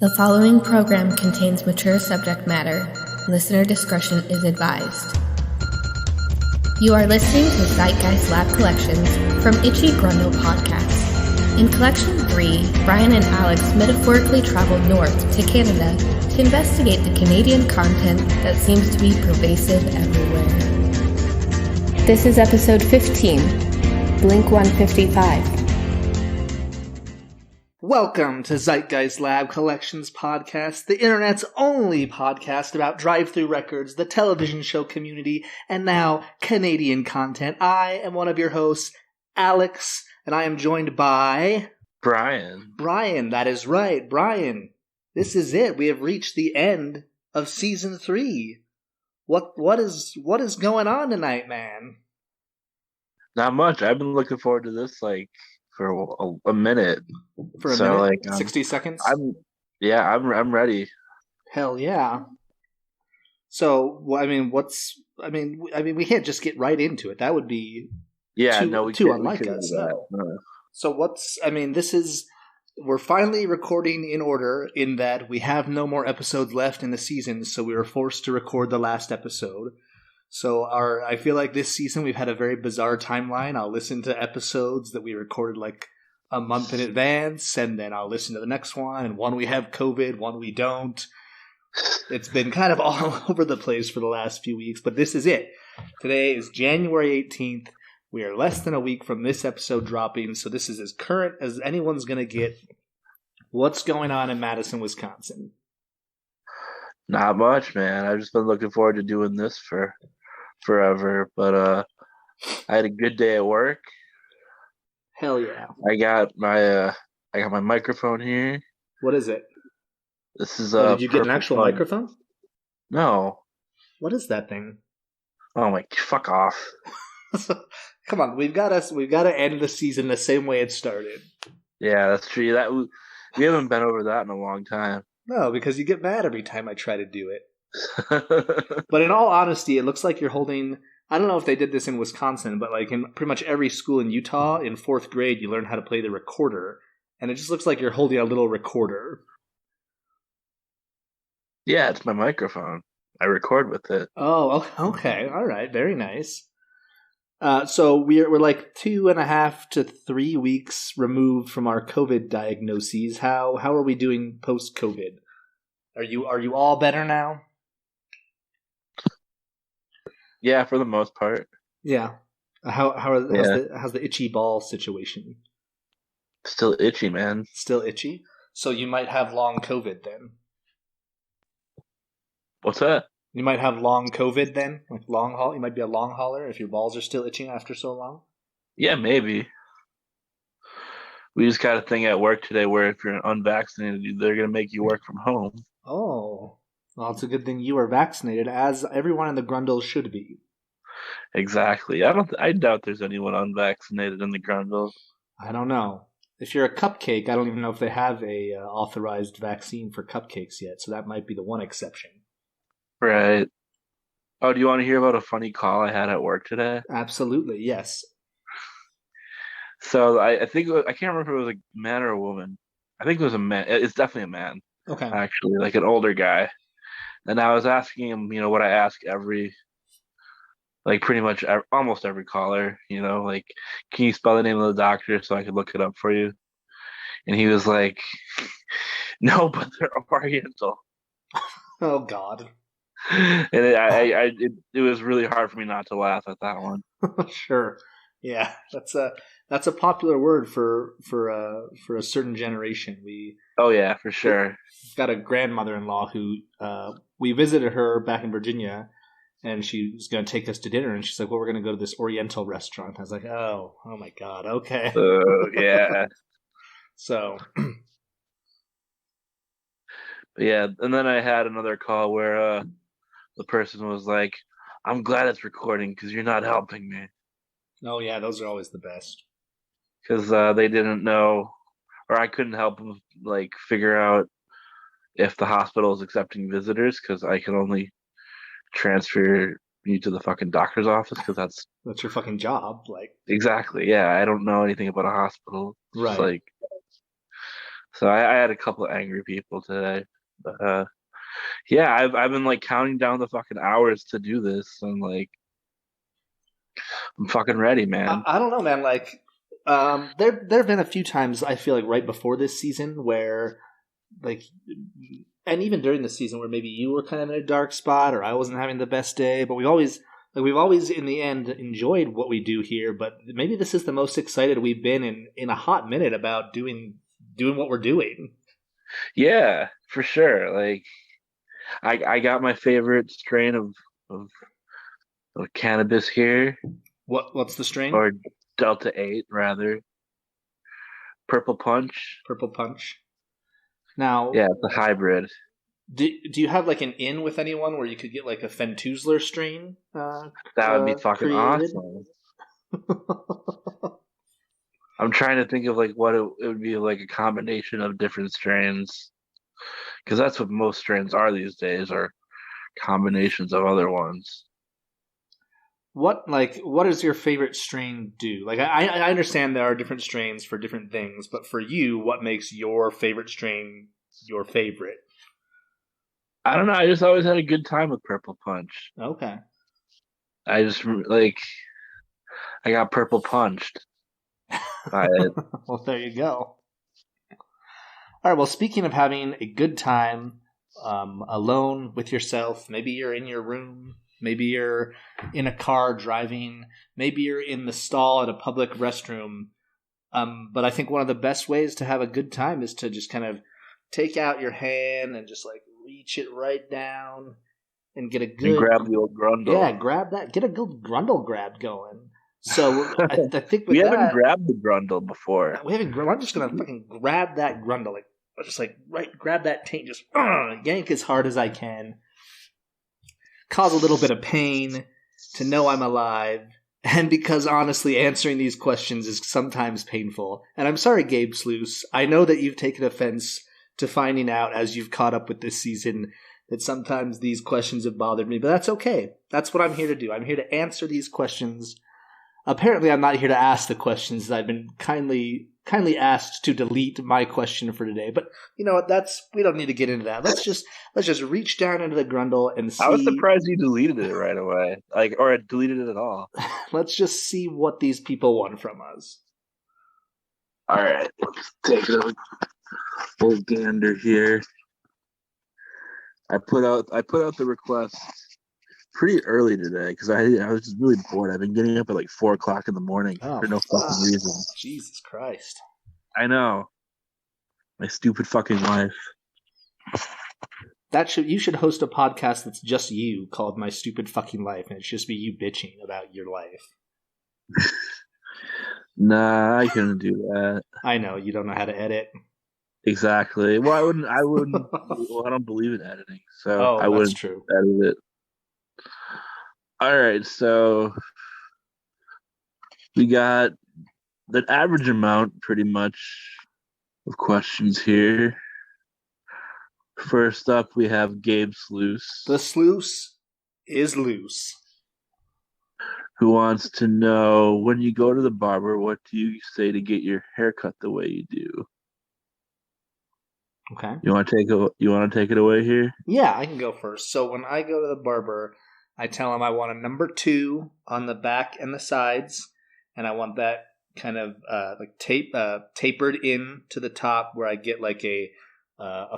The following program contains mature subject matter. Listener discretion is advised. You are listening to Zeitgeist Lab Collections from Itchy Grundle Podcast. In Collection 3, Brian and Alex metaphorically traveled north to Canada to investigate the Canadian content that seems to be pervasive everywhere. This is episode 15, Blink-155. Welcome to Zeitgeist Lab Collections Podcast, the internet's only podcast about drive-thru records, the television show community, and now Canadian content. I am one of your hosts, Alex, and I am joined by... Brian. Brian, that is right. Brian, this is it. We have reached the end of Season 3. What is going on tonight, man? Not much. I've been looking forward to this, for a minute. For a minute? 60 seconds? I'm ready. Hell yeah. So, we can't just get right into it. That would be too unlike us. No. So we're finally recording in order in that we have no more episodes left in the season, so we were forced to record the last episode. So I feel like this season we've had a very bizarre timeline. I'll listen to episodes that we recorded like a month in advance, and then I'll listen to the next one, and one we have COVID, one we don't. It's been kind of all over the place for the last few weeks, but this is it. Today is January 18th. We are less than a week from this episode dropping, so this is as current as anyone's going to get. What's going on in Madison, Wisconsin? Not much, man. I've just been looking forward to doing this for forever, but I had a good day at work. Hell yeah. I got my microphone here. What is it? This is did you get an actual microphone? No. What is that thing? Oh my, fuck off. Come on, we've got to end the season the same way it started. Yeah, that's true. We haven't been over that in a long time. No, because you get mad every time I try to do it. But in all honesty, it looks like you're holding... I don't know if they did this in Wisconsin, but like in pretty much every school in Utah, in 4th grade, you learn how to play the recorder. And it just looks like you're holding a little recorder. Yeah, it's my microphone. I record with it. Oh, okay. All right. Very nice. So we're like 2.5 to 3 weeks removed from our COVID diagnoses. How are we doing post-COVID? Are you all better now? Yeah, for the most part. Yeah. How's the itchy ball situation? Still itchy, man. Still itchy? So you might have long COVID then. What's that? You might have long COVID then? Like long haul? You might be a long hauler if your balls are still itching after so long? Yeah, maybe. We just got a thing at work today where if you're unvaccinated, they're going to make you work from home. Oh. Well, it's a good thing you are vaccinated, as everyone in the Grundles should be. Exactly. I doubt there's anyone unvaccinated in the Grundles. I don't know. If you're a cupcake, I don't even know if they have a authorized vaccine for cupcakes yet, so that might be the one exception. Right. Oh, do you want to hear about a funny call I had at work today? Absolutely, yes. So I think I can't remember if it was a man or a woman. I think it was a man. It's definitely a man. Okay. Actually, like an older guy. And I was asking him, what I ask pretty much almost every caller, can you spell the name of the doctor so I could look it up for you? And he was like, no, but they're Oriental. Oh, God. And it was really hard for me not to laugh at that one. Sure. Yeah, that's a popular word for a certain generation. Oh yeah, for sure. We've got a grandmother-in-law who we visited her back in Virginia, and she was going to take us to dinner, and she's like, "Well, we're going to go to this Oriental restaurant." I was like, "Oh my God, okay." Yeah. So. But yeah, and then I had another call where the person was like, "I'm glad it's recording because you're not helping me." Oh yeah, those are always the best. Because they didn't know, or I couldn't help them figure out if the hospital is accepting visitors, because I can only transfer you to the fucking doctor's office, because that's your fucking job. Exactly, yeah. I don't know anything about a hospital. Right. So I had a couple of angry people today. But yeah, I've been like counting down the fucking hours to do this, and like I'm fucking ready, man. I don't know, man. Like, there have been a few times I feel like right before this season where, like, and even during the season where maybe you were kind of in a dark spot or I wasn't having the best day, but we've always in the end enjoyed what we do here. But maybe this is the most excited we've been in a hot minute about doing what we're doing. Yeah, for sure. Like, I got my favorite strain of cannabis here. What's the strain? Or Delta 8, rather. Purple Punch. Purple Punch. Now, yeah, it's a hybrid. Do you have like an in with anyone where you could get like a Fentuzler strain? That would be fucking awesome. I'm trying to think of like what it would be like a combination of different strains, because that's what most strains are these days, are combinations of other ones. What does your favorite strain do? Like, I understand there are different strains for different things, but for you, what makes your favorite strain your favorite? I don't know. I just always had a good time with Purple Punch. Okay. I just like I got purple punched by it. Well, there you go. All right. Well, speaking of having a good time alone with yourself, maybe you're in your room. Maybe you're in a car driving. Maybe you're in the stall at a public restroom. But I think one of the best ways to have a good time is to just kind of take out your hand and just like reach it right down and get a good... And grab the old grundle. Yeah, grab that. Get a good grundle grab going. So I think with we haven't grabbed the grundle before. We haven't. I'm just going to fucking grab that grundle. Like, just like grab that taint. Just yank as hard as I can. Cause a little bit of pain to know I'm alive, and because honestly answering these questions is sometimes painful. And I'm sorry, Gabe Sluice. I know that you've taken offense to finding out as you've caught up with this season that sometimes these questions have bothered me, but that's okay. That's what I'm here to do. I'm here to answer these questions. Apparently, I'm not here to ask the questions that I've been kindly asked to delete my question for today. But you know what? We don't need to get into that. Let's just reach down into the grundle and see. I was surprised you deleted it right away, or deleted it at all. Let's just see what these people want from us. All right, let's take a little gander here. I put out the request pretty early today because I was just really bored. I've been getting up at like 4 o'clock in the morning for no fucking reason. Jesus Christ! I know, my stupid fucking life. You should host a podcast that's just you called My Stupid Fucking Life, and it's just be you bitching about your life. Nah, I couldn't do that. I know you don't know how to edit. Exactly. Well, I wouldn't. Well, I don't believe in editing, so I wouldn't edit it. All right, so we got the average amount, pretty much, of questions here. First up, we have Gabe Sluice. The sluice is loose. Who wants to know, when you go to the barber, what do you say to get your hair cut the way you do? Okay. You want to take it away here? Yeah, I can go first. So when I go to the barber, I tell him I want a number 2 on the back and the sides, and I want that kind of tapered in to the top where I get like a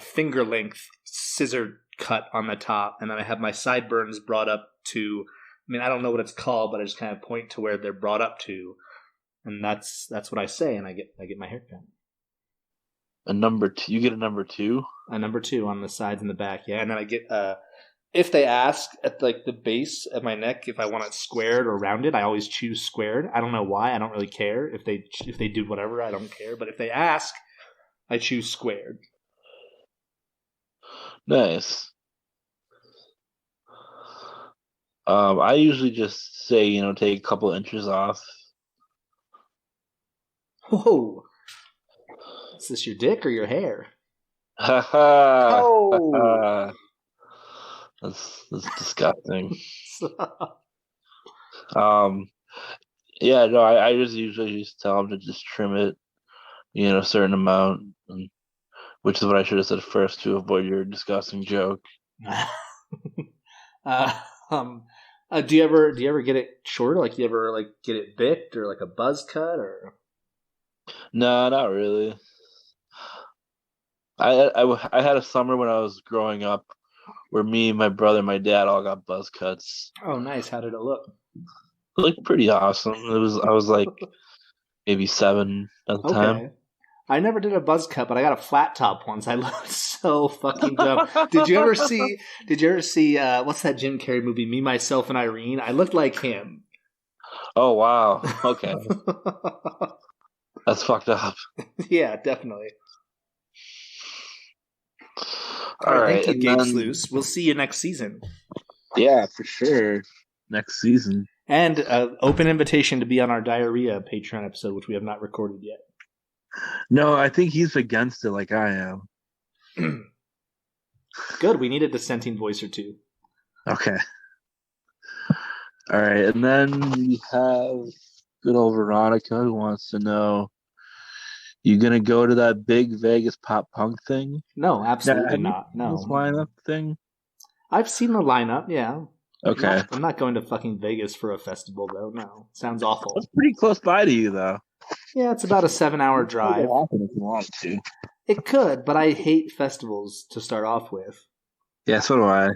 finger length scissor cut on the top, and then I have my sideburns brought up to. I mean, I don't know what it's called, but I just kind of point to where they're brought up to, and that's what I say, and I get my haircut. A number 2. You get a number 2. A number 2 on the sides and the back, yeah, and then I get if they ask at like the base of my neck if I want it squared or rounded, I always choose squared. I don't know why. I don't really care if they do whatever. I don't care. But if they ask, I choose squared. Nice. I usually just say, take a couple inches off. Whoa! Is this your dick or your hair? Oh. That's disgusting. Yeah, no, I just usually just tell them to just trim it, a certain amount, and which is what I should have said first to avoid your disgusting joke. Do you ever get it short? Like, do you ever like get it bicked or like a buzz cut or? No, not really. I had a summer when I was growing up where me, my brother, and my dad all got buzz cuts. Oh, nice. How did it look? It looked pretty awesome. I was like maybe 7 at the time. I never did a buzz cut, but I got a flat top once. I looked so fucking dumb. Did you ever see what's that Jim Carrey movie, Me, Myself, and Irene? I looked like him. Oh, wow. Okay. That's fucked up. Yeah, definitely. All right. Thank you, Gabe Sluice. We'll see you next season. Yeah, for sure. Next season. And open invitation to be on our diarrhea Patreon episode, which we have not recorded yet. No, I think he's against it like I am. Good. We need a dissenting voice or two. Okay. All right. And then we have good old Veronica who wants to know, you going to go to that big Vegas pop punk thing? No, absolutely not. No. This lineup thing? I've seen the lineup, yeah. Okay. I'm not going to fucking Vegas for a festival, though. No. Sounds awful. It's pretty close by to you, though. Yeah, it's about a 7-hour drive. If you want to. It could, but I hate festivals to start off with. Yeah, so do I.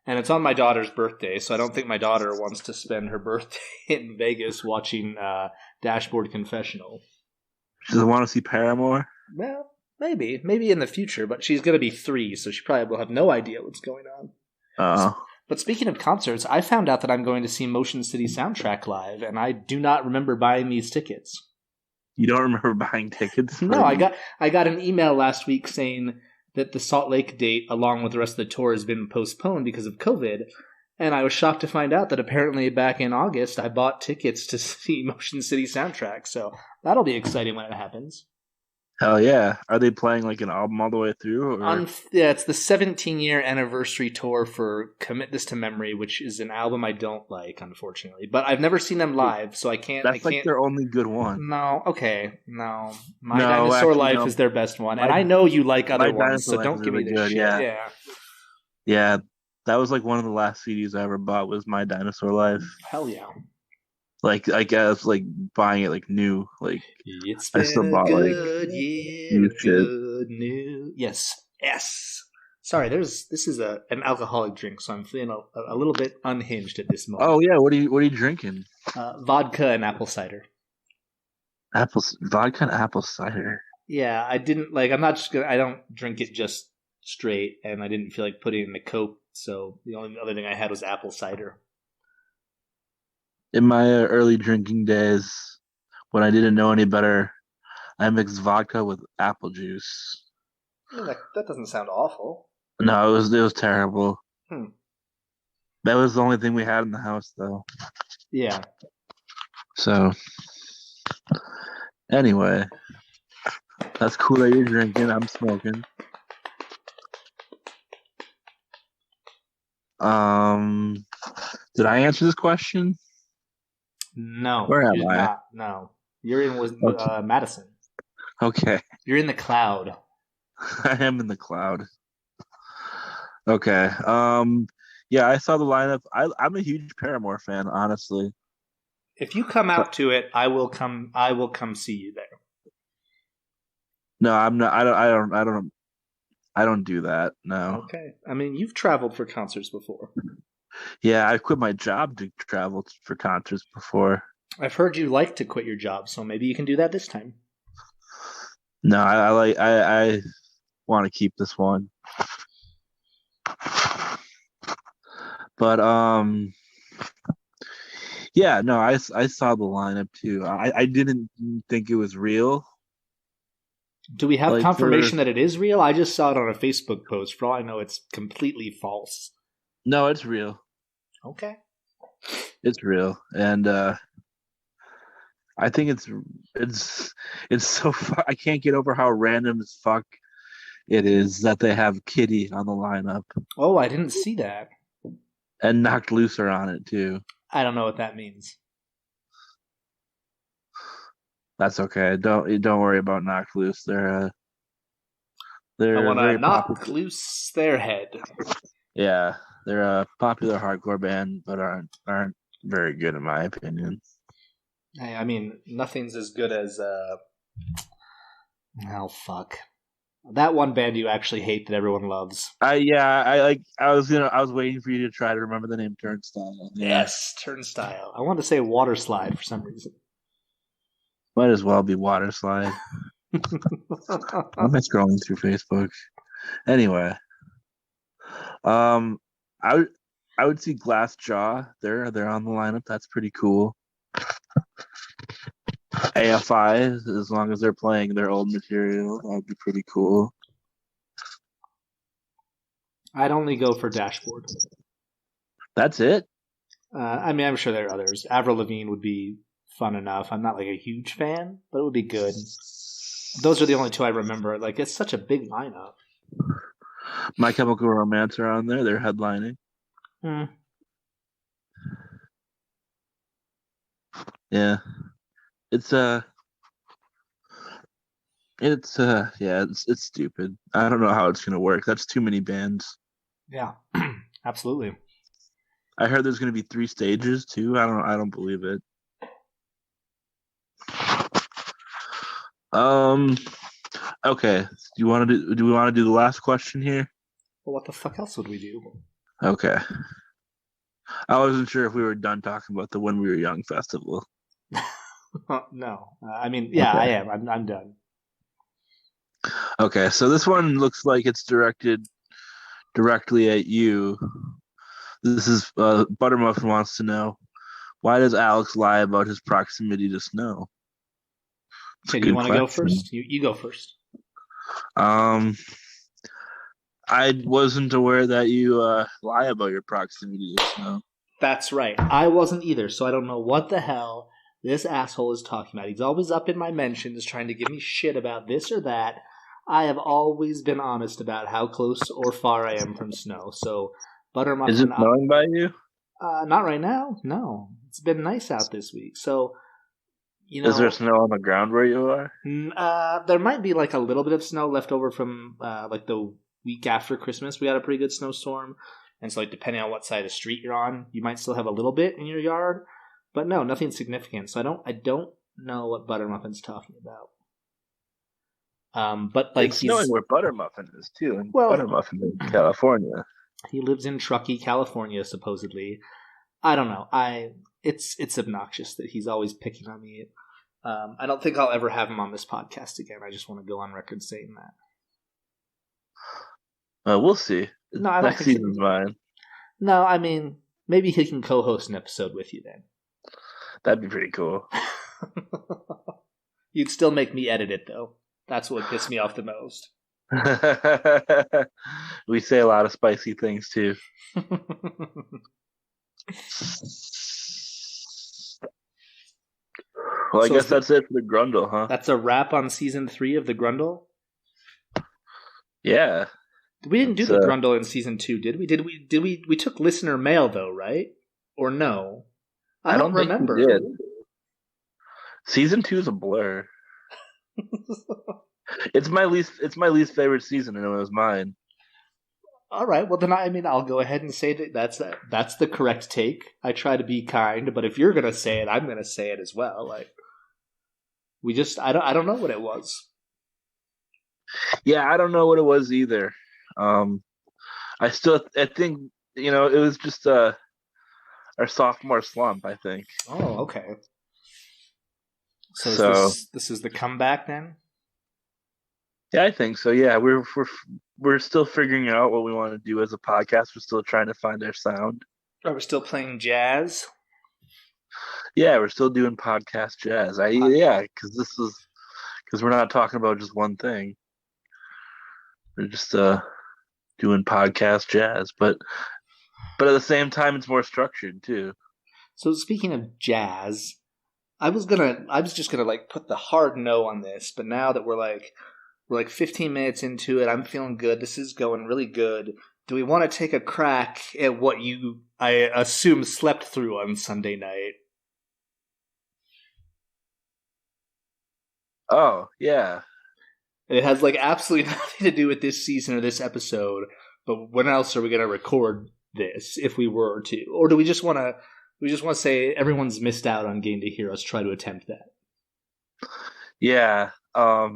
And it's on my daughter's birthday, so I don't think my daughter wants to spend her birthday in Vegas watching Dashboard Confessional. She doesn't want to see Paramore? Well, maybe. Maybe in the future, but she's going to be 3, so she probably will have no idea what's going on. Oh. But speaking of concerts, I found out that I'm going to see Motion City Soundtrack live, and I do not remember buying these tickets. You don't remember buying tickets? No, I got an email last week saying that the Salt Lake date, along with the rest of the tour, has been postponed because of COVID. And I was shocked to find out that apparently back in August, I bought tickets to see Motion City Soundtrack. So that'll be exciting when it happens. Hell yeah. Are they playing like an album all the way through? Or? Yeah, it's the 17-year anniversary tour for Commit This to Memory, which is an album I don't like, unfortunately. But I've never seen them live, so I can't... That's like their only good one. No, okay, no. My Dinosaur actually, Life is their best one. And I know you like other ones, so don't give me this shit. Yeah, that was like one of the last CDs I ever bought was My Dinosaur Life. Hell yeah. Like, I guess, like, buying it, like, new. Like, it's I still bought, good year, new shit. New. Yes. Sorry, this is an alcoholic drink, so I'm feeling a little bit unhinged at this moment. Oh, yeah, what are you drinking? Vodka and apple cider. Vodka and apple cider? Yeah, I don't drink it just straight, and I didn't feel like putting it in the Coop, so the only other thing I had was apple cider. In my early drinking days, when I didn't know any better, I mixed vodka with apple juice. That doesn't sound awful. No, it was terrible. That was the only thing we had in the house, though. Yeah. So, anyway, that's cool that you're drinking. I'm smoking. Did I answer this question? No. Where am I? Not, no. You're in Madison. Okay. You're in the cloud. I am in the cloud. Okay. Yeah, I saw the lineup. I'm a huge Paramore fan, honestly. If you come out to it, I will come see you there. No, I'm not. I don't do that. No. Okay. I mean, you've traveled for concerts before. Yeah, I quit my job to travel for concerts before. I've heard you like to quit your job, so maybe you can do that this time. No, I want to keep this one. But yeah, no, I saw the lineup too. I didn't think it was real. Do we have confirmation that it is real? I just saw it on a Facebook post. For all I know, it's completely false. No, it's real. Okay. It's real, and I think it's so I can't get over how random as fuck it is that they have Kitty on the lineup. Oh, I didn't see that. And Knocked Loose are on it too. I don't know what that means. That's okay. Don't worry about Knocked Loose. They're I want to knock loose their head. Yeah, they're a popular hardcore band, but aren't very good in my opinion. Hey, I mean, nothing's as good as oh fuck, that one band you actually hate that everyone loves. I was waiting for you to try to remember the name Turnstile. Yeah. Yes, Turnstile. I wanted to say Waterslide for some reason. Might as well be Waterslide. Why am I scrolling through Facebook? Anyway, I would see Glassjaw. They're on the lineup. That's pretty cool. AFI, as long as they're playing their old material, that'd be pretty cool. I'd only go for Dashboard. That's it? I mean, I'm sure there are others. Avril Lavigne would be fun enough. I'm not like a huge fan, but it would be good. Those are the only two I remember. Like, it's such a big lineup. My Chemical Romance are on there. They're headlining. Yeah. It's stupid. I don't know how it's gonna work. That's too many bands. Yeah, absolutely. I heard there's gonna be 3 stages too. I don't believe it. Okay. Do we want to do the last question here? Well, what the fuck else would we do? Okay. I wasn't sure if we were done talking about the When We Were Young festival. No. I mean, yeah, okay. I am. I'm done. Okay, so this one looks like it's directed directly at you. This is Buttermuffin wants to know, why does Alex lie about his proximity to snow? Okay, do you want to go first? You go first. I wasn't aware that you lie about your proximity to snow. That's right. I wasn't either, so I don't know what the hell this asshole is talking about. He's always up in my mentions trying to give me shit about this or that. I have always been honest about how close or far I am from snow. So, Buttermuffin... Is it snowing by you? Not right now. No. It's been nice out this week. So, you know... Is there snow on the ground where you are? There might be like a little bit of snow left over from like the week after Christmas. We had a pretty good snowstorm. And so, like, depending on what side of the street you're on, you might still have a little bit in your yard. But no, nothing significant. So I don't know what Buttermuffin's talking about. But like, it's snowing where Buttermuffin is too, and Buttermuffin in California. He lives in Truckee, California, supposedly. I don't know. It's obnoxious that he's always picking on me. I don't think I'll ever have him on this podcast again. I just want to go on record saying that. We'll see. No, I don't Next season's mine. No, I mean, maybe he can co-host an episode with you then. That'd be pretty cool. You'd still make me edit it, though. That's what pissed me off the most. We say a lot of spicy things, too. Well, I guess that's it for the Grundle, huh? That's a wrap on season 3 of the Grundle? Yeah. We didn't do the Grundle in season 2, did we? We took listener mail, though, right? Or no? I don't remember. Think we did. Season 2 is a blur. It's my least favorite season, and it was mine. All right, well then I'll go ahead and say that's the correct take. I try to be kind, but if you're gonna say it, I'm gonna say it as well. Like, I don't know what it was. Yeah, I don't know what it was either. I think it was just our sophomore slump, I think. Oh, okay. So this is the comeback then? Yeah, I think so. Yeah, we're still figuring out what we want to do as a podcast. We're still trying to find our sound. Are we still playing jazz? Yeah, we're still doing podcast jazz. Because we're not talking about just one thing. We're just doing podcast jazz, but at the same time, it's more structured too. So speaking of jazz, I was just gonna like put the hard no on this, but now that we're like 15 minutes into it, I'm feeling good. This is going really good. Do we want to take a crack at what I assume, slept through on Sunday night? Oh, yeah. It has like absolutely nothing to do with this season or this episode. But when else are we going to record this if we were to? Or do we just want to say everyone's missed out on getting to hear us try to attempt that? Yeah. Are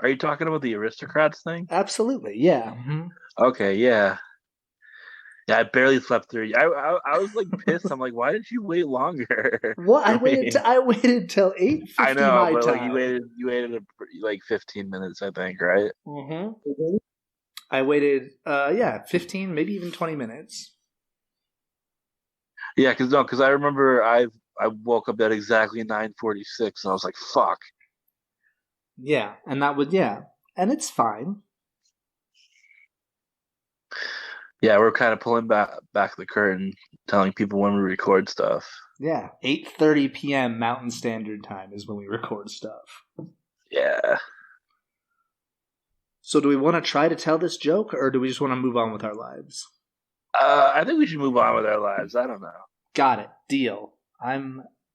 you talking about the Aristocrats thing? Absolutely, yeah. Mm-hmm. Okay, yeah. Yeah, I barely slept through. I was like pissed. I'm like, why did you wait longer? Well, I waited till 8:50 I know, my but time. like you waited like 15 minutes, I think, right? Mm-hmm. I waited 15, maybe even 20 minutes. Yeah, because I remember I woke up at exactly 9:46, and I was like, fuck. Yeah, and and it's fine. Yeah, we're kind of pulling back the curtain, telling people when we record stuff. Yeah, 8:30 p.m. Mountain Standard Time is when we record stuff. Yeah. So do we want to try to tell this joke, or do we just want to move on with our lives? I think we should move on with our lives. I don't know. Got it. Deal.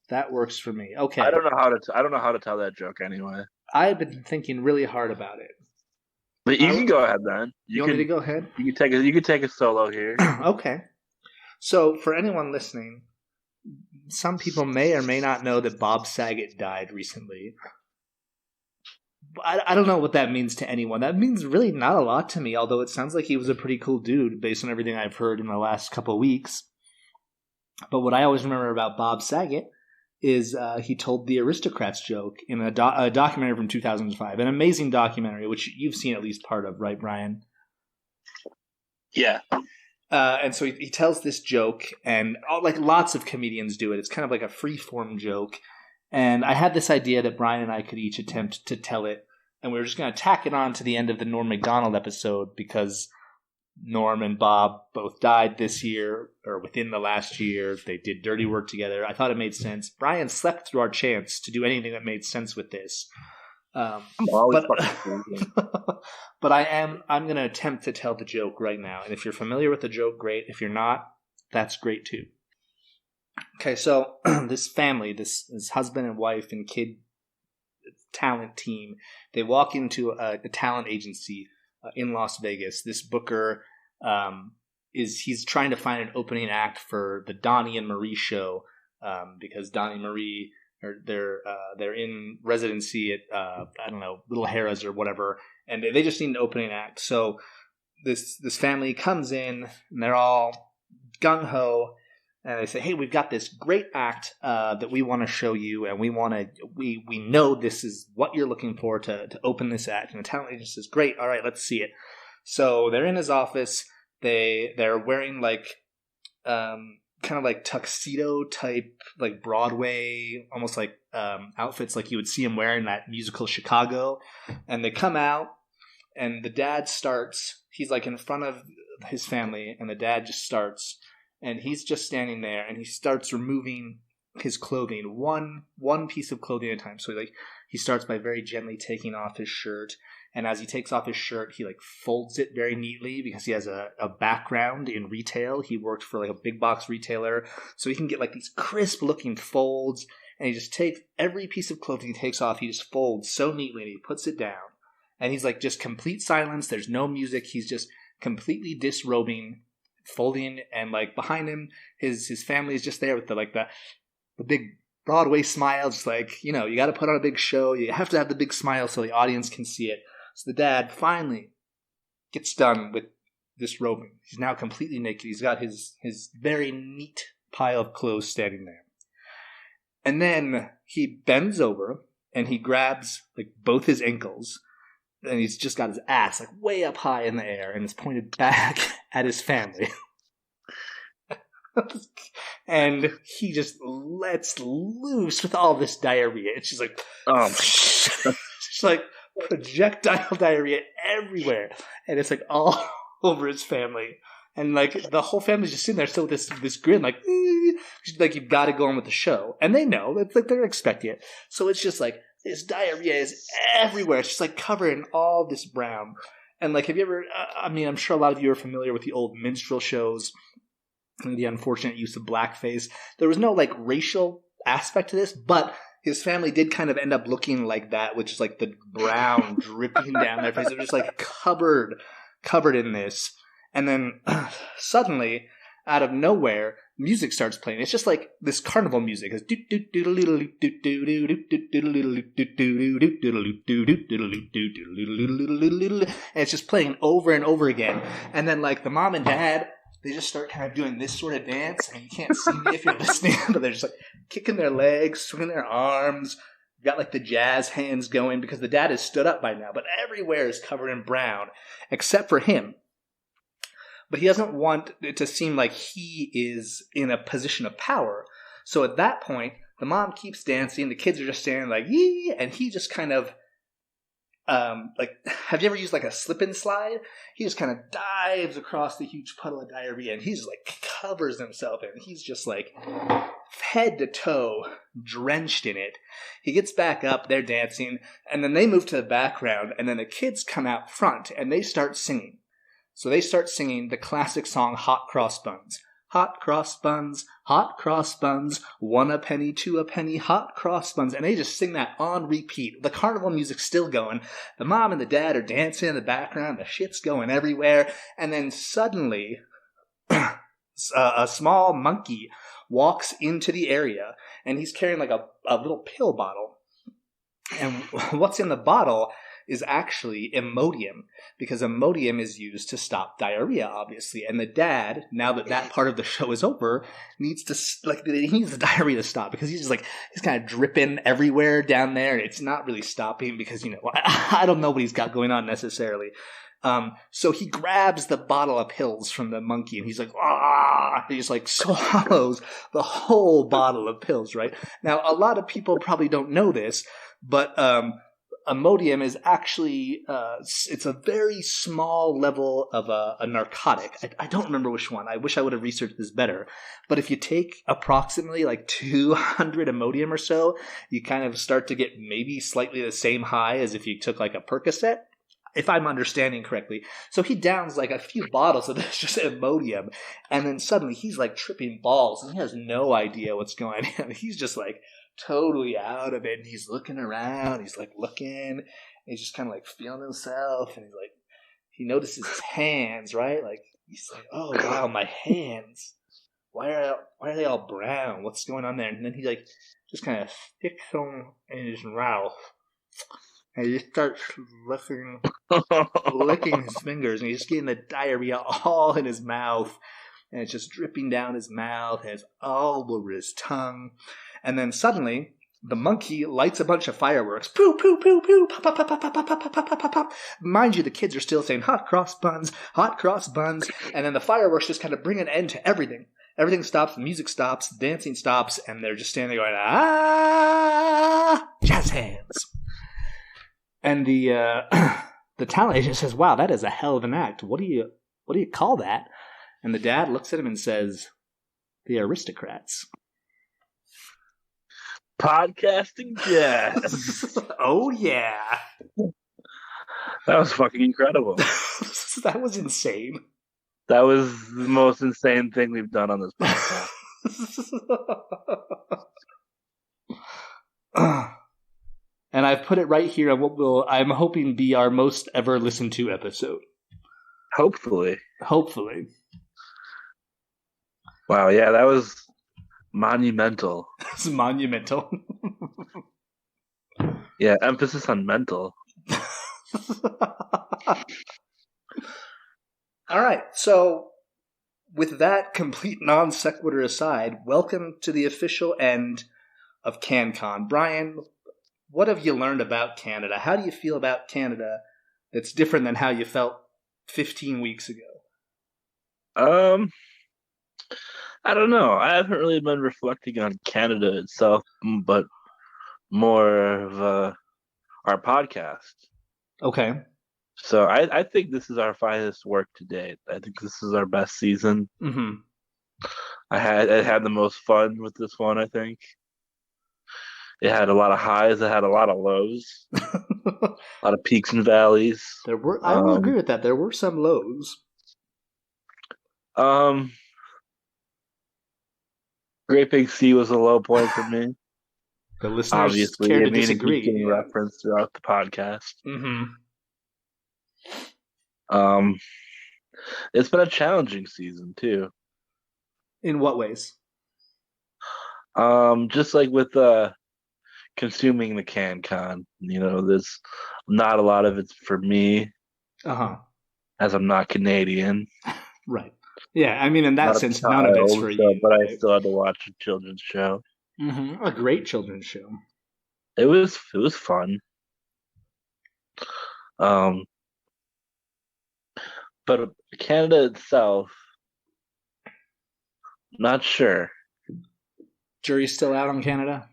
That works for me. Okay. I don't know how to tell that joke anyway. I've been thinking really hard about it. But you can go ahead then. You want me to go ahead? You can take a solo here. Okay. So for anyone listening, some people may or may not know that Bob Saget died recently. I don't know what that means to anyone. That means really not a lot to me, although it sounds like he was a pretty cool dude based on everything I've heard in the last couple of weeks. But what I always remember about Bob Saget is he told the Aristocrats joke in a documentary from 2005, an amazing documentary, which you've seen at least part of, right, Brian? Yeah. And so he tells this joke, and like lots of comedians do it. It's kind of like a free-form joke. And I had this idea that Brian and I could each attempt to tell it, and we were just going to tack it on to the end of the Norm Macdonald episode because Norm and Bob both died this year, or within the last year. They did dirty work together. I thought it made sense. Brian slept through our chance to do anything that made sense with this. I'm going to attempt to tell the joke right now. And if you're familiar with the joke, great. If you're not, that's great too. Okay, so this family, this husband and wife and kid talent team, they walk into a talent agency in Las Vegas. This booker he's trying to find an opening act for the Donnie and Marie show because Donnie and Marie they're in residency at I don't know, Little Harrah's or whatever, and they just need an opening act. So this family comes in and they're all gung ho. And they say, hey, we've got this great act that we want to show you, and we know this is what you're looking for to open this act. And the talent agent says, great, all right, let's see it. So they're in his office. They're wearing like kind of like tuxedo type, like Broadway, almost like outfits like you would see him wearing that musical Chicago. And they come out, and the dad starts. He's like in front of his family, and the dad just starts. And he's just standing there, and he starts removing his clothing, one piece of clothing at a time. So he starts by very gently taking off his shirt, and as he takes off his shirt, he like folds it very neatly because he has a background in retail. He worked for like a big box retailer, so he can get like these crisp looking folds. And he just takes every piece of clothing he takes off, he just folds so neatly, and he puts it down. And he's like just complete silence. There's no music. He's just completely disrobing, folding, and like behind him his family is just there with the big Broadway smile, just like, you know, you got to put on a big show, you have to have the big smile so the audience can see it. So the dad finally gets done with disrobing. He's now completely naked. He's got his very neat pile of clothes standing there, and then he bends over and he grabs like both his ankles, and he's just got his ass like way up high in the air, and it's pointed back at his family. And he just lets loose with all this diarrhea. It's just like, it's like projectile diarrhea everywhere, and it's like all over his family. And like the whole family's just sitting there still with this grin, like you've got to go on with the show, and they know it's like they're expecting it. So it's just like this diarrhea is everywhere. It's just like covered in all this brown. And like, have you ever? I'm sure a lot of you are familiar with the old minstrel shows and the unfortunate use of blackface. There was no like racial aspect to this, but his family did kind of end up looking like that, which is like the brown dripping down their face. They're just like covered in this. And then suddenly, out of nowhere, music starts playing. It's just like this carnival music. And it's just playing over and over again. And then like the mom and dad, they just start kind of doing this sort of dance. And you can't see me if you're listening, but they're just like kicking their legs, swinging their arms. Got like the jazz hands going because the dad is stood up by now. But everywhere is covered in brown except for him. But he doesn't want it to seem like he is in a position of power. So at that point, the mom keeps dancing. The kids are just standing like, yee! And he just kind of, like, have you ever used like a slip and slide? He just kind of dives across the huge puddle of diarrhea and he's like covers himself in. He's just like head to toe drenched in it. He gets back up, they're dancing, and then they move to the background, and then the kids come out front and they start singing. So they start singing the classic song, Hot Cross Buns. Hot cross buns, 1 a penny, 2 a penny, hot cross buns. And they just sing that on repeat. The carnival music's still going. The mom and the dad are dancing in the background. The shit's going everywhere. And then suddenly, a small monkey walks into the area. And he's carrying like a little pill bottle. And what's in the bottle is actually Imodium, because Imodium is used to stop diarrhea, obviously. And the dad, now that part of the show is over, needs the diarrhea to stop, because he's kind of dripping everywhere down there. It's not really stopping because, I don't know what he's got going on necessarily. So he grabs the bottle of pills from the monkey and he's like, ah! He just like swallows the whole bottle of pills, right? Now, a lot of people probably don't know this, but, Imodium is actually, it's a very small level of a narcotic. I don't remember which one. I wish I would have researched this better. But if you take approximately like 200 Imodium or so, you kind of start to get maybe slightly the same high as if you took like a Percocet, if I'm understanding correctly. So he downs like a few bottles of this just Imodium, and then suddenly he's like tripping balls, and he has no idea what's going on. He's just like totally out of it, and he's looking around, he's like looking, and he's just kind of like feeling himself, and he's like, he notices his hands, right? Like, he's like, oh wow, my hands, why are they all brown? What's going on there? And then he like just kind of sticks them in his mouth, and he just starts licking his fingers, and he's just getting the diarrhea all in his mouth, and it's just dripping down his mouth, and it's all over his tongue. And then suddenly, the monkey lights a bunch of fireworks. Poo, poo, poo, poo, pop, pop, pop, pop, pop, pop, pop, pop, pop. Mind you, the kids are still saying, hot cross buns, hot cross buns. And then the fireworks just kind of bring an end to everything. Everything stops, the music stops, the dancing stops, and they're just standing there going, ah, jazz hands. And the talent agent says, wow, that is a hell of an act. What do you call that? And the dad looks at him and says, the Aristocrats. Podcasting jazz. Oh, yeah. That was fucking incredible. That was insane. That was the most insane thing we've done on this podcast. And I've put it right here on what will, I'm hoping, be our most ever listened to episode. Hopefully. Wow, yeah, that was monumental. It's monumental. Yeah, emphasis on mental. All right, so with that complete non sequitur aside, welcome to the official end of CanCon. Brian, what have you learned about Canada? How do you feel about Canada that's different than how you felt 15 weeks ago? I don't know. I haven't really been reflecting on Canada itself, but more of our podcast. Okay. So I think this is our finest work to date. I think this is our best season. Mm-hmm. I had the most fun with this one, I think. It had a lot of highs. It had a lot of lows. A lot of peaks and valleys. There were. I will agree with that. There were some lows. Great Big Sea was a low point for me. The listeners care to disagree. Obviously, reference throughout the podcast. Mm-hmm. It's been a challenging season too. In what ways? Just like with consuming the CanCon, there's not a lot of it's for me. As I'm not Canadian. Right. Yeah, I mean, in that sense, none of it's for you. But I still had to watch a children's show. Mm-hmm. A great children's show. It was fun. But Canada itself, not sure. Jury's still out on Canada?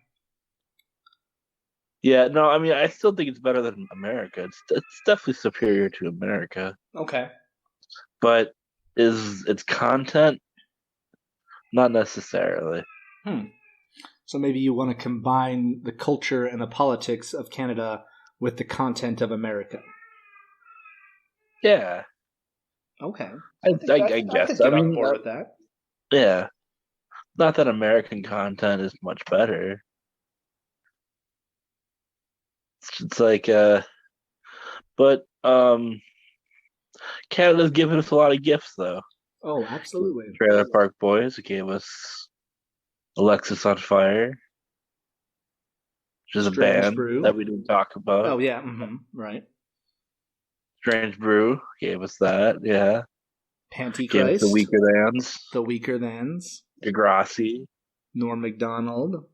Yeah, no, I mean, I still think it's better than America. It's definitely superior to America. Okay. But is its content? Not necessarily. So maybe you want to combine the culture and the politics of Canada with the content of America. Yeah. Okay. I guess. I mean, on board with that. Yeah. Not that American content is much better. It's like, but Canada's given us a lot of gifts, though. Oh, absolutely. Trailer Park Boys gave us Alexis on Fire, which is a band that we didn't talk about. Oh, yeah. Right. Strange Brew gave us that, yeah. Pantychrist. Gave us the Weaker Thans. The Weaker Thans. Degrassi. Norm Macdonald.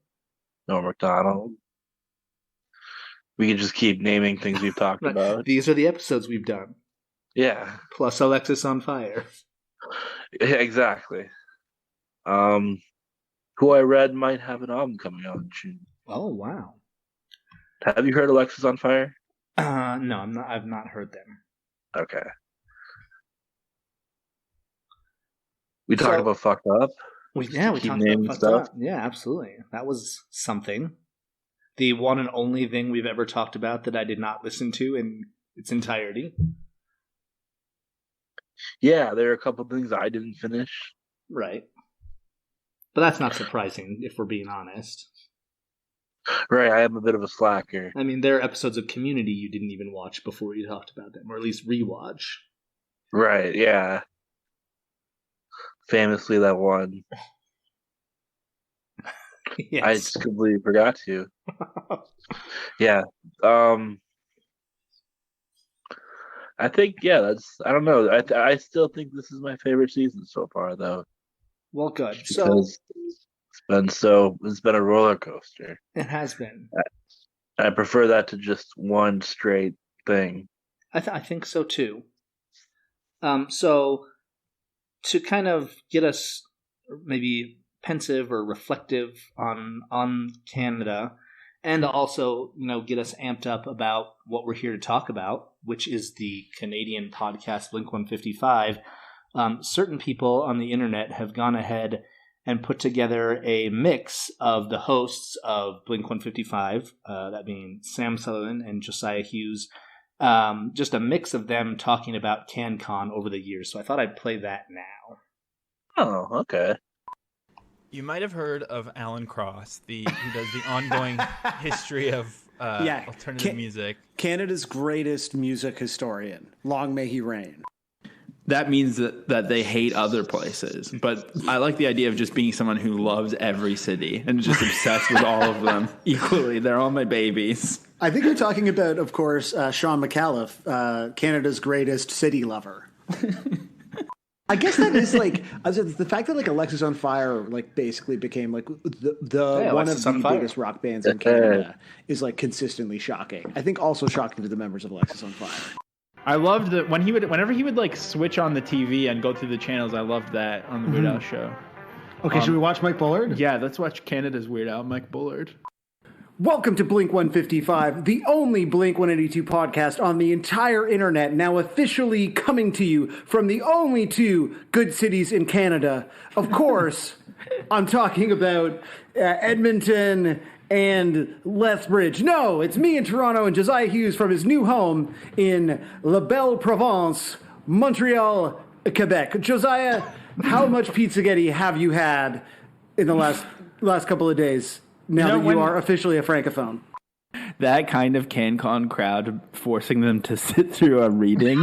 We could just keep naming things we've talked about. These are the episodes we've done. Yeah. Plus Alexis on Fire. Yeah, exactly. Who I read might have an album coming out in June. Oh, wow. Have you heard Alexis on Fire? No, I've not heard them. Okay. We talked about Fucked Up. We talked about Fucked Up. Yeah, absolutely. That was something. The one and only thing we've ever talked about that I did not listen to in its entirety. Yeah, there are a couple things I didn't finish. Right. But that's not surprising, if we're being honest. Right, I am a bit of a slacker. I mean, there are episodes of Community you didn't even watch before we talked about them, or at least rewatch. Right, yeah. Famously, that one. Yes. I just completely forgot to. Yeah. I think, I don't know. I still think this is my favorite season so far, though. Well, good. Because it's been a roller coaster. It has been. I prefer that to just one straight thing. I think so, too. So, to kind of get us maybe pensive or reflective on Canada, and also, get us amped up about what we're here to talk about, which is the Canadian podcast Blink-155. Certain people on the internet have gone ahead and put together a mix of the hosts of Blink-155, that being Sam Sutherland and Josiah Hughes, just a mix of them talking about CanCon over the years. So I thought I'd play that now. Oh, okay. You might have heard of Alan Cross, who does the ongoing history of alternative music. Canada's greatest music historian. Long may he reign. That means that they hate other places. But I like the idea of just being someone who loves every city and is just obsessed with all of them equally. They're all my babies. I think you're talking about, of course, Sean McAuliffe, Canada's greatest city lover. I guess that is the fact that Alexis on Fire basically became the one of the biggest rock bands in Canada is consistently shocking. I think also shocking to the members of Alexis on Fire. I loved that whenever he would switch on the TV and go through the channels. I loved that on the Weird Al show. Okay, should we watch Mike Bullard? Yeah, let's watch Canada's Weird Al, Mike Bullard. Welcome to Blink-155, the only Blink-182 podcast on the entire internet, now officially coming to you from the only two good cities in Canada. Of course, I'm talking about Edmonton and Lethbridge. No, it's me in Toronto and Josiah Hughes from his new home in La Belle Province, Montreal, Quebec. Josiah, how much pizzaghetti have you had in the last couple of days? now that you are officially a francophone. That kind of CanCon crowd forcing them to sit through a reading.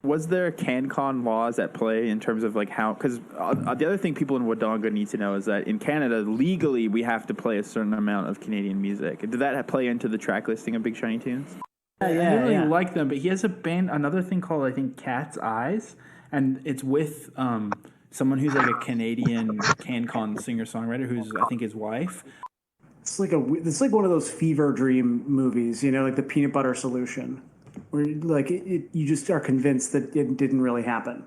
Was there CanCon laws at play in terms of like how? Because the other thing people in Wodonga need to know is that in Canada, legally, we have to play a certain amount of Canadian music. Did that play into the track listing of Big Shiny Tunes? I really like them, but he has a band, another thing called, I think, Cat's Eyes, and it's with someone who's like a Canadian CanCon singer-songwriter who's, I think, his wife. It's like one of those fever dream movies, like the Peanut Butter Solution, where like you just are convinced that it didn't really happen.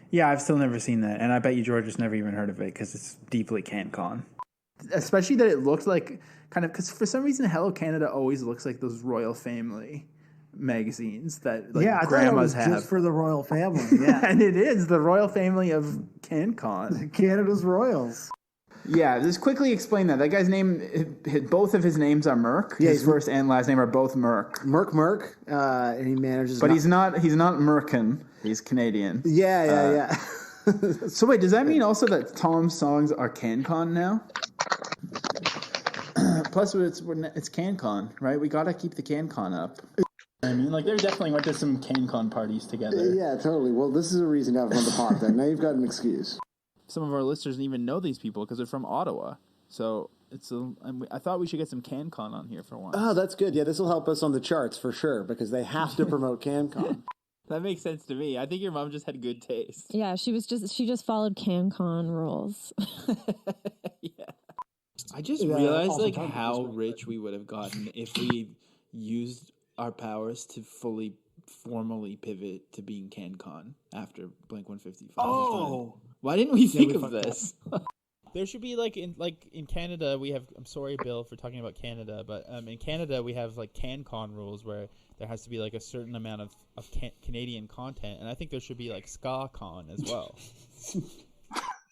Yeah, I've still never seen that, and I bet you George has never even heard of it because it's deeply CanCon. Especially that it looks like because for some reason Hello Canada always looks like those royal family magazines that grandmas have. Just for the royal family, yeah. And it is the royal family of CanCon. Canada's royals. Yeah, just quickly explain that. That guy's name, both of his names are Merck. Yeah, his first and last name are both Merck. Merck. And he manages. But he's not Merkin. He's Canadian. Yeah. So wait, does that mean also that Tom's songs are CanCon now? Plus, it's CanCon, right? We gotta keep the CanCon up. I mean, like, they definitely went to some CanCon parties together. Yeah, totally. Well, this is a reason to have him on the pod then. Now you've got an excuse. Some of our listeners didn't even know these people because they're from Ottawa. So I thought we should get some CanCon on here for once. Oh, that's good. Yeah, this will help us on the charts for sure because they have to promote CanCon. That makes sense to me. I think your mom just had good taste. Yeah, she just followed CanCon rules. Yeah. I just realized like how rich we would have gotten if we used our powers to formally pivot to being CanCon after Blink-155. Oh, why didn't we think of this? There should be in Canada we have. I'm sorry, Bill, for talking about Canada, but in Canada we have like CanCon rules where there has to be like a certain amount of Canadian content, and I think there should be like SkaCon as well.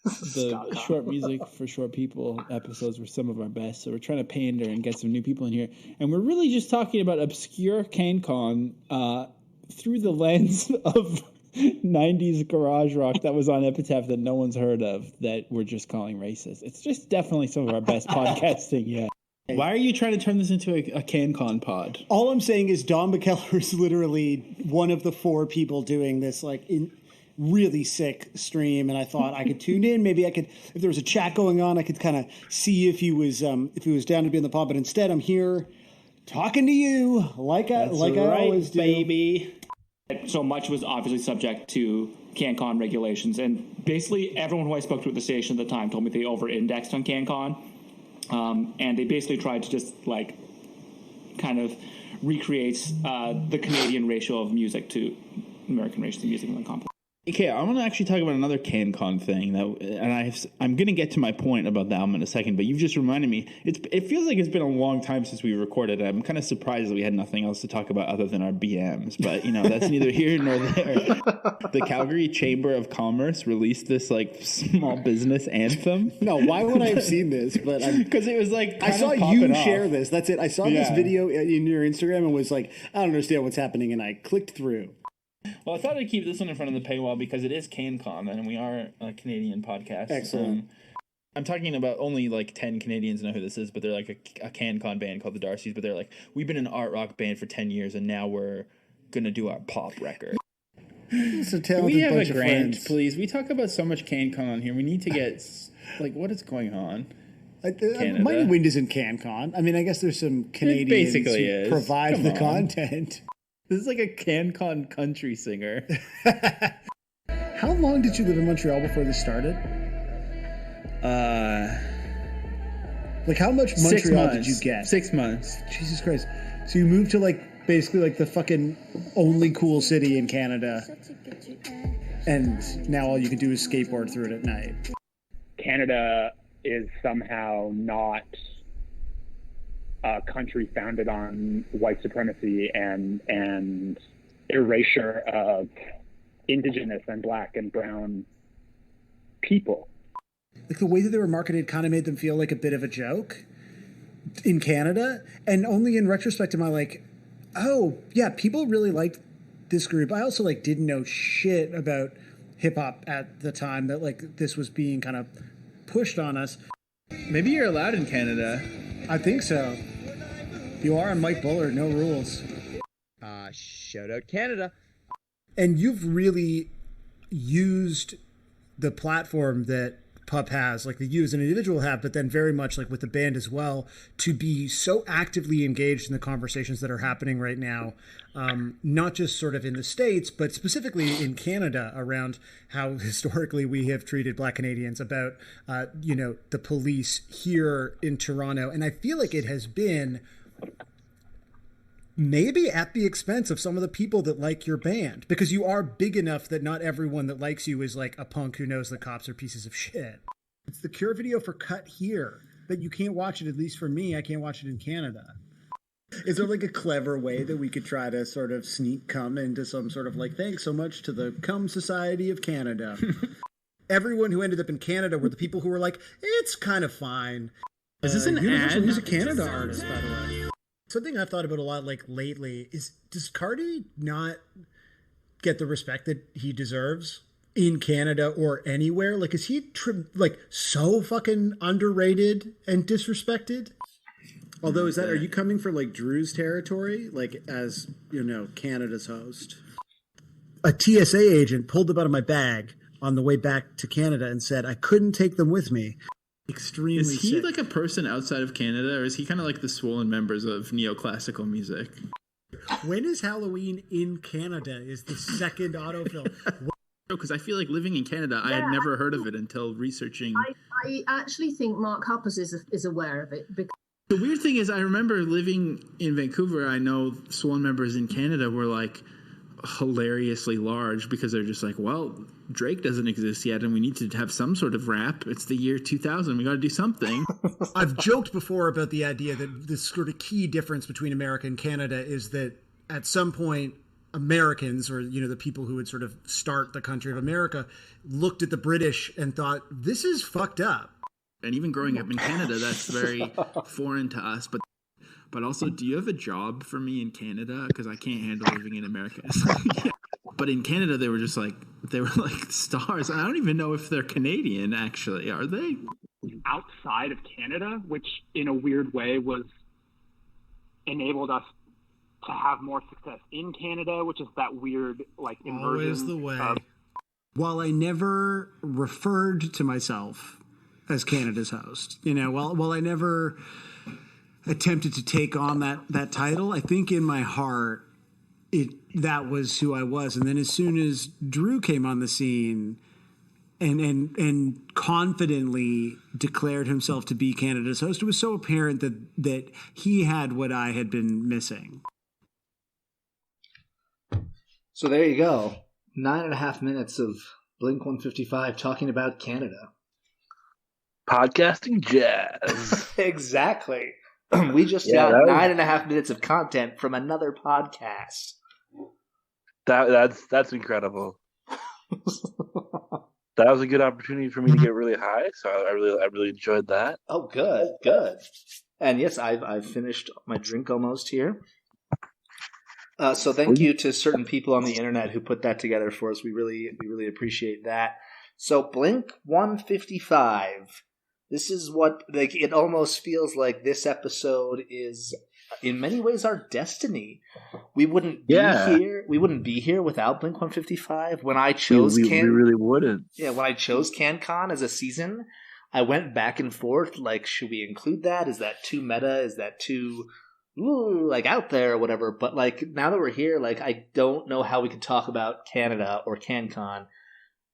The short music for short people episodes were some of our best, so we're trying to pander and get some new people in here, and we're really just talking about obscure CanCon through the lens of 90s garage rock that was on Epitaph that no one's heard of that we're just calling racist. It's just definitely some of our best podcasting yet. Why are you trying to turn this into a CanCon pod? All I'm saying is Don McKellar is literally one of the 4 people doing this really sick stream, and I thought I could tune in. Maybe I could, if there was a chat going on, I could kind of see if he was down to be in the pod. But instead, I'm here talking to you like I always do, baby. So much was obviously subject to CanCon regulations, and basically everyone who I spoke to at the station at the time told me they over-indexed on CanCon, and they basically tried to just kind of recreate the Canadian ratio of music to American ratio of music in the complex. Okay, I want to actually talk about another CanCon thing, I'm going to get to my point about the album in a second, but you've just reminded me. It feels like it's been a long time since we recorded. I'm kind of surprised that we had nothing else to talk about other than our BMs, but that's neither here nor there. The Calgary Chamber of Commerce released this small business anthem. No, why would I have seen this? But because it was I saw you share this. That's it. I saw this video in your Instagram and was like, I don't understand what's happening, and I clicked through. Well, I thought I'd keep this one in front of the paywall because it is CanCon, and we are a Canadian podcast. Excellent. I'm talking about only 10 Canadians know who this is, but they're like a CanCon band called the Darcys, but they're like, we've been an art rock band for 10 years, and now we're going to do our pop record. It's a talented we have bunch a grant, of friends. Please? We talk about so much CanCon on here. We need to get, what is going on? Mighty Wind isn't CanCon. I mean, I guess there's some Canadians who provide the content. This is like a CanCon country singer. How long did you live in Montreal before this started? How much Montreal did you get? 6 months. Jesus Christ. So you moved to basically the fucking only cool city in Canada, and now all you can do is skateboard through it at night. Canada is somehow not a country founded on white supremacy and erasure of indigenous and black and brown people. The way that they were marketed kind of made them feel like a bit of a joke in Canada, and only in retrospect am I oh yeah, people really liked this group. I also didn't know shit about hip hop at the time that this was being kind of pushed on us. Maybe you're allowed in Canada. I think so. You are on Mike Bullard, no rules. Shout out Canada. And you've really used the platform that Pup has, like that you as an individual have, but then very much like with the band as well, to be so actively engaged in the conversations that are happening right now, not just sort of in the States, but specifically in Canada around how historically we have treated Black Canadians, about, the police here in Toronto. And I feel like it has been maybe at the expense of some of the people that like your band, because you are big enough that not everyone that likes you is like a punk who knows the cops are pieces of shit. It's the Cure video for Cut here, but you can't watch it, at least for me. I can't watch it in Canada. Is there like a clever way that we could try to sort of sneak cum into some sort of like, thanks so much to the Cum Society of Canada? Everyone who ended up in Canada were the people who were like, it's kind of fine. Is this an ad? He's a Canada artist, by the way. Something I've thought about a lot, like lately, is does Cardi not get the respect that he deserves in Canada or anywhere? Like, is he so fucking underrated and disrespected? Although, are you coming for like Drew's territory, like as Canada's host? A TSA agent pulled them out of my bag on the way back to Canada and said I couldn't take them with me. Extremely Is he sick. like a person outside of Canada, or is he kind of like the swollen members of neoclassical music? When is Halloween in Canada? Is the second autofill? Because I feel like living in Canada, I had never heard of it until researching. I actually think Mark Hoppus is aware of it. Because the weird thing is, I remember living in Vancouver. I know swollen members in Canada were like hilariously large because they're just like, well, Drake doesn't exist yet and we need to have some sort of rap. It's the year 2000. We got to do something. I've joked before about the idea that this sort of key difference between America and Canada is that at some point Americans, or the people who would sort of start the country of America, looked at the British and thought, this is fucked up. And even growing up in Canada, that's very foreign to us. But also, do you have a job for me in Canada? Because I can't handle living in America. But in Canada, they were like stars. I don't even know if they're Canadian, actually. Are they? Outside of Canada, which in a weird way enabled us to have more success in Canada, which is that weird like inversion. Always the way. While I never referred to myself as Canada's host, while I never attempted to take on that title, I think in my heart that was who I was. And then as soon as Drew came on the scene and confidently declared himself to be Canada's host, it was so apparent that he had what I had been missing. So there you go. 9.5 minutes of Blink-155 talking about Canada. Podcasting jazz. Exactly. We just got 9.5 minutes of content from another podcast. That's incredible. That was a good opportunity for me to get really high, so I really enjoyed that. Oh, good. And yes, I've finished my drink almost here. So thank you to certain people on the internet who put that together for us. We really appreciate that. So Blink-155. This is what it almost feels like this episode is in many ways our destiny. We wouldn't be here. We wouldn't be here without Blink-155. When I chose we really wouldn't. Yeah, when I chose CanCon as a season, I went back and forth like, should we include that? Is that too meta? Is that too out there or whatever? But like now that we're here, like I don't know how we could talk about Canada or CanCon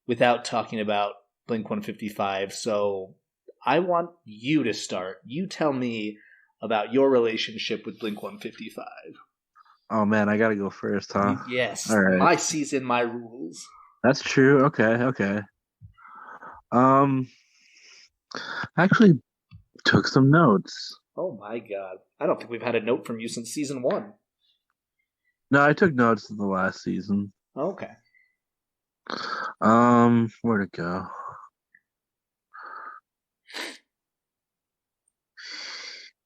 without talking about Blink-155. So I want you to start. You tell me about your relationship with Blink-155. Oh man, I gotta go first, huh? Yes. All right. My season, my rules. That's true. Okay. I actually took some notes. Oh my god. I don't think we've had a note from you since season 1. No, I took notes in the last season. Okay. Where'd it go?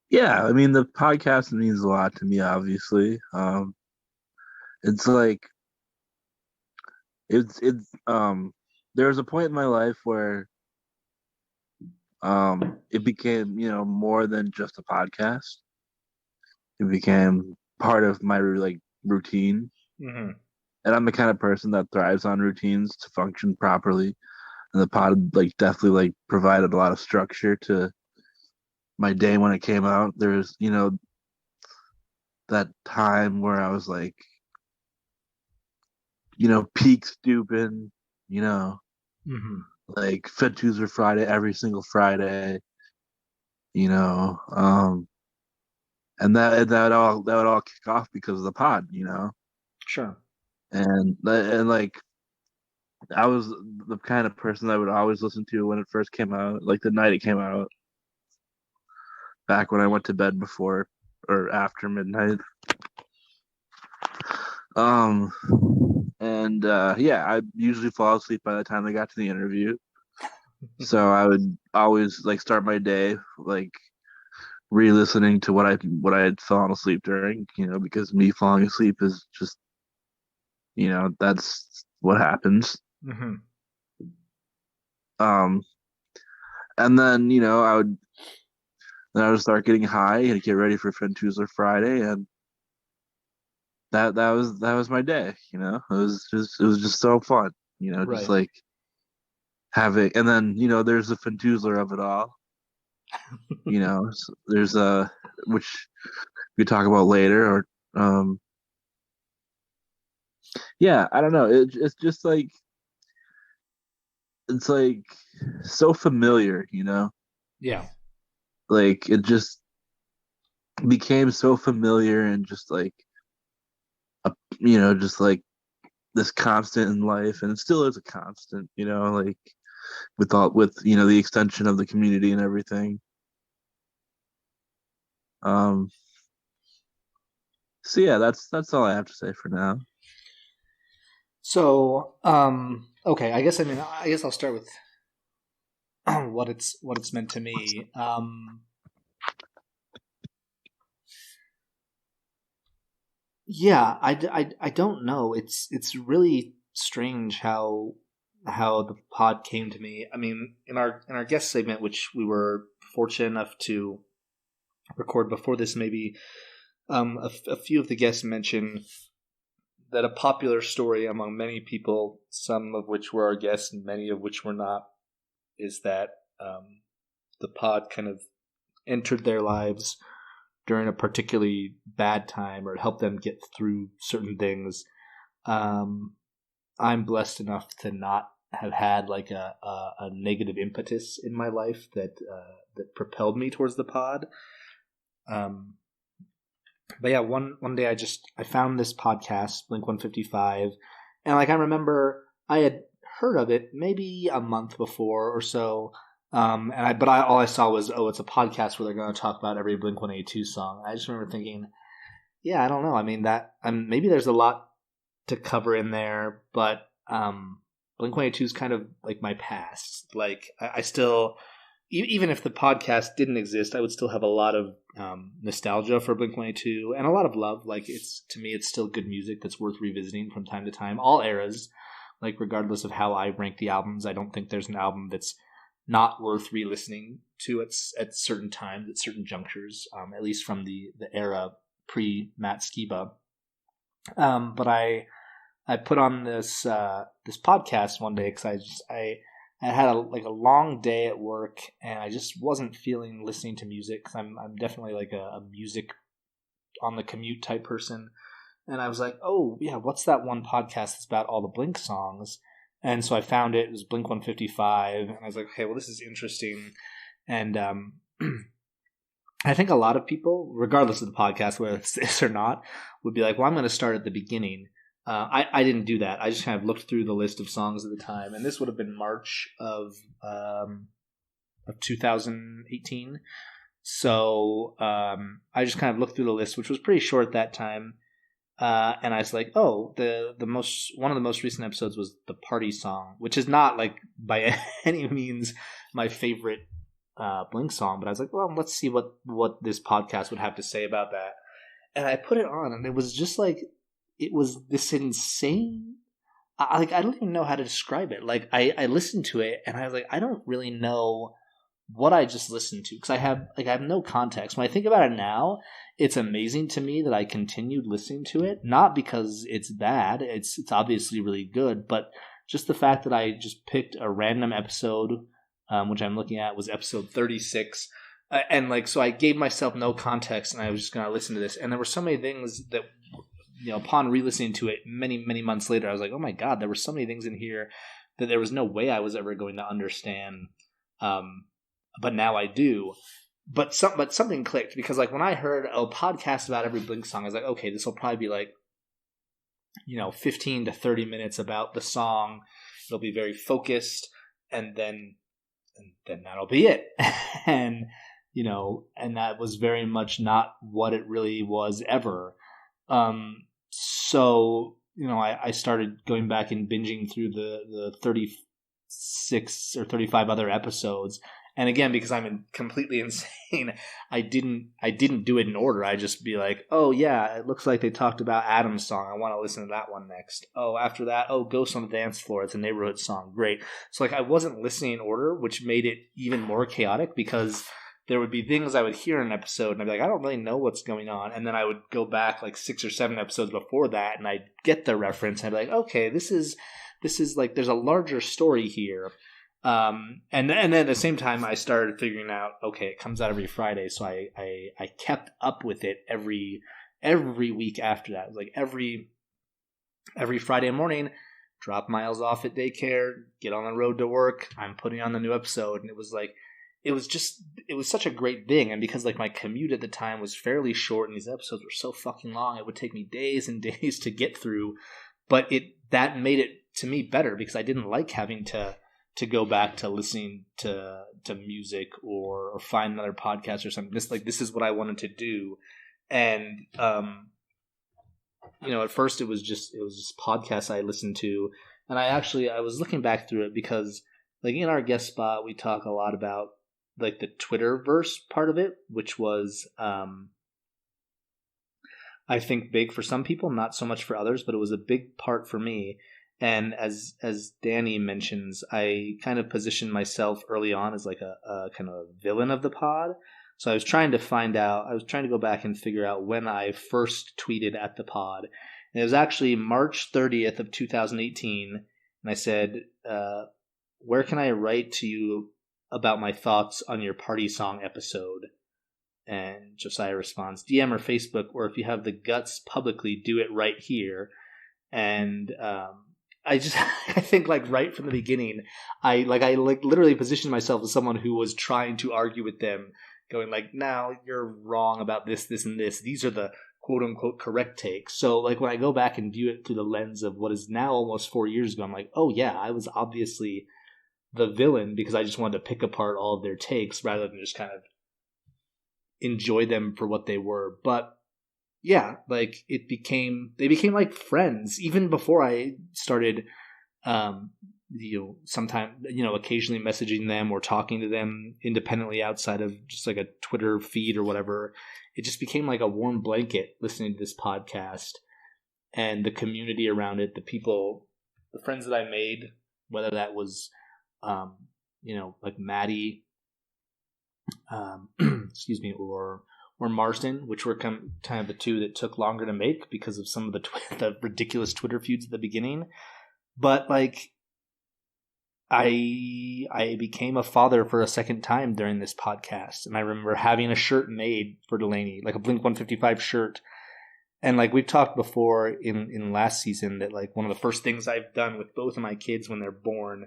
Yeah, I mean the podcast means a lot to me, obviously. It's like there was a point in my life where it became, more than just a podcast. It became part of my routine. Mm-hmm. And I'm the kind of person that thrives on routines to function properly. And the pod definitely provided a lot of structure to my day when it came out. There's, that time where I was peak stupid, Mm-hmm. Fit Tuesday Friday every single Friday, and that would all kick off because of the pod, Sure. And I was the kind of person that would always listen to when it first came out, the night it came out, back when I went to bed before or after midnight. I usually fall asleep by the time I got to the interview. So I would always start my day re-listening to what I had fallen asleep during, because me falling asleep is just, that's what happens. Mm-hmm. And then I would start getting high and get ready for Fin Tuesday Friday, and that was my day. It was just so fun. Just right. having, and then there's the Fin Tuesday of it all. So there's which we talk about later, or I don't know. It's just it's so familiar, Yeah. It just became so familiar and just just this constant in life, and it still is a constant, with the extension of the community and everything. So yeah, that's all I have to say for now. So, okay, I guess I'll start with what it's meant to me. Yeah, I don't know. It's really strange how the pod came to me. I mean, in our guest segment, which we were fortunate enough to record before this, maybe a few of the guests mentioned that a popular story among many people, some of which were our guests and many of which were not, is that the pod kind of entered their lives during a particularly bad time or helped them get through certain things. I'm blessed enough to not have had a negative impetus in my life that propelled me towards the pod. But yeah, one day I found this podcast, Blink-155, and I remember I had heard of it maybe a month before or so. All I saw was, it's a podcast where they're going to talk about every Blink-182 song. I just remember thinking, yeah, I don't know. I mean, maybe there's a lot to cover in there, but Blink-182 is kind of my past. I still, even if the podcast didn't exist, I would still have a lot of nostalgia for Blink-182 and a lot of love. To me, it's still good music that's worth revisiting from time to time. All eras, regardless of how I rank the albums, I don't think there's an album that's not worth re-listening to at certain times, at certain junctures, at least from the era pre-Matt Skiba. But I put on this podcast one day because I had a long day at work, and I just wasn't feeling listening to music because I'm definitely a music on the commute type person. And I was like, oh yeah, what's that one podcast that's about all the Blink songs? And so I found it. It was Blink-155, and I was like, okay, well, this is interesting. And I think a lot of people, regardless of the podcast, whether it's this or not, would be like, well, I'm going to start at the beginning. I didn't do that. I just kind of looked through the list of songs at the time, and this would have been March of 2018. So I just kind of looked through the list, which was pretty short at that time. And I was like, oh, one of the most recent episodes was the party song, which is not by any means my favorite Blink song, but I was like, well, let's see what this podcast would have to say about that. And I put it on, and it was just it was this insane. I don't even know how to describe it. I listened to it, and I was like, I don't really know what I just listened to, because I have no context. When I think about it now, it's amazing to me that I continued listening to it, not because it's bad. It's obviously really good, but just the fact that I just picked a random episode, which I'm looking at was episode 36. And so I gave myself no context, and I was just going to listen to this. And there were so many things that, upon re-listening to it many, many months later, I was like, oh my God, there were so many things in here that there was no way I was ever going to understand. But now I do. But something clicked, because when I heard a podcast about every Blink song, I was like, okay, this will probably be 15 to 30 minutes about the song. It'll be very focused, and then that'll be it. And that was very much not what it really was ever. So I started going back and binging through the 36 or 35 other episodes. And again, because I'm completely insane, I didn't do it in order. I just be like, oh yeah, it looks like they talked about Adam's song. I want to listen to that one next. Oh, after that, Ghost on the Dance Floor. It's a neighborhood song. Great. So I wasn't listening in order, which made it even more chaotic, because there would be things I would hear in an episode and I'd be like, I don't really know what's going on. And then I would go back 6 or 7 episodes before that, and I'd get the reference. And I'd be like, okay, this is there's a larger story here. And then at the same time, I started figuring out, okay, it comes out every Friday. So I kept up with it every week after that. It was every Friday morning, drop Miles off at daycare, get on the road to work. I'm putting on the new episode. And it was such a great thing. And because my commute at the time was fairly short and these episodes were so fucking long, it would take me days and days to get through. But that made it to me better, because I didn't like having to go back to listening to music or find another podcast or something. This is what I wanted to do. And at first it was just podcasts I listened to. And I was looking back through it, because in our guest spot we talk a lot about the Twitterverse part of it, which was I think big for some people, not so much for others, but it was a big part for me. And as Danny mentions, I kind of positioned myself early on as a kind of villain of the pod. So I was trying to go back and figure out when I first tweeted at the pod. And it was actually March 30th of 2018. And I said, where can I write to you about my thoughts on your party song episode? And Josiah responds, DM or Facebook, or if you have the guts publicly, do it right here. And I think right from the beginning, I literally positioned myself as someone who was trying to argue with them, going no, you're wrong about this, and this. These are the quote unquote correct takes. So when I go back and view it through the lens of what is now almost 4 years ago, I'm like, oh yeah, I was obviously the villain, because I just wanted to pick apart all of their takes rather than just kind of enjoy them for what they were. But yeah, they became friends even before I started, sometime, occasionally messaging them or talking to them independently outside of just a Twitter feed or whatever. It just became a warm blanket listening to this podcast, and the community around it, the people, the friends that I made, whether that was, Maddie, excuse me, or Marsden, which were kind of the two that took longer to make because of some of the ridiculous Twitter feuds at the beginning. But I became a father for a second time during this podcast, and I remember having a shirt made for Delaney, a Blink-155 shirt. And we've talked before in last season that one of the first things I've done with both of my kids when they're born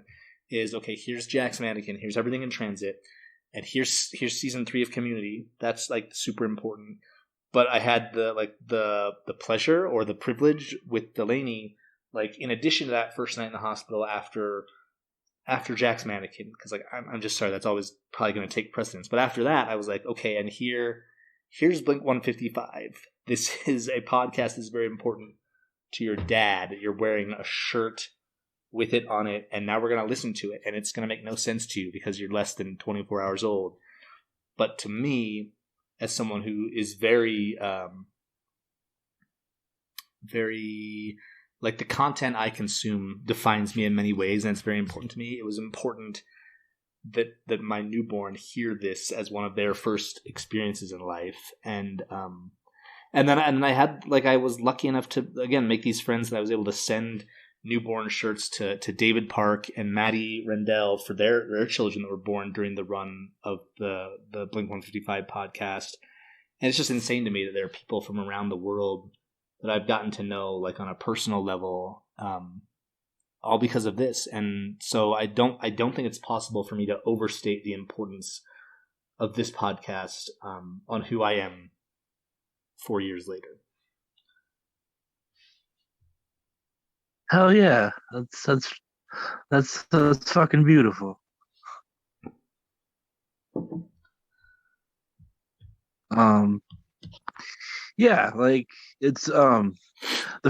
is, okay, here's Jack's mannequin, here's everything in transit. And here's season 3 of Community. That's super important. But I had the pleasure or the privilege with Delaney, in addition to that first night in the hospital after Jack's mannequin, because I'm just sorry, that's always probably going to take precedence. But after that, I was like, okay, and here's Blink-155. This is a podcast that's very important to your dad. You're wearing a shirt with it on it, and now we're going to listen to it, and it's going to make no sense to you because you're less than 24 hours old. But to me, as someone who is very the content I consume defines me in many ways, and it's very important to me. It was important that my newborn hear this as one of their first experiences in life, and then I had I was lucky enough to again make these friends that I was able to send newborn shirts to David Park and Maddie Rendell for their children that were born during the run of the Blink-155 podcast. And it's just insane to me that there are people from around the world that I've gotten to know on a personal level, all because of this. And so I don't think it's possible for me to overstate the importance of this podcast on who I am 4 years later. Hell yeah, that's fucking beautiful. Yeah, it's the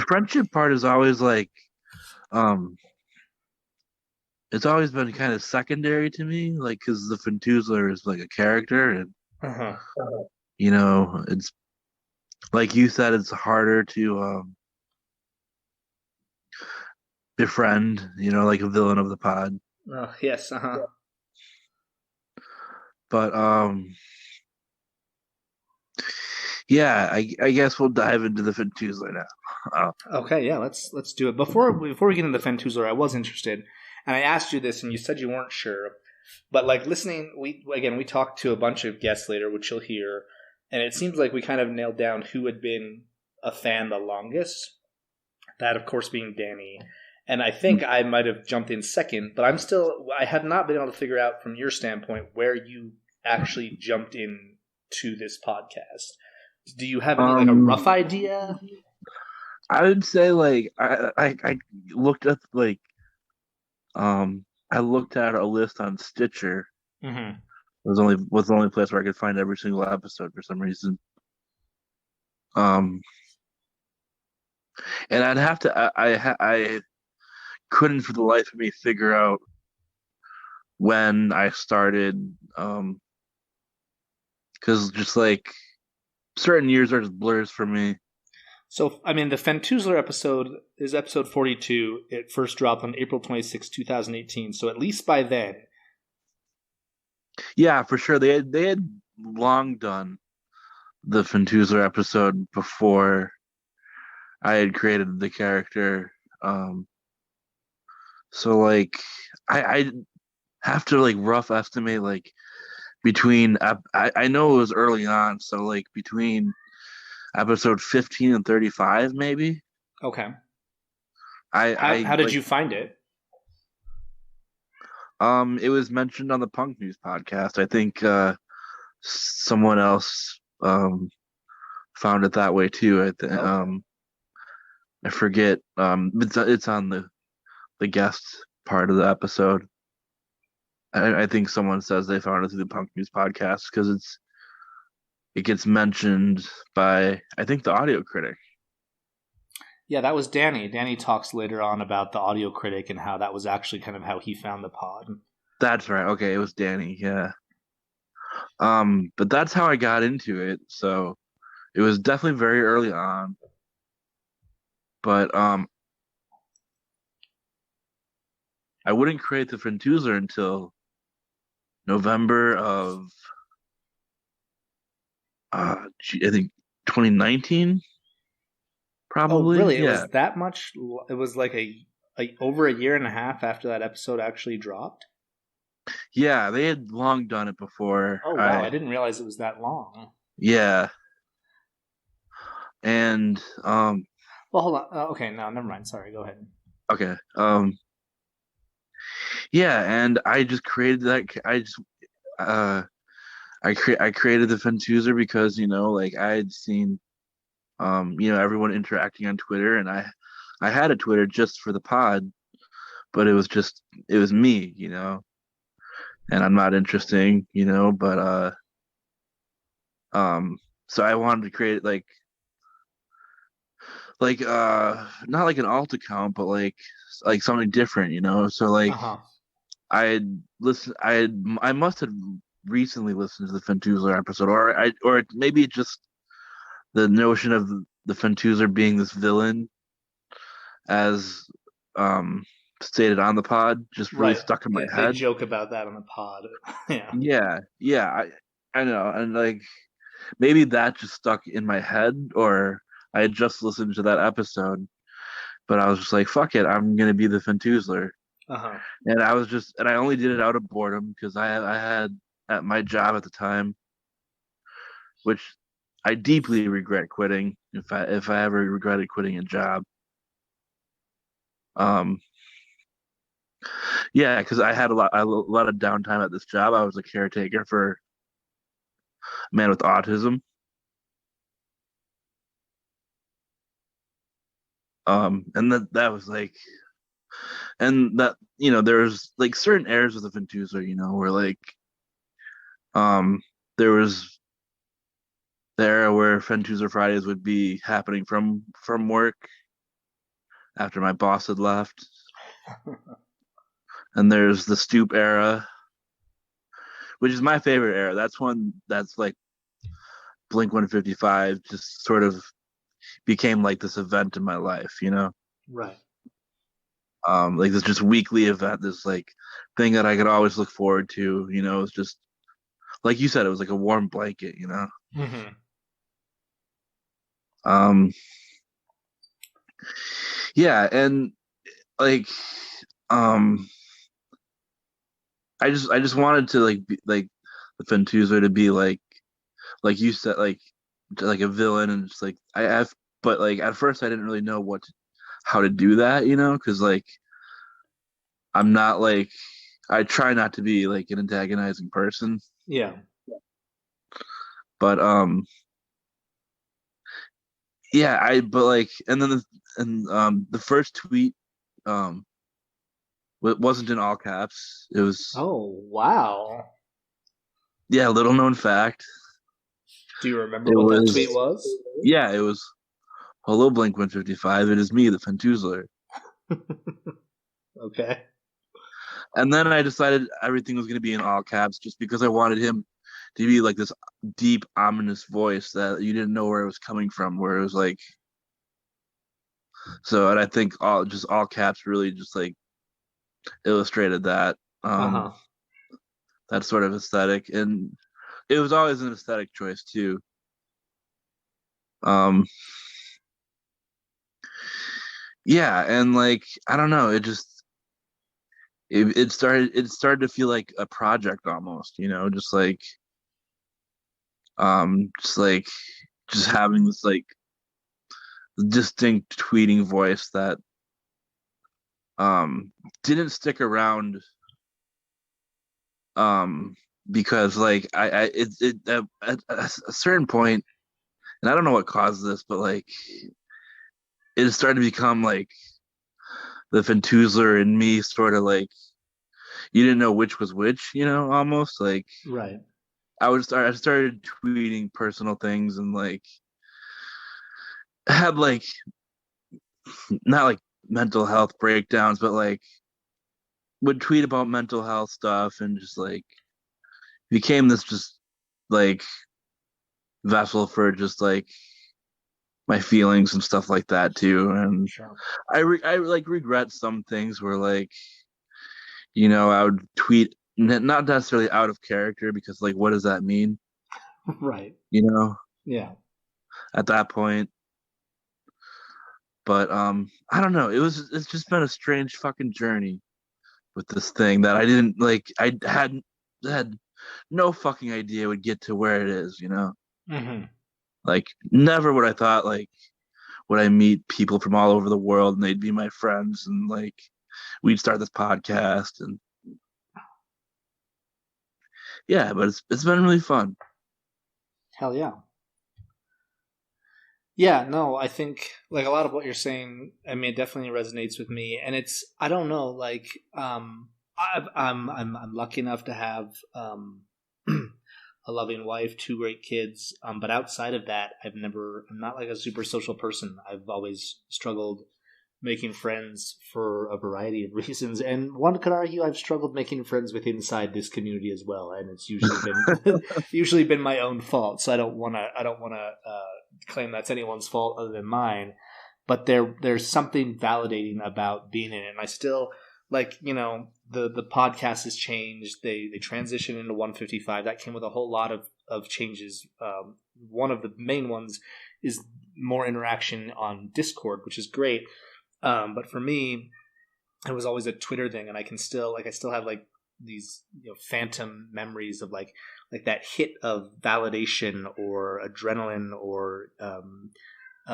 friendship part is always it's always been kind of secondary to me, because the Fentuzler is a character, and it's like you said, it's harder to befriend, like a villain of the pod. Oh, yes, But yeah, I guess we'll dive into the Fentuzler now. Okay, yeah, let's do it. Before we get into the Fentuzler, I was interested, and I asked you this, and you said you weren't sure. But listening, we talked to a bunch of guests later, which you'll hear, and it seems like we kind of nailed down who had been a fan the longest. That, of course, being Danny. And I think I might have jumped in second, but I have not been able to figure out from your standpoint where you actually jumped in to this podcast. Do you have any, a rough idea? I would say I looked at I looked at a list on Stitcher. Mm-hmm. It was the only place where I could find every single episode for some reason. And I'd have to I couldn't for the life of me figure out when I started, because just certain years are just blurs for me. So, I mean, the Fentuzler episode is episode 42. It first dropped on April 26, 2018. So at least by then. Yeah, for sure. They had long done the Fentuzler episode before I had created the character. So I have to rough estimate between I know it was early on, so between episode 15 and 35 maybe. Okay. How did you find it? It was mentioned on the Punk News podcast. I think someone else found it that way too. I forget. It's on the guest part of the episode. I think someone says they found it through the Punk News podcast because it gets mentioned by, I think, the Audio Critic. Yeah, that was Danny. Danny talks later on about the Audio Critic and how that was actually kind of how he found the pod. That's right. Okay, it was Danny. Yeah. But that's how I got into it. So it was definitely very early on. But I wouldn't create the Fentuzler until November of I think 2019, probably. Oh, really? Yeah. It was that much? It was over a year and a half after that episode actually dropped? Yeah, they had long done it before. Oh, wow. I didn't realize it was that long. Yeah. And well, hold on. Okay, no, never mind. Sorry, go ahead. Okay. Yeah, and I just created that. I created the Fentuzler because I had seen everyone interacting on Twitter, and I had a Twitter just for the pod, but it was me, and I'm not interesting, but so I wanted to create not like an alt account, but like something different, so I must have recently listened to the Fentuzler episode, or maybe just the notion of the Fentuzler being this villain as stated on the pod just really stuck in my head. They joke about that on the pod. Yeah, I know, and like maybe that just stuck in my head, or I had just listened to that episode, but I was just like, fuck it, I'm gonna be the Fentuzler. And I only did it out of boredom because I had at my job at the time, which I deeply regret quitting if I ever regretted quitting a job. Yeah, because I had a lot of downtime at this job. I was a caretaker for a man with autism. And that was like, and that, you know, there's like certain eras of the Fentuzler, you know, where like, there was the era where Fentuzler Fridays would be happening from work after my boss had left. And there's the Stoop era, which is my favorite era. That's one that's like Blink-155 just sort of became like this event in my life, you know? Right. Like this just weekly event, this like thing that I could always look forward to, you know? It's just, like you said, it was like a warm blanket, you know? Yeah, and like, I just wanted to like be like the Fentuzler to be like you said, like a villain, and just like but like at first I didn't really know how to do that, you know, because like I'm not like, I try not to be like an antagonizing person. Yeah. But yeah, but like, and then the first tweet it wasn't in all caps. It was, oh wow, yeah, little known fact. Do you remember what that tweet was? Yeah, it was, hello Blink-155, it is me, the Fentuzler. Okay. And then I decided everything was going to be in all caps just because I wanted him to be like this deep, ominous voice that you didn't know where it was coming from, where it was like, so, and I think all caps really just like illustrated that, that sort of aesthetic. And it was always an aesthetic choice too. Yeah, and like, I don't know, it just, it started to feel like a project almost, you know, just having this like distinct tweeting voice that didn't stick around because like at a certain point, and I don't know what caused this, but like it started to become like the Fentuzler and me sort of like, you didn't know which was which, you know, almost like, right. I started tweeting personal things and like had like, not like mental health breakdowns, but like would tweet about mental health stuff and just like became this just like vessel for just like my feelings and stuff like that too. And sure. I like regret some things where like, you know, I would tweet not necessarily out of character, because like, what does that mean? Right. You know? Yeah. At that point. But I don't know. It's just been a strange fucking journey with this thing that I didn't like. I had no fucking idea would get to where it is, you know? Like, never would I thought like would I meet people from all over the world and they'd be my friends and like we'd start this podcast, and yeah, but it's been really fun. Hell yeah. Yeah, no, I think like a lot of what you're saying, I mean, it definitely resonates with me, and it's, I don't know, like I'm lucky enough to have a loving wife, 2 great kids, but outside of that, I'm not like a super social person. I've always struggled making friends for a variety of reasons, and one could argue I've struggled making friends with inside this community as well, and it's usually been my own fault. So I don't want to claim that's anyone's fault other than mine. But there's something validating about being in it, and I still like, the podcast has changed. They transitioned into 155. That came with a whole lot of changes. One of the main ones is more interaction on Discord, which is great. But for me, it was always a Twitter thing, and I still have like these phantom memories of like that hit of validation or adrenaline or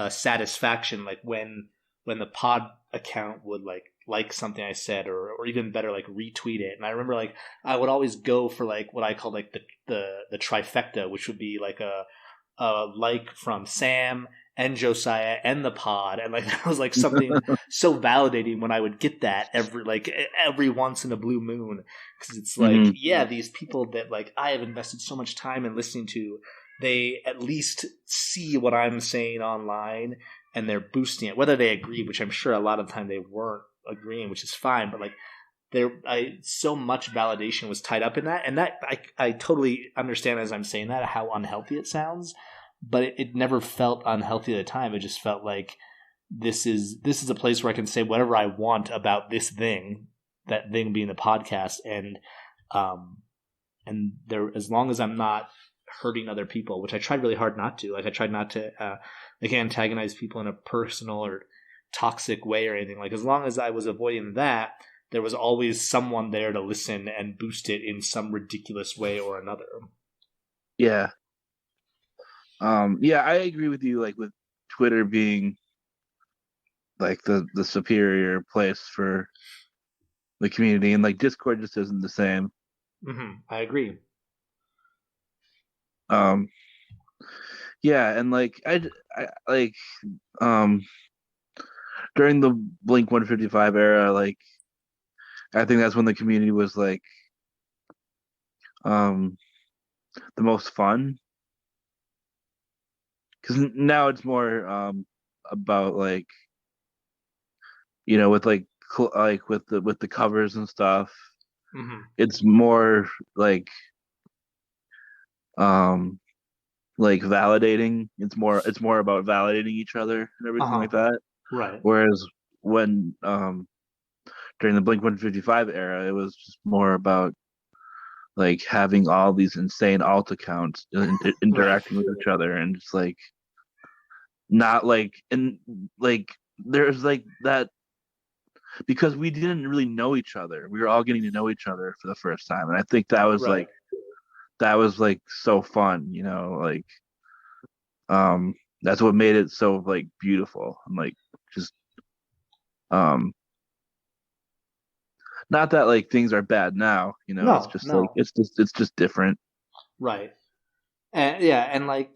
satisfaction, like when the pod account would like something I said, or even better, like retweet it. And I remember like I would always go for like what I called like the trifecta, which would be like a like from Sam and Josiah and the pod, and like that was like something so validating when I would get that every once in a blue moon, because it's like these people that like I have invested so much time in listening to, they at least see what I'm saying online and they're boosting it, whether they agree, which I'm sure a lot of the time they weren't agreeing, which is fine, but like so much validation was tied up in that, and that I totally understand as I'm saying that how unhealthy it sounds. But it never felt unhealthy at the time. It just felt like this is a place where I can say whatever I want about this thing, that thing being the podcast, and there, as long as I'm not hurting other people, which I tried really hard not to. Like I tried not to antagonize people in a personal or toxic way or anything. Like as long as I was avoiding that, there was always someone there to listen and boost it in some ridiculous way or another. Yeah. I agree with you, like with Twitter being like the superior place for the community, and like Discord just isn't the same. I agree. And like I like during the Blink-155 era, like I think that's when the community was like the most fun. Because now it's more about like, with like with the covers and stuff. It's more like validating. It's more about validating each other and everything like that. Right. Whereas when during the Blink-155 era, it was just more about like having all these insane alt accounts interacting with each other, and just like not like, and like there's like that, because we didn't really know each other. We were all getting to know each other for the first time, and I think that was like so fun, like that's what made it so like beautiful, and like just not that like things are bad now, it's just like it's just different. Right. And I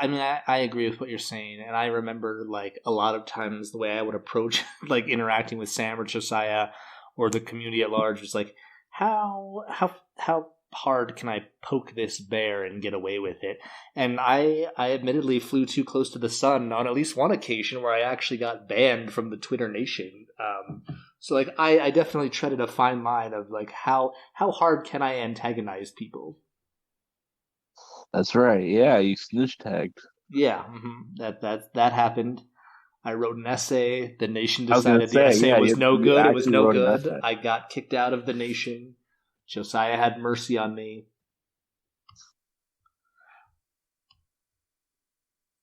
mean, I agree with what you're saying, and I remember like a lot of times the way I would approach like interacting with Sam or Josiah or the community at large was like, how hard can I poke this bear and get away with it? And I admittedly flew too close to the sun on at least one occasion where I actually got banned from the Twitter nation. So like I definitely treaded a fine line of like how hard can I antagonize people. That's right. Yeah, you snitch tagged. Yeah, that happened. I wrote an essay. The nation decided the essay was no good. It was no good. I got kicked out of the nation. Josiah had mercy on me.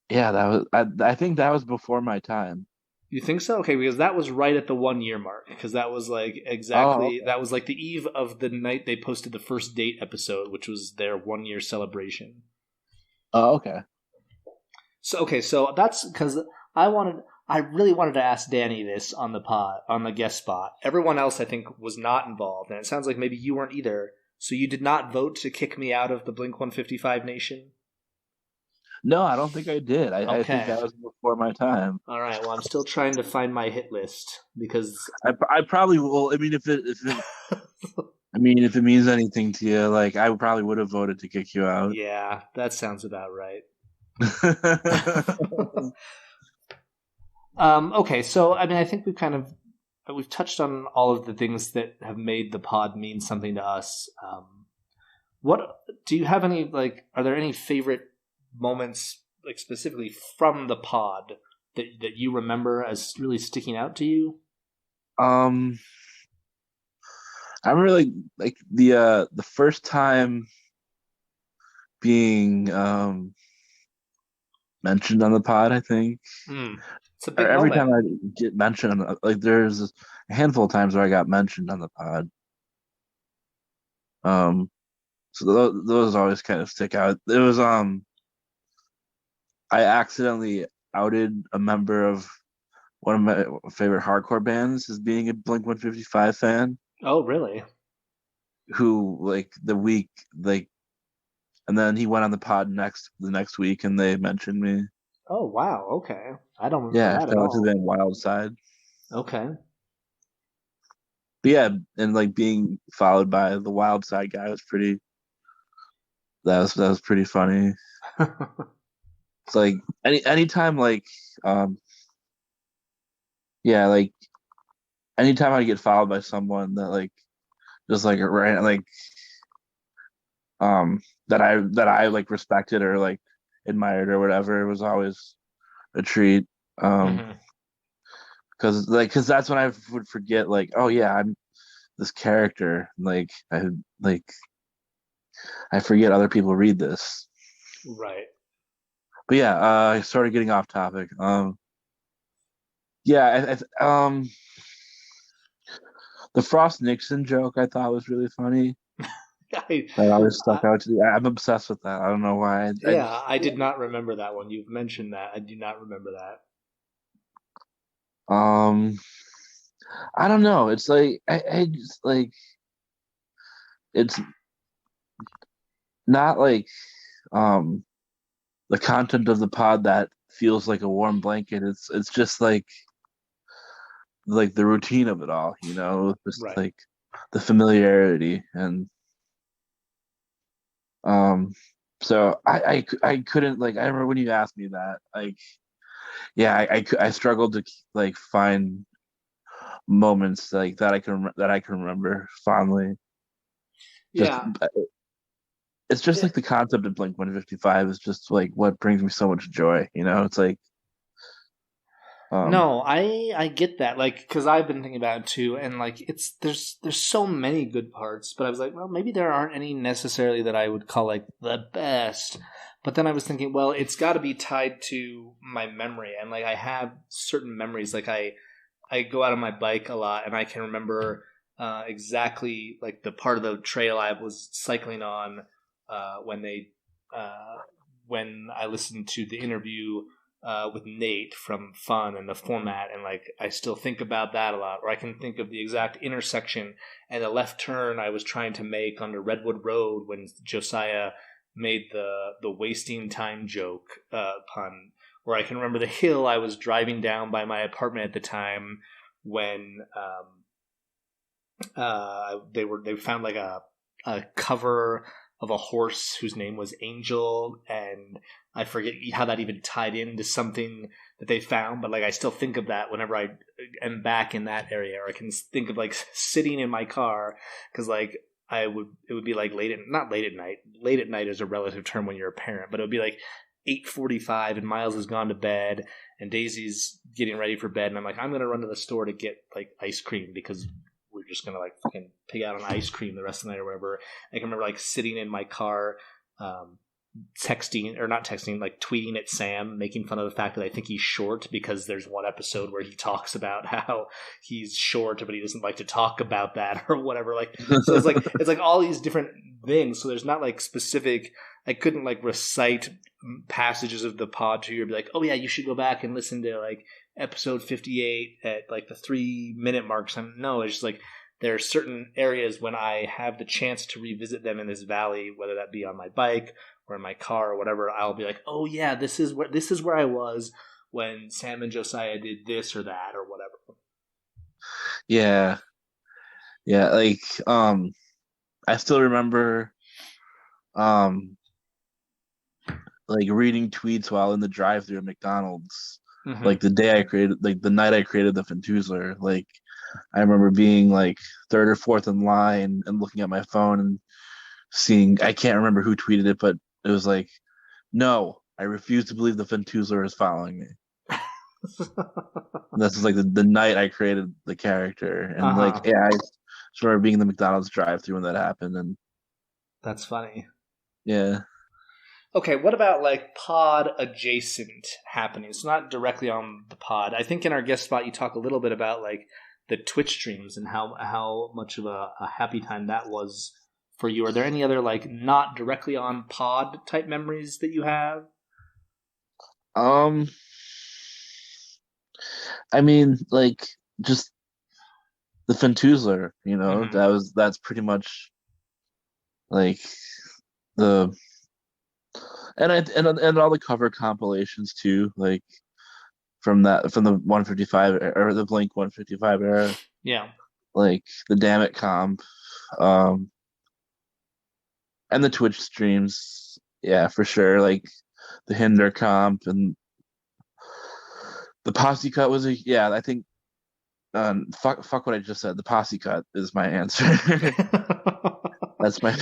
Yeah, that was. I think that was before my time. You think so? Okay, because that was right at the 1 year mark. Because that was like exactly that was like the eve of the night they posted the first date episode, which was their 1 year celebration. Oh, okay. So that's because I really wanted to ask Danny this on the guest spot. Everyone else I think was not involved, and it sounds like maybe you weren't either. So you did not vote to kick me out of the Blink-155 nation? No, I don't think I did. I think that was before my time. All right. Well, I'm still trying to find my hit list because I probably will. I mean, if it means anything to you, like I probably would have voted to kick you out. Yeah, that sounds about right. Okay, so I mean, I think we've touched on all of the things that have made the pod mean something to us. What do you have any like? Are there any favorite moments, like specifically from the pod, that you remember as really sticking out to you? I remember like the first time being mentioned on the pod, I think. It's a big every moment. time I get mentioned, like there's a handful of times where I got mentioned on the pod. So those always kind of stick out. It was I accidentally outed a member of one of my favorite hardcore bands as being a Blink-155 fan. Oh, really? Who like the week like, and then he went on the pod the next week, and they mentioned me. Oh wow! Okay, I don't remember that at shout out to all. the Wild Side. Okay. But yeah, and like being followed by the Wild Side guy was pretty. That was pretty funny. It's like anytime like yeah, like anytime I get followed by someone that like just like right like that I like respected or like admired or whatever, it was always a treat. Because that's when I would forget like, oh yeah, I'm this character. Like I forget other people read this. Right. But yeah, I started getting off topic. Yeah, the Frost Nixon joke I thought was really funny. That always stuck out to me. I'm obsessed with that. I don't know why. I did not remember that one. You've mentioned that. I do not remember that. I don't know. It's like I just like it's not like the content of the pod that feels like a warm blanket. It's just like the routine of it all, you know, just right. like the familiarity and so I couldn't like I remember when you asked me that like yeah I struggled to like find moments like that I can remember fondly. It's just like the concept of Blink-155 is just like what brings me so much joy, you know. It's like no, I get that, like, because I've been thinking about it too, and like there's so many good parts, but I was like, well, maybe there aren't any necessarily that I would call like the best. But then I was thinking, well, it's got to be tied to my memory, and like I have certain memories, like I go out on my bike a lot, and I can remember exactly like the part of the trail I was cycling on when I listened to the interview with Nate from Fun and the format, and like I still think about that a lot. Or I can think of the exact intersection and the left turn I was trying to make onto Redwood Road when Josiah made the wasting time joke pun. Or I can remember the hill I was driving down by my apartment at the time when they found like a cover of a horse whose name was Angel, and I forget how that even tied into something that they found, but like I still think of that whenever I am back in that area. Or I can think of like sitting in my car because like it would be like not late at night. Late at night is a relative term when you're a parent, but it would be like 8:45 and Miles has gone to bed and Daisy's getting ready for bed, and I'm like, I'm gonna run to the store to get like ice cream because we're just gonna like fucking pig out on ice cream the rest of the night or whatever. I can remember like sitting in my car, tweeting at Sam, making fun of the fact that I think he's short because there's one episode where he talks about how he's short, but he doesn't like to talk about that or whatever. Like, so it's like all these different things. So there's not like specific. I couldn't like recite passages of the pod to you or be like, oh yeah, you should go back and listen to like episode 58 at like the 3-minute mark. No, it's just like there are certain areas when I have the chance to revisit them in this valley, whether that be on my bike or in my car or whatever. I'll be like, oh yeah, this is where I was when Sam and Josiah did this or that or whatever. Yeah, like I still remember like reading tweets while in the drive-thru at McDonald's. Mm-hmm. Like the night I created the Fentuzler, like I remember being like third or fourth in line and looking at my phone and seeing, I can't remember who tweeted it, but it was like, no, I refuse to believe the Fentuzler is following me. This is like the night I created the character. And like, yeah, just remember being in the McDonald's drive-thru when that happened, and that's funny. Yeah. Okay, what about like pod adjacent happenings? Not directly on the pod. I think in our guest spot you talk a little bit about like the Twitch streams and how much of a happy time that was for you. Are there any other like not directly on pod type memories that you have? I mean, like just the Fentuzler, you know, that's pretty much like the and all the cover compilations too, like from the 155 or the Blink 155 era. Yeah. Like the Damn It comp, and the Twitch streams, yeah, for sure. Like the Hinder comp and the Posse Cut was I think fuck what I just said. The Posse Cut is my answer. That's my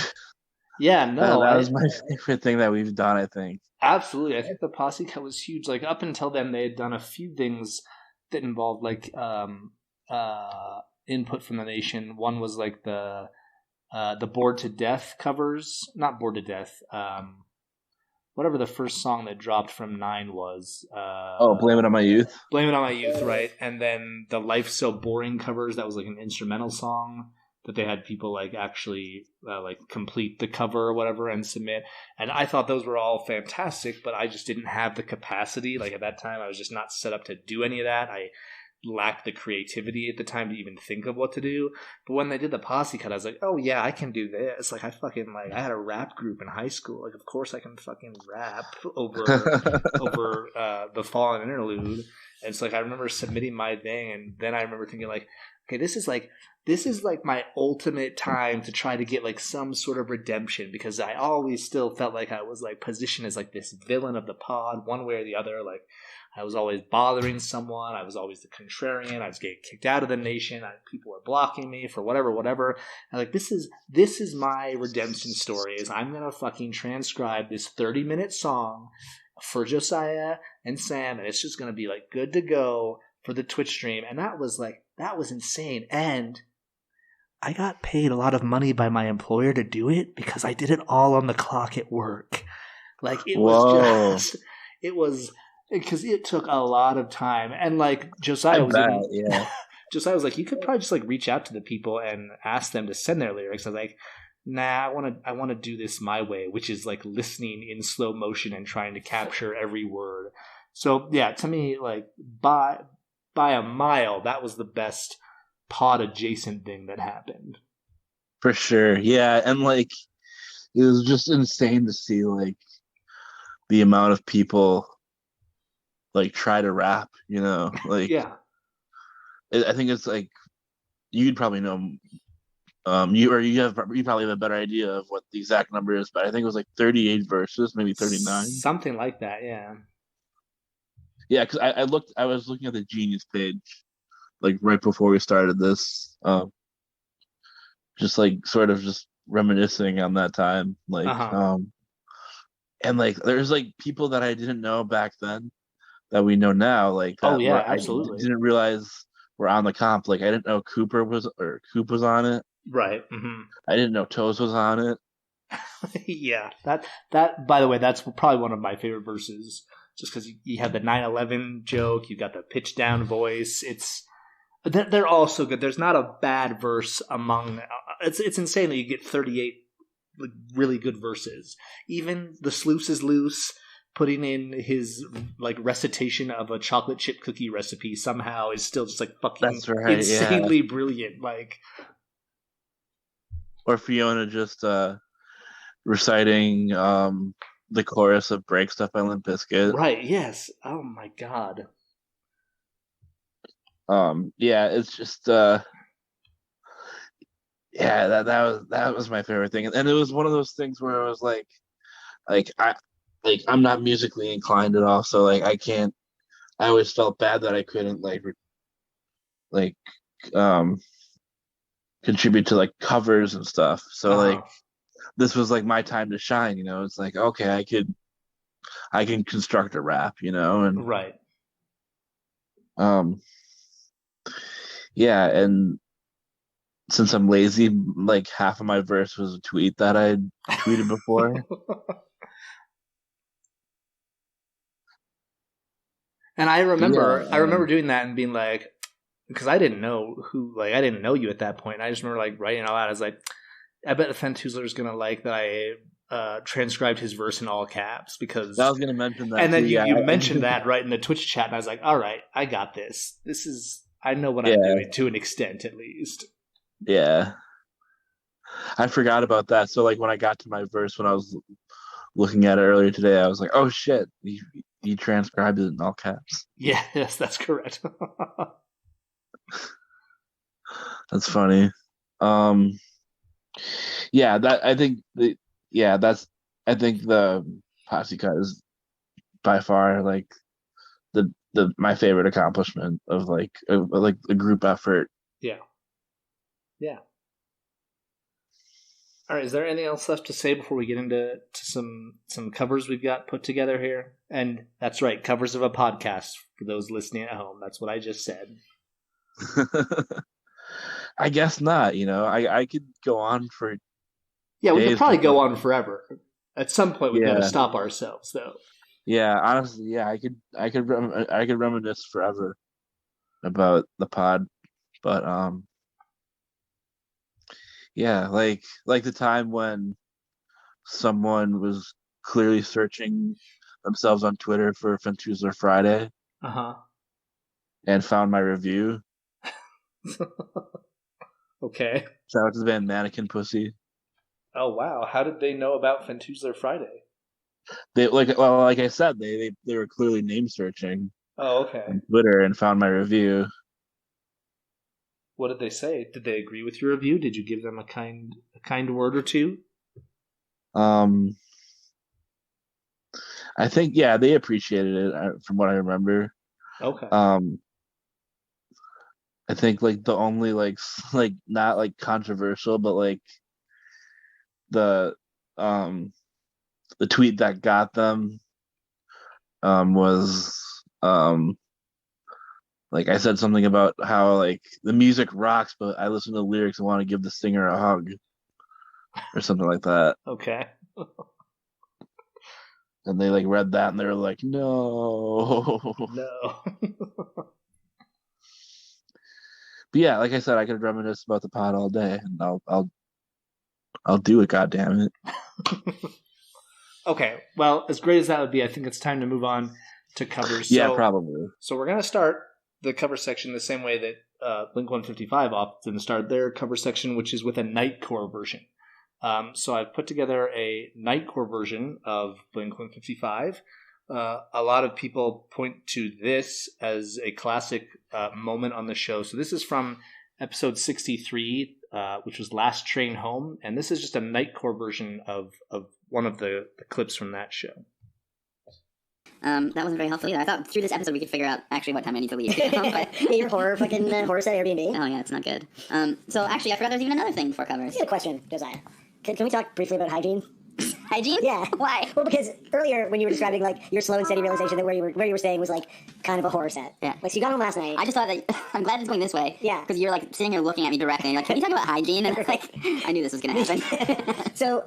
that was my favorite thing that we've done, I think. Absolutely. I think the Posse Cut was huge. Like up until then they had done a few things that involved like input from the nation. One was like the Bored to Death covers, not Bored to Death, whatever the first song that dropped from 9 was. Blame It on My Youth. Blame It on My Youth, right. And then the Life So Boring covers, that was like an instrumental song that they had people like actually like complete the cover or whatever and submit. And I thought those were all fantastic, but I just didn't have the capacity. Like at that time, I was just not set up to do any of that. I lacked the creativity at the time to even think of what to do. But when they did the Posse Cut, I was like, oh yeah, I can do this. Like I had a rap group in high school. Like of course I can fucking rap over the Fallen Interlude. And it's like I remember submitting my thing, and then I remember thinking like, okay, this is like my ultimate time to try to get like some sort of redemption, because I always still felt like I was like positioned as like this villain of the pod one way or the other. Like I was always bothering someone. I was always the contrarian. I was getting kicked out of the nation. People were blocking me for whatever. And like this is my redemption story. Is I'm gonna fucking transcribe this 30-minute song for Josiah and Sam, and it's just gonna be like good to go for the Twitch stream. And that was insane. And I got paid a lot of money by my employer to do it because I did it all on the clock at work. Like it was because it took a lot of time. And like Josiah Josiah was like, you could probably just like reach out to the people and ask them to send their lyrics. I was like, nah, I want to do this my way, which is like listening in slow motion and trying to capture every word. So yeah, to me, like by a mile, that was the best pod adjacent thing that happened. For sure. Yeah. And like, it was just insane to see like the amount of people like try to rap, you know, like, yeah. I think it's like, you'd probably know, you probably have a better idea of what the exact number is, but I think it was like 38 verses, maybe 39. Something like that. Yeah. Yeah. Cause I was looking at the Genius page, like right before we started this, just like sort of just reminiscing on that time, like, and like there's like people that I didn't know back then that we know now, like absolutely. I didn't realize were on the comp. Like I didn't know Coop was on it. Right. Mm-hmm. I didn't know Toes was on it. Yeah, that by the way, that's probably one of my favorite verses, just because you have the 9/11 joke, you got the pitch down voice. They're all so good. There's not a bad verse among. It's insane that you get 38 like really good verses. Even the Sluice is Loose, putting in his like recitation of a chocolate chip cookie recipe somehow is still just like fucking insanely brilliant. Like, or Fiona just reciting the chorus of "Break Stuff" by Limp Bizkit. Right. Yes. Oh my god. Yeah, it's just that was my favorite thing, and it was one of those things where I was like I'm not musically inclined at all, so like I always felt bad that I couldn't contribute to like covers and stuff. So like this was like my time to shine, you know. It's like, okay, I can construct a rap, you know, and right. Yeah, and since I'm lazy, like half of my verse was a tweet that I tweeted before. And I remember doing that and being like, because I didn't know I didn't know you at that point. I just remember like writing out loud. I was like, I bet Fentuzler's gonna like that I transcribed his verse in all caps because I was gonna mention that. And then you mentioned that right in the Twitch chat, and I was like, all right, I got this. I know what I'm doing to an extent, at least. Yeah, I forgot about that. So like when I got to my verse when I was looking at it earlier today, I was like, oh shit. He transcribed it in all caps. Yeah, yes, that's correct. That's funny. Yeah, I think the posse cut is by far like my favorite accomplishment of like a group effort. Yeah. All right, is there anything else left to say before we get into some covers we've got put together here? And that's right, covers of a podcast for those listening at home. That's what I just said. I guess not, I could go on for Yeah, we could probably go on forever. At some point we've got to stop ourselves though. Yeah, honestly, yeah, I could reminisce forever about the pod, but yeah, like the time when someone was clearly searching themselves on Twitter for Fentuzler Friday. And found my review. Okay. Shout out to the band Mannequin Pussy. Oh wow! How did they know about Fentuzler Friday? Like I said, they were clearly name searching. Oh, okay. On Twitter and found my review. What did they say? Did they agree with your review? Did you give them a kind word or two? I think they appreciated it from what I remember. Okay. I think like the only like not like controversial, but like the tweet that got them was like I said something about how like the music rocks, but I listen to the lyrics and want to give the singer a hug or something like that. Okay. And they like read that and they were like, no. But yeah, like I said, I could reminisce about the pod all day, and I'll do it. God damn it. Okay, well, as great as that would be, I think it's time to move on to covers. Yeah, probably. So we're gonna start the cover section the same way that Blink-155 often start their cover section, which is with a Nightcore version. So I've put together a Nightcore version of Blink-155. A lot of people point to this as a classic moment on the show. So this is from episode 63, which was Last Train Home. And this is just a Nightcore version of one of the clips from that show. That wasn't very helpful either. I thought through this episode we could figure out actually what time I need to leave. But your horror set Airbnb. Oh yeah, it's not good. So actually I forgot there's even another thing before covers. I have a question, Josiah. Can we talk briefly about hygiene? Hygiene? Yeah. Why? Well, because earlier when you were describing like your slow and steady realization that where you were staying was like kind of a horror set. Yeah. Like so you got home last night. I just thought that I'm glad it's going this way. Yeah. Because you're like sitting here looking at me directly and you're like, can you talk about hygiene? And like I knew this was gonna happen. So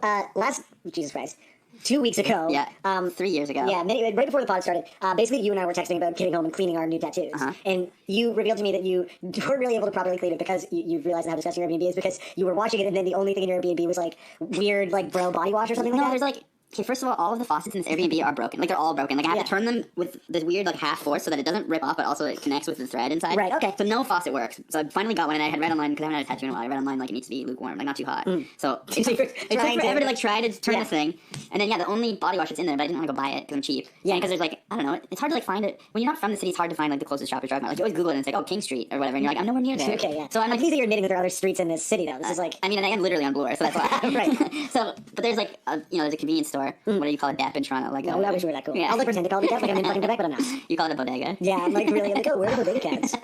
Jesus Christ. 2 weeks ago. Yeah. 3 years ago. Yeah, right before the pod started. Basically, you and I were texting about getting home and cleaning our new tattoos. And you revealed to me that you weren't really able to properly clean it because you realized how disgusting your Airbnb is because you were washing it and then the only thing in your Airbnb was like weird like bro body wash or something like that. No, there's like okay, first of all of the faucets in this Airbnb are broken. Like, they're all broken. Like, I have to turn them with this weird, like, half force so that it doesn't rip off, but also it connects with the thread inside. Right, okay. So no faucet works. So I finally got one, and I had read online, because I haven't had a tattoo in a while, I read online, like, it needs to be lukewarm, like, not too hot. So it took forever to, like, try to turn this thing. And then, yeah, the only body wash that's in there, but I didn't want to go buy it because I'm cheap. Yeah. Because there's, like, I don't know, it's hard to, like, find it. When you're not from the city, it's hard to find, like, the closest Shoppers Drug Mart. Like, you always Google it, and it's like, oh, King Street, or whatever, and you're like, I'm nowhere near there. Okay, yeah. So I'm like, I think that you're admitting that there are other streets in this city, though. This is like... I mean, and I am literally on Bloor, so that's why. Right. So, but there's, like, there's a convenience store. What do you call it? DAP in Toronto. Like, no, I wish we were that cool. Yeah. I'll, like, pretend to call it DAP, like I'm in fucking Quebec, but I'm not. You call it a bodega? Yeah, I'm, like, really, like, oh, where are the bodega cats? So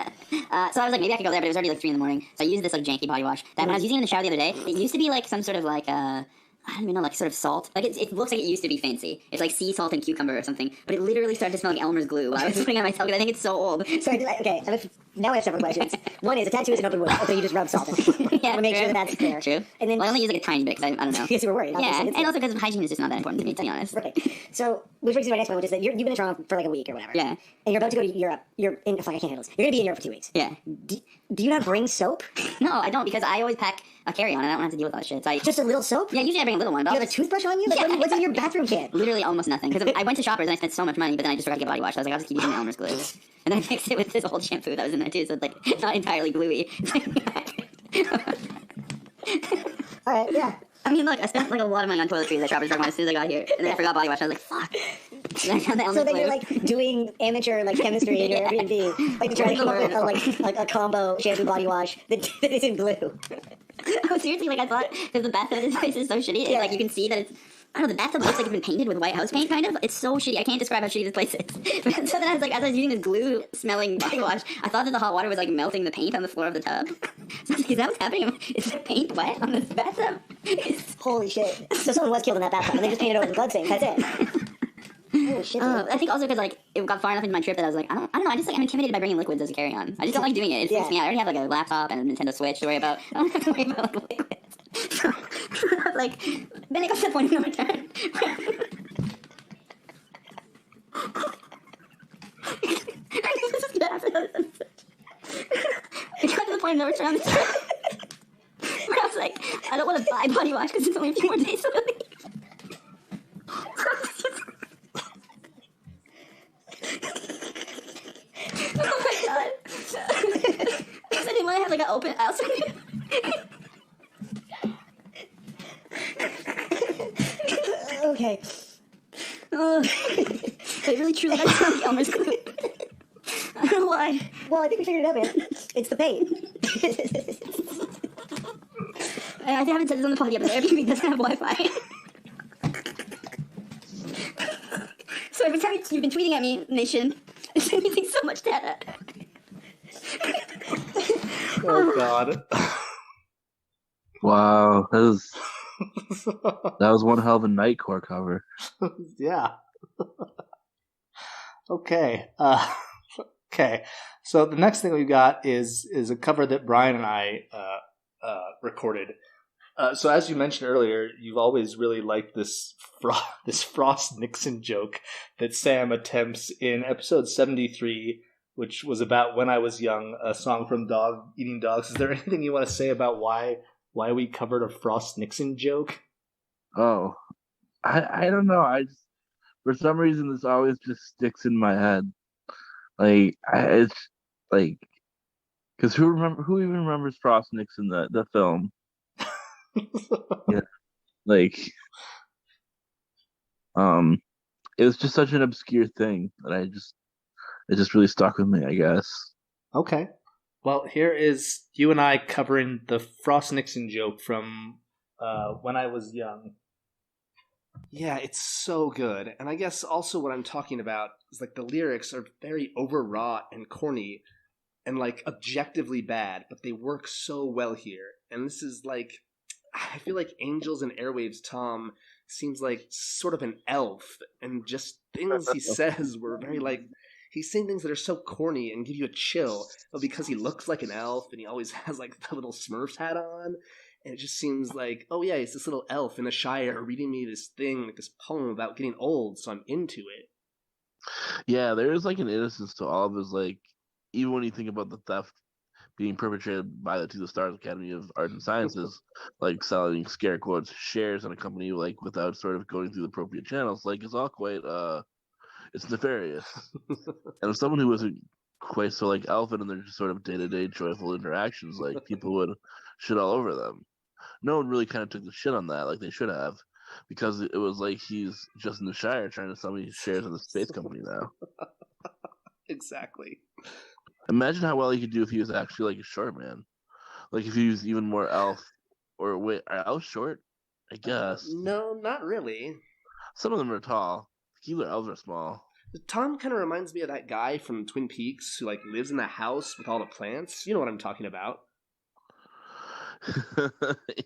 I was like, maybe I could go there, but it was already, like, 3 in the morning. So I used this, like, janky body wash. That when I was using it in the shower the other day, it used to be, like, some sort of, like, I don't even know, like, sort of salt. Like, it looks like it used to be fancy. It's like sea salt and cucumber or something. But it literally started to smell like Elmer's glue while I was putting it on myself because I think it's so old. So, okay, I have a Now I have several questions. One is, a tattoo is an open wound, so you just rub salt in it. Yeah, I want to make sure that that's clear. True. And then, I only use like a tiny bit because I don't know. Because you were worried. Yeah, and also because hygiene is just not that important to me, to be honest. Right. So, which brings me to my next one, which is that you've been in Toronto for like a week or whatever. Yeah. And you're about to go to Europe. You're in, fuck, I can't handle this. You're going to be in Europe for 2 weeks. Yeah. Do you not bring soap? No, I don't, because I always pack a carry-on and I don't have to deal with all that shit. So Just a little soap? Yeah, usually I bring a little one. But You have a toothbrush on you? Like, what's in your bathroom kit? Literally almost nothing. Because I went to Shoppers and I spent so much money, but then I just forgot to get body wash. So I was like, I'll just keep using Elmer's glue. And then I mixed it with this old shampoo that was in there too, so it's like not entirely gluey. Alright, yeah. I mean, look, I spent like a lot of money on toiletries at Shoppers Drug Mart as soon as I got here, and then I forgot body wash. I was like, fuck. So then you're like doing amateur like chemistry in your Airbnb, like trying to come up with a combo shampoo body wash that isn't glue. Oh, seriously, like I thought, because the bathtub in this place is so shitty, like you can see that it's, I don't know, the bathtub looks like it's been painted with white house paint, kind of. It's so shitty. I can't describe how shitty this place is. So then I was like, as I was using this glue-smelling body wash, I thought that the hot water was like melting the paint on the floor of the tub. So I was like, is that what's happening? Is the paint wet on this bathtub? Holy shit. So someone was killed in that bathtub, and they just painted over the blood stain. That's it. Oh, shit, I think also because like it got far enough into my trip that I was like, I don't know, I just like I'm intimidated by bringing liquids as a carry-on. I just don't like doing it. It freaks me out. I already have like a laptop and a Nintendo Switch to worry about. I don't have to worry about like liquids. So, like then it got to the point of no return. This is good after this episode. It got to the point of no return. Where I was like, I don't want to buy body wash because it's only a few more days to leave. Oh my god. Because I didn't want to have like an open house. Okay. I really truly had to smell the Elmer's glue. I don't know why. Well, I think we figured it out, man. It's the paint. I haven't said this on the pod yet, but the Airbnb doesn't have Wi-Fi. So every time you've been tweeting at me, Nation, it's been using so much data. Oh god. Wow, that was one hell of a Nightcore cover. Yeah. Okay. Okay. So the next thing we got is a cover that Brian and I recorded. So as you mentioned earlier, you've always really liked this Frost Nixon joke that Sam attempts in episode 73, which was about When I Was Young, a song from Dog Eating Dogs. Is there anything you want to say about why we covered a Frost Nixon joke? Oh, I don't know. For some reason this always just sticks in my head. Like it's like, because who even remembers Frost Nixon the film? Yeah, like it was just such an obscure thing that it just really stuck with me, I guess. Okay. Well, here is you and I covering the Frost Nixon joke from When I Was Young. Yeah, it's so good. And I guess also what I'm talking about is like the lyrics are very overwrought and corny and like objectively bad, but they work so well here. And this is like, I feel like Angels and Airwaves Tom seems like sort of an elf, and just things he says were very like, he's saying things that are so corny and give you a chill, but because he looks like an elf and he always has like the little Smurfs hat on, and it just seems like, oh yeah, he's this little elf in the Shire reading me this thing, like this poem about getting old, so I'm into it. Yeah, there is like an innocence to all of his, like, even when you think about the theft being perpetrated by the To the Stars Academy of Arts and Sciences, like selling scare quotes shares in a company like without sort of going through the appropriate channels, like it's all quite it's nefarious. And if someone who wasn't quite so like elfin in their just sort of day-to-day joyful interactions, like people would shit all over them. No one really kind of took the shit on that like they should have, because it was like he's just in the Shire trying to sell me shares in the space company now. Exactly. Imagine how well he could do if he was actually like a short man. Like if he was even more elf. Or wait, are elves short? I guess. No, not really. Some of them are tall. Keeler elves are small. Tom kind of reminds me of that guy from Twin Peaks who like lives in the house with all the plants. You know what I'm talking about.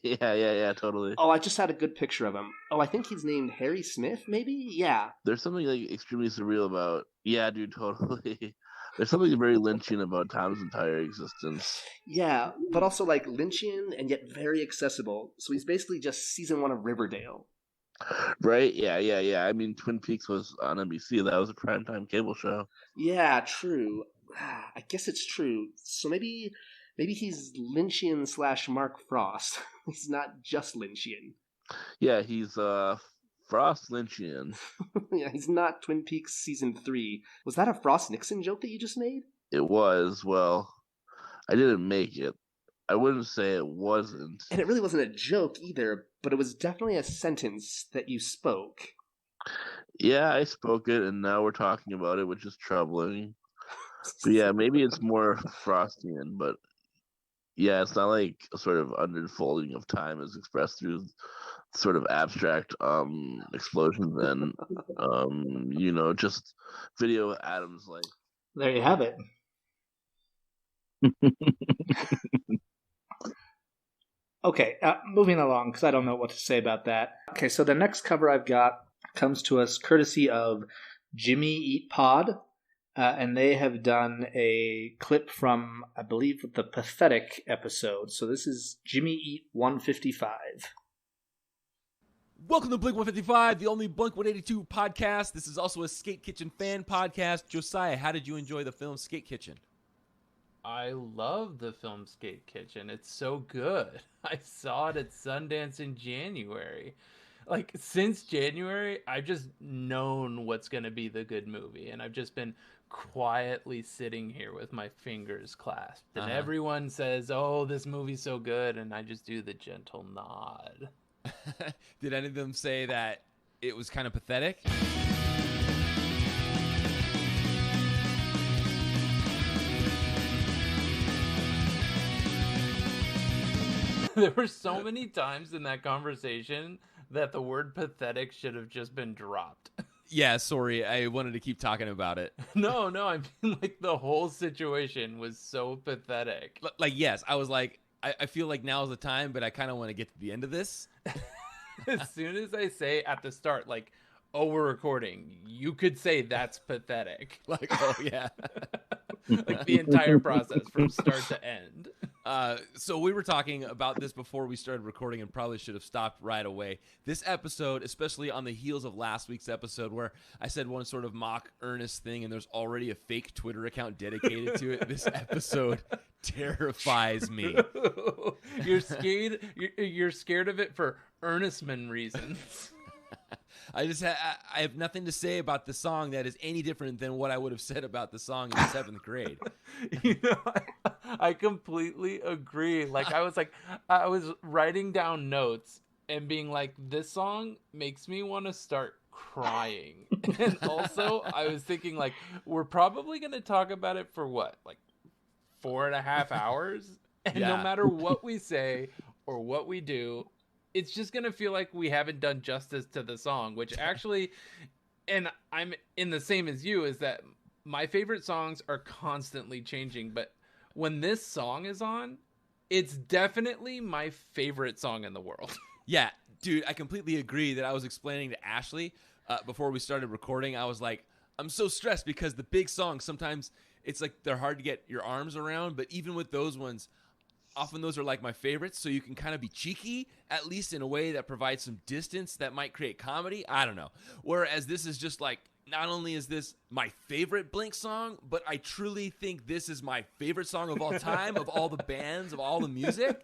Yeah, totally. Oh, I just had a good picture of him. Oh, I think he's named Harry Smith, maybe? Yeah. There's something like extremely surreal about. Yeah, dude, totally. There's something very Lynchian about Tom's entire existence. Yeah, but also like Lynchian and yet very accessible. So he's basically just season 1 of Riverdale. Right? Yeah. I mean, Twin Peaks was on NBC. That was a primetime cable show. Yeah, true. I guess it's true. So maybe he's Lynchian / Mark Frost. He's not just Lynchian. Yeah, he's Frost Lynchian. Yeah, he's not Twin Peaks season 3. Was that a Frost Nixon joke that you just made? It was. Well, I didn't make it. I wouldn't say it wasn't. And it really wasn't a joke either, but it was definitely a sentence that you spoke. Yeah, I spoke it, and now we're talking about it, which is troubling. But yeah, maybe it's more Frostian, but yeah, it's not like a sort of unfolding of time as expressed through sort of abstract explosions and just video Adam's life. There you have it. Okay, moving along, because I don't know what to say about that. Okay, so the next cover I've got comes to us courtesy of Jimmy Eat Pod, and they have done a clip from, I believe, the Pathetic episode. So this is Jimmy Eat 155. Welcome to Blink-155, the only Blink-182 podcast. This is also a Skate Kitchen fan podcast. Josiah, how did you enjoy the film Skate Kitchen? I love the film Skate Kitchen. It's so good. I saw it at Sundance in January. Like, since January, I've just known what's going to be the good movie. And I've just been quietly sitting here with my fingers clasped. And everyone says, oh, this movie's so good. And I just do the gentle nod. Did any of them say that it was kind of pathetic? There were so many times in that conversation that the word pathetic should have just been dropped. Yeah, sorry. I wanted to keep talking about it. No, I mean, like, the whole situation was so pathetic. Like, yes, I was like, I feel like now's the time, but I kind of want to get to the end of this. As soon as I say at the start, like, oh, we're recording, you could say that's pathetic. Like, oh, yeah. Like, the entire process from start to end. So we were talking about this before we started recording and probably should have stopped right away. This episode, especially on the heels of last week's episode where I said one sort of mock earnest thing and there's already a fake Twitter account dedicated to it, this episode terrifies me. You're scared of it for Earnestman reasons. I have nothing to say about the song that is any different than what I would have said about the song in the 7th grade. You know, I completely agree. Like, I was writing down notes and being like, this song makes me want to start crying. And also, I was thinking, like, we're probably going to talk about it for what? Like, 4.5 hours? And no matter what we say or what we do, it's just going to feel like we haven't done justice to the song, which actually, and I'm in the same as you, is that my favorite songs are constantly changing. But when this song is on, it's definitely my favorite song in the world. Yeah, dude, I completely agree. That I was explaining to Ashley before we started recording. I was like, I'm so stressed because the big songs, sometimes it's like they're hard to get your arms around. But even with those ones, often those are like my favorites, so you can kind of be cheeky, at least in a way that provides some distance that might create comedy. I don't know. Whereas this is just like, not only is this my favorite Blink song, but I truly think this is my favorite song of all time, of all the bands, of all the music.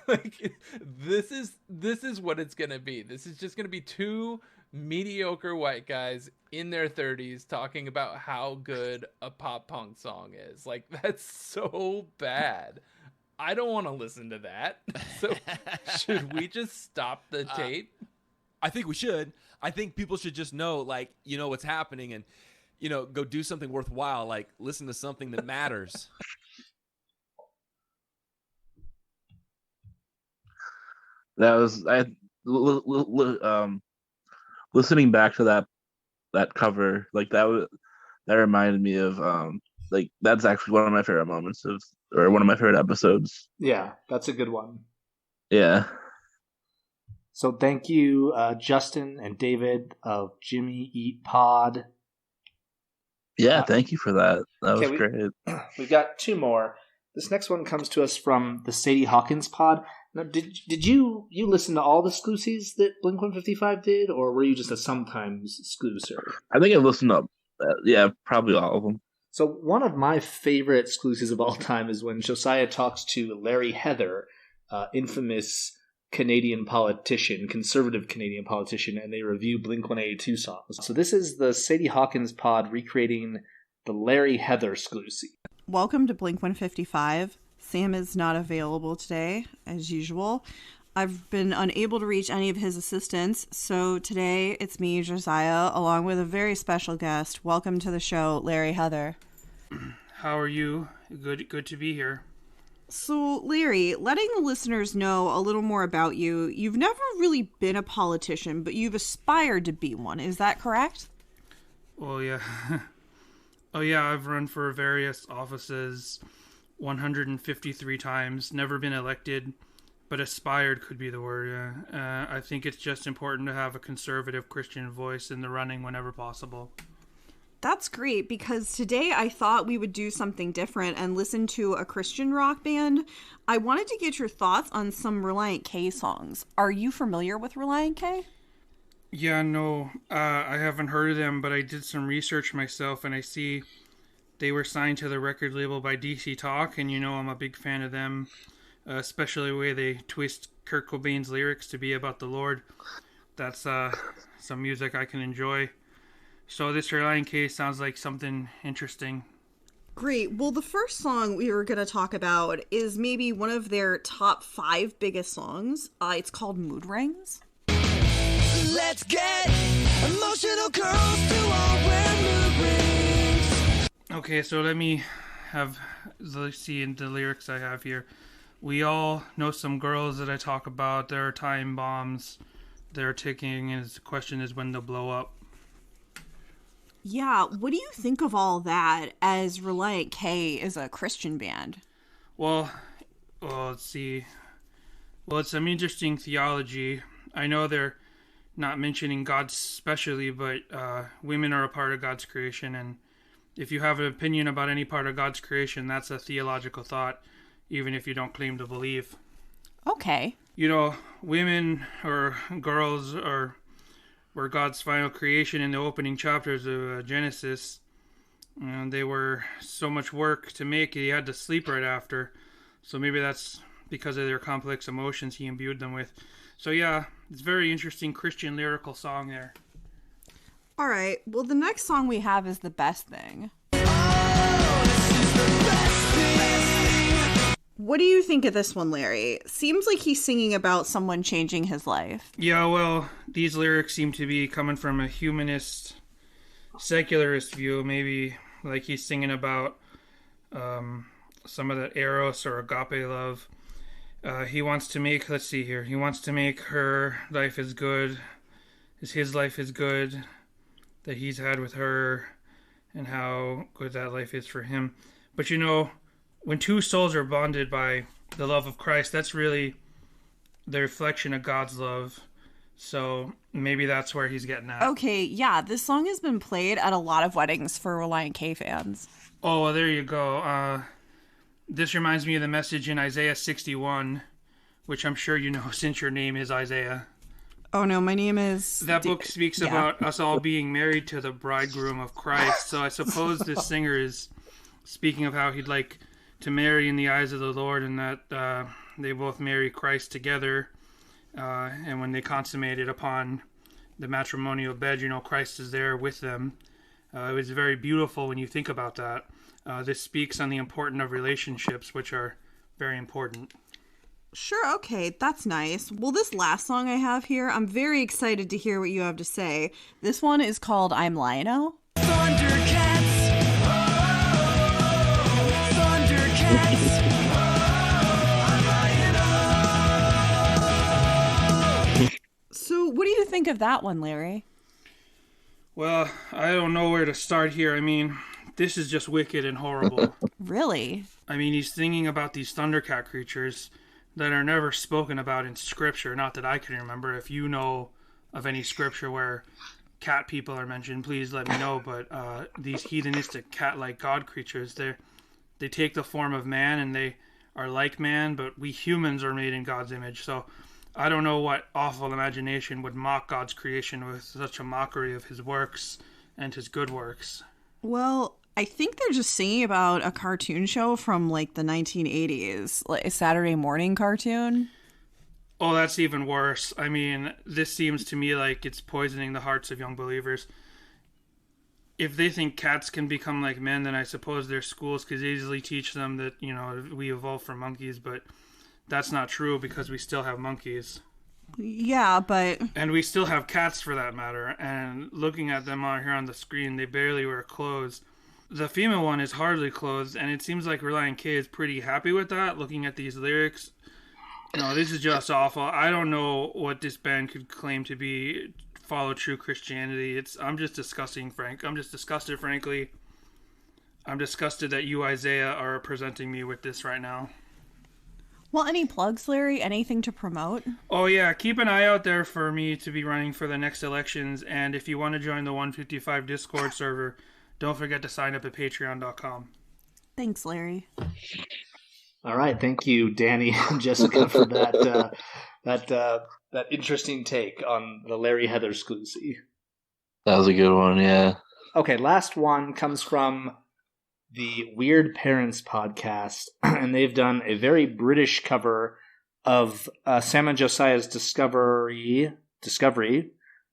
like this is what it's gonna be. This is just gonna be two mediocre white guys in their 30s talking about how good a pop punk song is. Like, that's so bad. I don't want to listen to that. So should we just stop the tape? I think we should. I think people should just know, like, you know what's happening and, you know, go do something worthwhile, like listen to something that matters. That was listening back to that cover, like that reminded me of like that's actually one of my favorite moments or one of my favorite episodes. Yeah, that's a good one. Yeah. So thank you, Justin and David of Jimmy Eat Pod. Yeah, thank you for that. That was great. We've got two more. This next one comes to us from the Sadie Hawkins pod. Now, did you listen to all the exclusives that Blink-155 did, or were you just a sometimes exclusive? I think I listened to, probably all of them. So one of my favorite exclusives of all time is when Josiah talks to Larry Heather, infamous Canadian politician, conservative Canadian politician, and they review Blink-182 songs. So this is the Sadie Hawkins pod recreating the Larry Heather exclusive. Welcome to Blink-155. Sam is not available today, as usual. I've been unable to reach any of his assistants, so today it's me, Josiah, along with a very special guest. Welcome to the show, Larry Heather. How are you? Good to be here. So, Larry, letting the listeners know a little more about you, you've never really been a politician, but you've aspired to be one. Is that correct? Well, yeah. Oh, yeah, I've run for various offices 153 times, never been elected, but aspired could be the word, yeah. I think it's just important to have a conservative Christian voice in the running whenever possible. That's great, because today I thought we would do something different and listen to a Christian rock band. I wanted to get your thoughts on some Relient K songs. Are you familiar with Relient K? Yeah, no, I haven't heard of them, but I did some research myself, and I see they were signed to the record label by DC Talk, and I'm a big fan of them, especially the way they twist Kurt Cobain's lyrics to be about the Lord. That's some music I can enjoy. So this Relient K sounds like something interesting. Great. Well, the first song we were going to talk about is maybe one of their top 5 biggest songs. It's called Mood Rings. Let's get emotional, girls to all wear mood rings. Okay, so let's see in the lyrics I have here. We all know some girls that I talk about. There are time bombs. They're ticking, and the question is when they'll blow up. Yeah, what do you think of all that as Relient K is a Christian band? Well, let's see. Well, it's some interesting theology. I know they're not mentioning God specially, but women are a part of God's creation, and if you have an opinion about any part of God's creation, that's a theological thought, even if you don't claim to believe. Okay. Women or girls were God's final creation in the opening chapters of Genesis. And they were so much work to make, he had to sleep right after. So maybe that's because of their complex emotions he imbued them with. So yeah, it's a very interesting Christian lyrical song there. All right. Well, the next song we have is The Best Thing. What do you think of this one, Larry? Seems like he's singing about someone changing his life. Yeah, well, these lyrics seem to be coming from a humanist, secularist view. Maybe like he's singing about some of that eros or agape love. He wants to make, let's see here, he wants to make her life as good as his life is good that he's had with her, and how good that life is for him. But when two souls are bonded by the love of Christ, that's really the reflection of God's love. So maybe that's where he's getting at. Okay, yeah, this song has been played at a lot of weddings for Relient K fans. Oh, well, there you go. This reminds me of the message in Isaiah 61, which I'm sure you know since your name is Isaiah. Oh, no, my name is... That book speaks about us all being married to the bridegroom of Christ. So I suppose this singer is speaking of how he'd like to marry in the eyes of the Lord, and that they both marry Christ together. And when they consummate it upon the matrimonial bed, Christ is there with them. It was very beautiful when you think about that. This speaks on the importance of relationships, which are very important. Sure, okay, that's nice. Well, this last song I have here, I'm very excited to hear what you have to say. This one is called I'm Lionel. Thundercats. Thundercats. So, what do you think of that one, Larry? Well, I don't know where to start here. I mean, this is just wicked and horrible. Really? I mean, he's singing about these Thundercat creatures that are never spoken about in Scripture. Not that I can remember. If you know of any Scripture where cat people are mentioned, please let me know. But these hedonistic cat-like god creatures, they take the form of man and they are like man, but we humans are made in God's image. So I don't know what awful imagination would mock God's creation with such a mockery of his works and his good works. Well, I think they're just singing about a cartoon show from like the 1980s, like a Saturday morning cartoon. Oh, that's even worse. I mean, this seems to me like it's poisoning the hearts of young believers. If they think cats can become like men, then I suppose their schools could easily teach them that, you know, we evolved from monkeys, but that's not true because we still have monkeys. Yeah, but... And we still have cats for that matter, and looking at them out here on the screen, they barely wear clothes. The female one is hardly clothed, and it seems like Relient K is pretty happy with that, looking at these lyrics. No, this is just awful. I don't know what this band could claim to be, follow true Christianity. I'm just disgusted, frankly. I'm disgusted that you, Isaiah, are presenting me with this right now. Well, any plugs, Larry? Anything to promote? Oh, yeah. Keep an eye out there for me to be running for the next elections. And if you want to join the 155 Discord server, don't forget to sign up at patreon.com. Thanks, Larry. All right. Thank you, Danny and Jessica, for that interesting take on the Larry Heather Sclusy. That was a good one, yeah. Okay, last one comes from the Weird Parents podcast, and they've done a very British cover of Sam and Josiah's discovery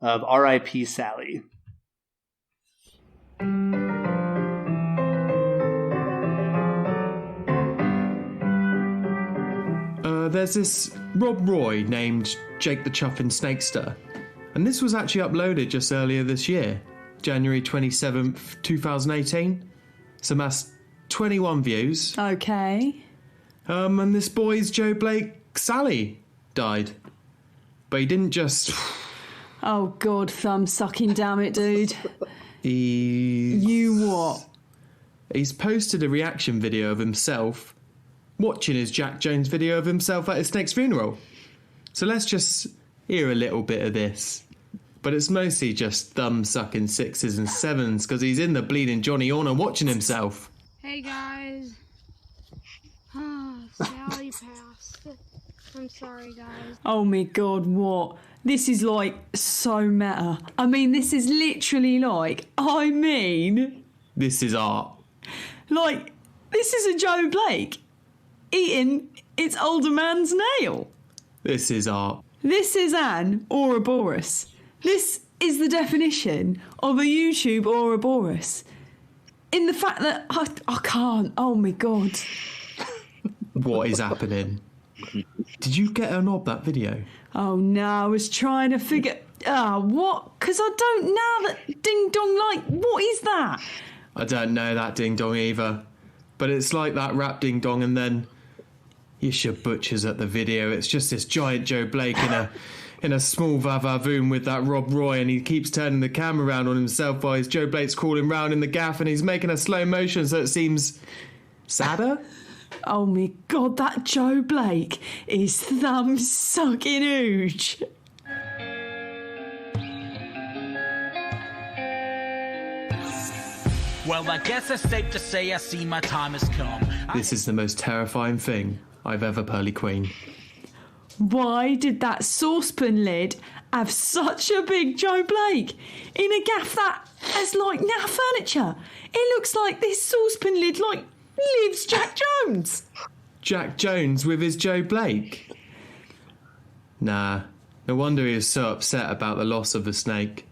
of R.I.P. Sally. There's this Rob Roy named Jake the Chuffin Snakester, and this was actually uploaded just earlier this year, January 27th, 2018. So that's 21 views. Okay. And this boy's Joe Blake Sally died. But he didn't just... Oh, God, thumb sucking, damn it, dude. You what? He's posted a reaction video of himself watching his Jack Jones video of himself at his snake's funeral. So let's just hear a little bit of this. But it's mostly just thumb-sucking 6s and 7s because he's in the bleeding Johnny Horner watching himself. Hey, guys. Sally passed. I'm sorry, guys. Oh, my God, what? This is, like, so meta. I mean, this is literally like, This is art. Like, this is a Joe Blake eating its older man's nail. This is art. This is an Ouroboros. This is the definition of a YouTube Ouroboros. In the fact that I can't. Oh my God. What is happening? Did you get a knob that video? Oh no, I was trying to figure. What? Because I don't know that ding dong. Like, what is that? I don't know that ding dong either. But it's like that rap ding dong, and then you should butchers at the video. It's just this giant Joe Blake in a small va-va-voom with that Rob Roy, and he keeps turning the camera around on himself while his Joe Blake's crawling round in the gaff, and he's making a slow motion so it seems sadder. Oh my God, that Joe Blake is thumb sucking huge. Well, I guess it's safe to say I see my time has come. This is the most terrifying thing I've ever Pearly Queen. Why did that saucepan lid have such a big Joe Blake in a gaff that has like now furniture? It looks like this saucepan lid like lives Jack Jones. Jack Jones with his Joe Blake? Nah, no wonder he was so upset about the loss of the snake.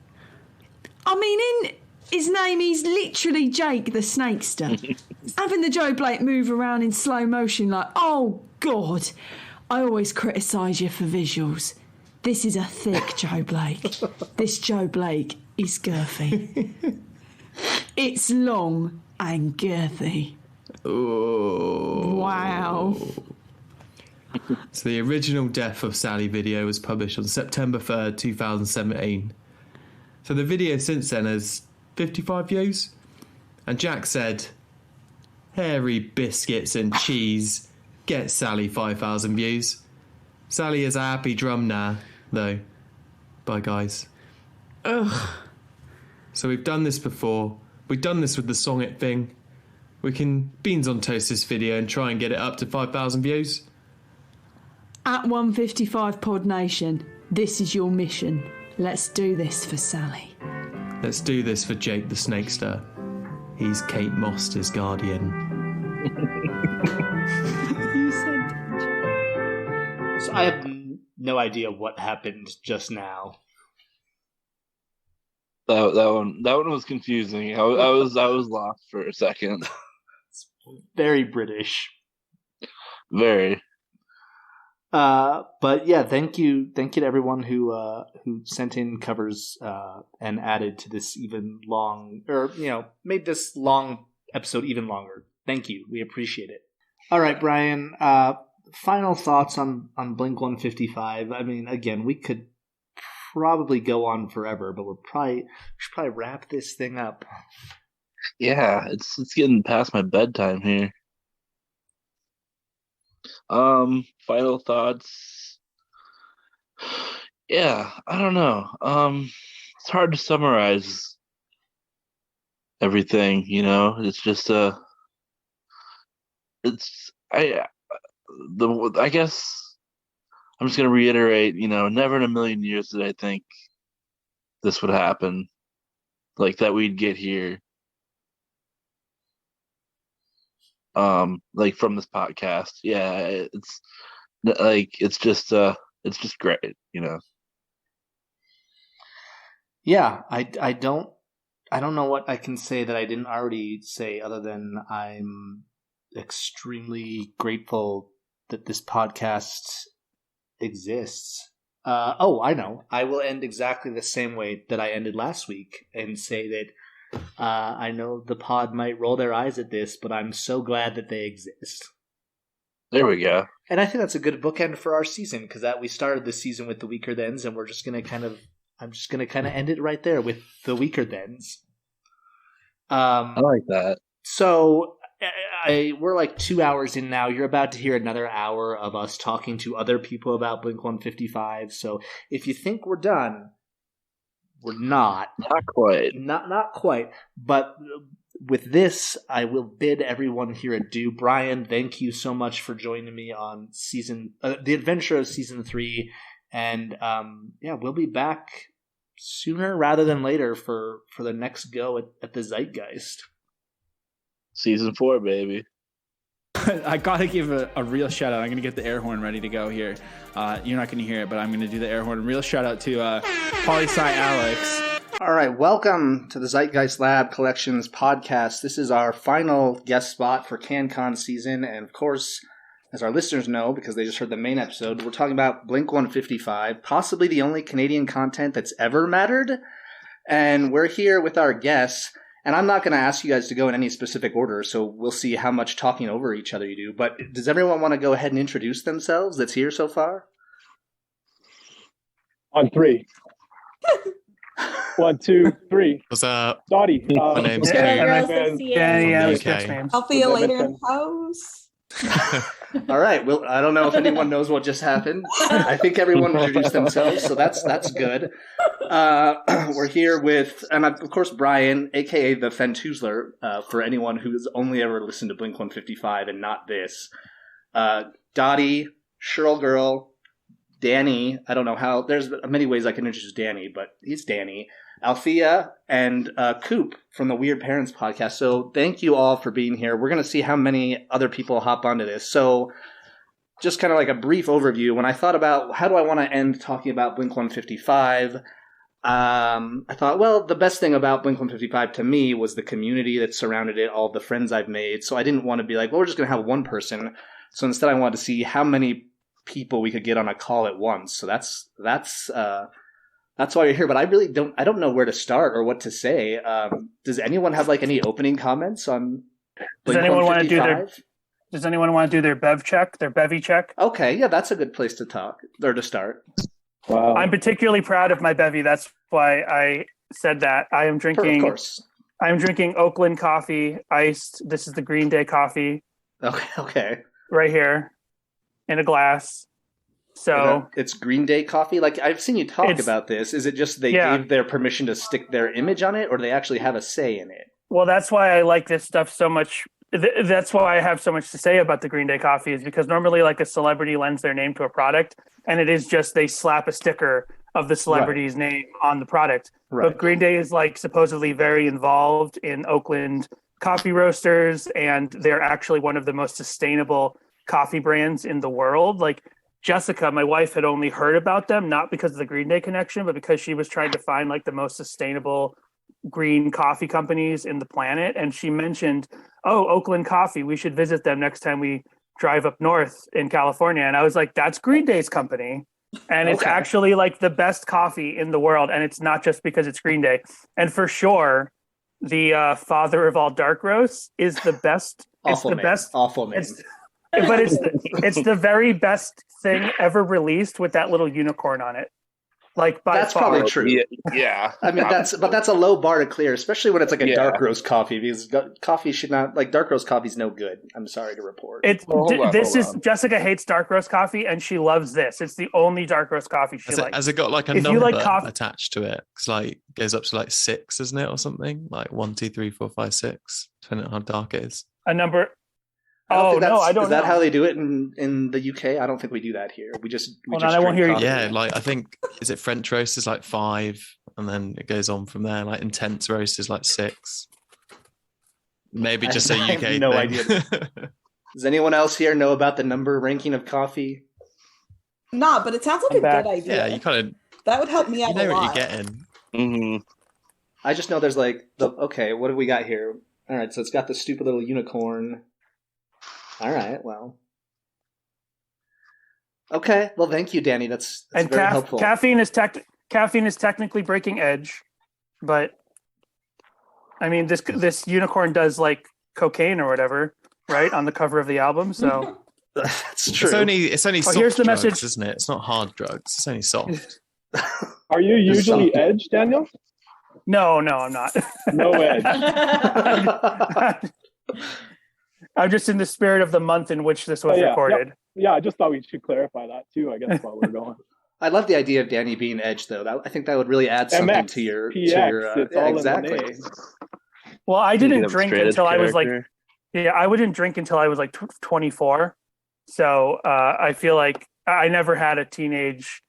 I mean, in his name, he's literally Jake the Snakester. Having the Joe Blake move around in slow motion like, oh, God. I always criticise you for visuals. This is a thick Joe Blake. This Joe Blake is girthy. It's long and girthy. Oh. Wow. So the original Death of Sally video was published on September 3rd, 2017. So the video since then has 55 views. And Jack said, hairy biscuits and cheese, get Sally 5,000 views. Sally is a happy drum now, though. Bye, guys. Ugh. So we've done this before. We've done this with the Song It thing. We can beans on toast this video and try and get it up to 5,000 views. At 155 Pod Nation, this is your mission. Let's do this for Sally. Let's do this for Jake the Snakester. He's Kate Moster's guardian. So I have no idea what happened just now. That one was confusing. I was lost for a second. It's very British. Very. But yeah, thank you to everyone who sent in covers and added to this even long, or made this long episode even longer. Thank you, we appreciate it. All right, Brian. Final thoughts on Blink-155. I mean, again, we could probably go on forever, but we should probably wrap this thing up. Yeah, it's getting past my bedtime here. Final thoughts. Yeah, I don't know. It's hard to summarize everything, It's just I guess I'm just gonna reiterate, never in a million years did I think this would happen, like that we'd get here. Like from this podcast. Yeah, it's just great, Yeah, I don't know what I can say that I didn't already say other than I'm extremely grateful that this podcast exists. I know. I will end exactly the same way that I ended last week and say that I know the pod might roll their eyes at this, but I'm so glad that they exist. There we go. And I think that's a good bookend for our season, because we started the season with the weaker thens, and I'm just going to end it right there with the weaker thens. I like that. So we're like 2 hours in now. You're about to hear another hour of us talking to other people about Blink-155. So if you think we're done, we're not. Not quite. Not quite. But with this, I will bid everyone here adieu. Brian, thank you so much for joining me on the adventure of season 3. And we'll be back sooner rather than later for the next go at the Zeitgeist. Season 4, baby. I gotta give a real shout out. I'm gonna get the air horn ready to go here. You're not gonna hear it, but I'm gonna do the air horn. Real shout out to Poli-Sci Alex. All right, welcome to the Zeitgeist Lab Collections podcast. This is our final guest spot for CanCon season, and of course, as our listeners know, because they just heard the main episode, we're talking about Blink-155, possibly the only Canadian content that's ever mattered. And we're here with our guests. And I'm not going to ask you guys to go in any specific order, so we'll see how much talking over each other you do. But does everyone want to go ahead and introduce themselves that's here so far? On 3. 1, 2, 3. What's up? Dotty. My name's Coop. I'll see you later in post. All right. Well, I don't know if anyone knows what just happened. I think everyone introduced themselves, so that's good. We're here with, and of course, Brian, a.k.a. the Fentuzler, for anyone who's only ever listened to Blink-155 and not this. Dotty, ShirlGirl, Danny, I don't know how, there's many ways I can introduce Danny, but he's Danny. Althea, and Coop from the Weird Parents podcast. So thank you all for being here. We're going to see how many other people hop onto this. So just kind of like a brief overview. When I thought about how do I want to end talking about Blink-155, I thought, well, the best thing about Blink-155 to me was the community that surrounded it, all the friends I've made. So I didn't want to be like, well, we're just going to have one person. So instead I wanted to see how many people we could get on a call at once. So that's why you're here, but I don't know where to start or what to say. Does anyone have like any opening comments on Does anyone want to do their bev check, their bevy check? Okay, yeah, that's a good place to talk or to start. Wow. I'm particularly proud of my bevy. That's why I said that. I am drinking Of course. I am drinking Oakland coffee, iced. This is the Green Day coffee. Okay. Right here in a glass. So it's Green Day coffee. Like I've seen you talk about this. Is it just they gave their permission to stick their image on it, or they actually have a say in it? Well, that's why I like this stuff so much. That's why I have so much to say about the Green Day coffee, is because normally like a celebrity lends their name to a product, and it is just they slap a sticker of the celebrity's name on the product. Right. But Green Day is like supposedly very involved in Oakland coffee roasters, and they're actually one of the most sustainable coffee brands in the world. Like Jessica, my wife, had only heard about them, not because of the Green Day connection, but because she was trying to find like the most sustainable green coffee companies in the planet. And she mentioned, Oakland Coffee, we should visit them next time we drive up north in California. And I was like, that's Green Day's company. And it's actually like the best coffee in the world. And it's not just because it's Green Day. And for sure, the father of all dark roasts is the best. Awful name. But it's the very best thing ever released with that little unicorn on it. Like that's far. Probably true. Yeah. I mean that's a low bar to clear, especially when it's like a dark roast coffee, because coffee should not dark roast coffee's no good. I'm sorry to report. Jessica hates dark roast coffee and she loves this. It's the only dark roast coffee she likes. Has it got like a number attached to it? It's like goes up to like 6, isn't it, or something? Like 1, 2, 3, 4, 5, 6, depending on how dark it is. A number. I don't know. Is that how they do it in the UK? I don't think we do that here. We just I won't hear you. Yeah, like I think is it French roast is like 5, and then it goes on from there. Like intense roast is like 6. Maybe just a UK I have no idea. Does anyone else here know about the number ranking of coffee? Nah, but it sounds like a good idea. Yeah, you kind of that would help me out. You know a lot. what you're getting. Mm-hmm. I just know there's like what have we got here? All right, so it's got the stupid little unicorn. All right, well. Okay, well, thank you, Danny. That's very helpful. Caffeine is technically breaking edge, but I mean, this unicorn does like cocaine or whatever, right, on the cover of the album. So that's true. It's only soft here's the drugs, message. Isn't it? It's not hard drugs. It's only soft. Are you usually edge, Daniel? No, I'm not. No edge. I'm just in the spirit of the month in which this was recorded. Yeah, I just thought we should clarify that too, I guess, while we're going. I love the idea of Danny being edge, though. I think that would really add something to your... exactly. Well, I didn't drink until I was like... Yeah, I wouldn't drink until I was like 24. So I feel like I never had a teenage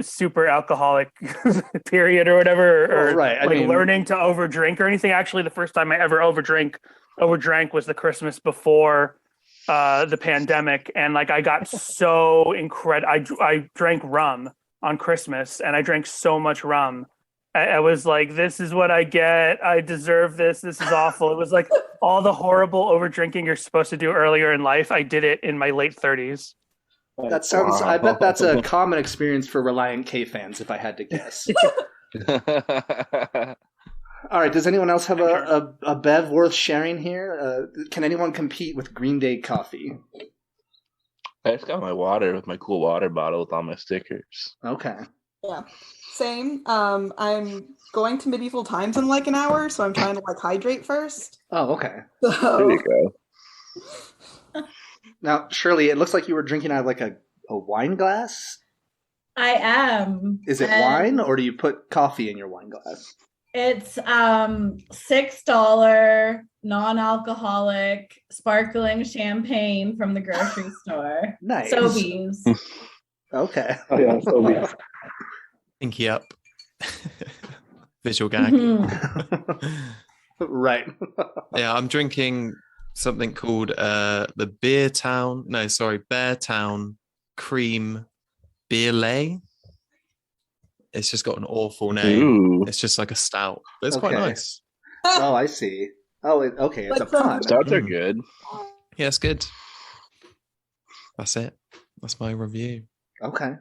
super alcoholic period or whatever, or learning to overdrink or anything. Actually, the first time I ever overdrank was the Christmas before the pandemic, and like I got so incredible. I drank rum on Christmas, and I drank so much rum. I was like, this is what I get. I deserve this. This is awful. It was like all the horrible overdrinking you're supposed to do earlier in life. I did it in my late 30s. That sounds. I bet that's a common experience for Reliant K fans, if I had to guess. All right. Does anyone else have a bev worth sharing here? Can anyone compete with Green Day coffee? I just got my water with my cool water bottle with all my stickers. Okay. Yeah. Same. I'm going to medieval times in like an hour, so I'm trying to like hydrate first. Oh, okay. So... There you go. Now, Shirley, it looks like you were drinking out of like a wine glass. I am. Is it wine, or do you put coffee in your wine glass? It's $6 non-alcoholic sparkling champagne from the grocery store. Nice. Sobeys. Okay. Oh yeah, Sobeys. Pinky up. Visual gag. Right. Yeah, I'm drinking something called the Beartown Cream Beer Lay. It's just got an awful name. Ooh. It's just like a stout, but it's quite nice. Oh, I see. Oh, okay. It's a pun. Stouts are good. Yeah, it's good. That's it. That's my review. Okay.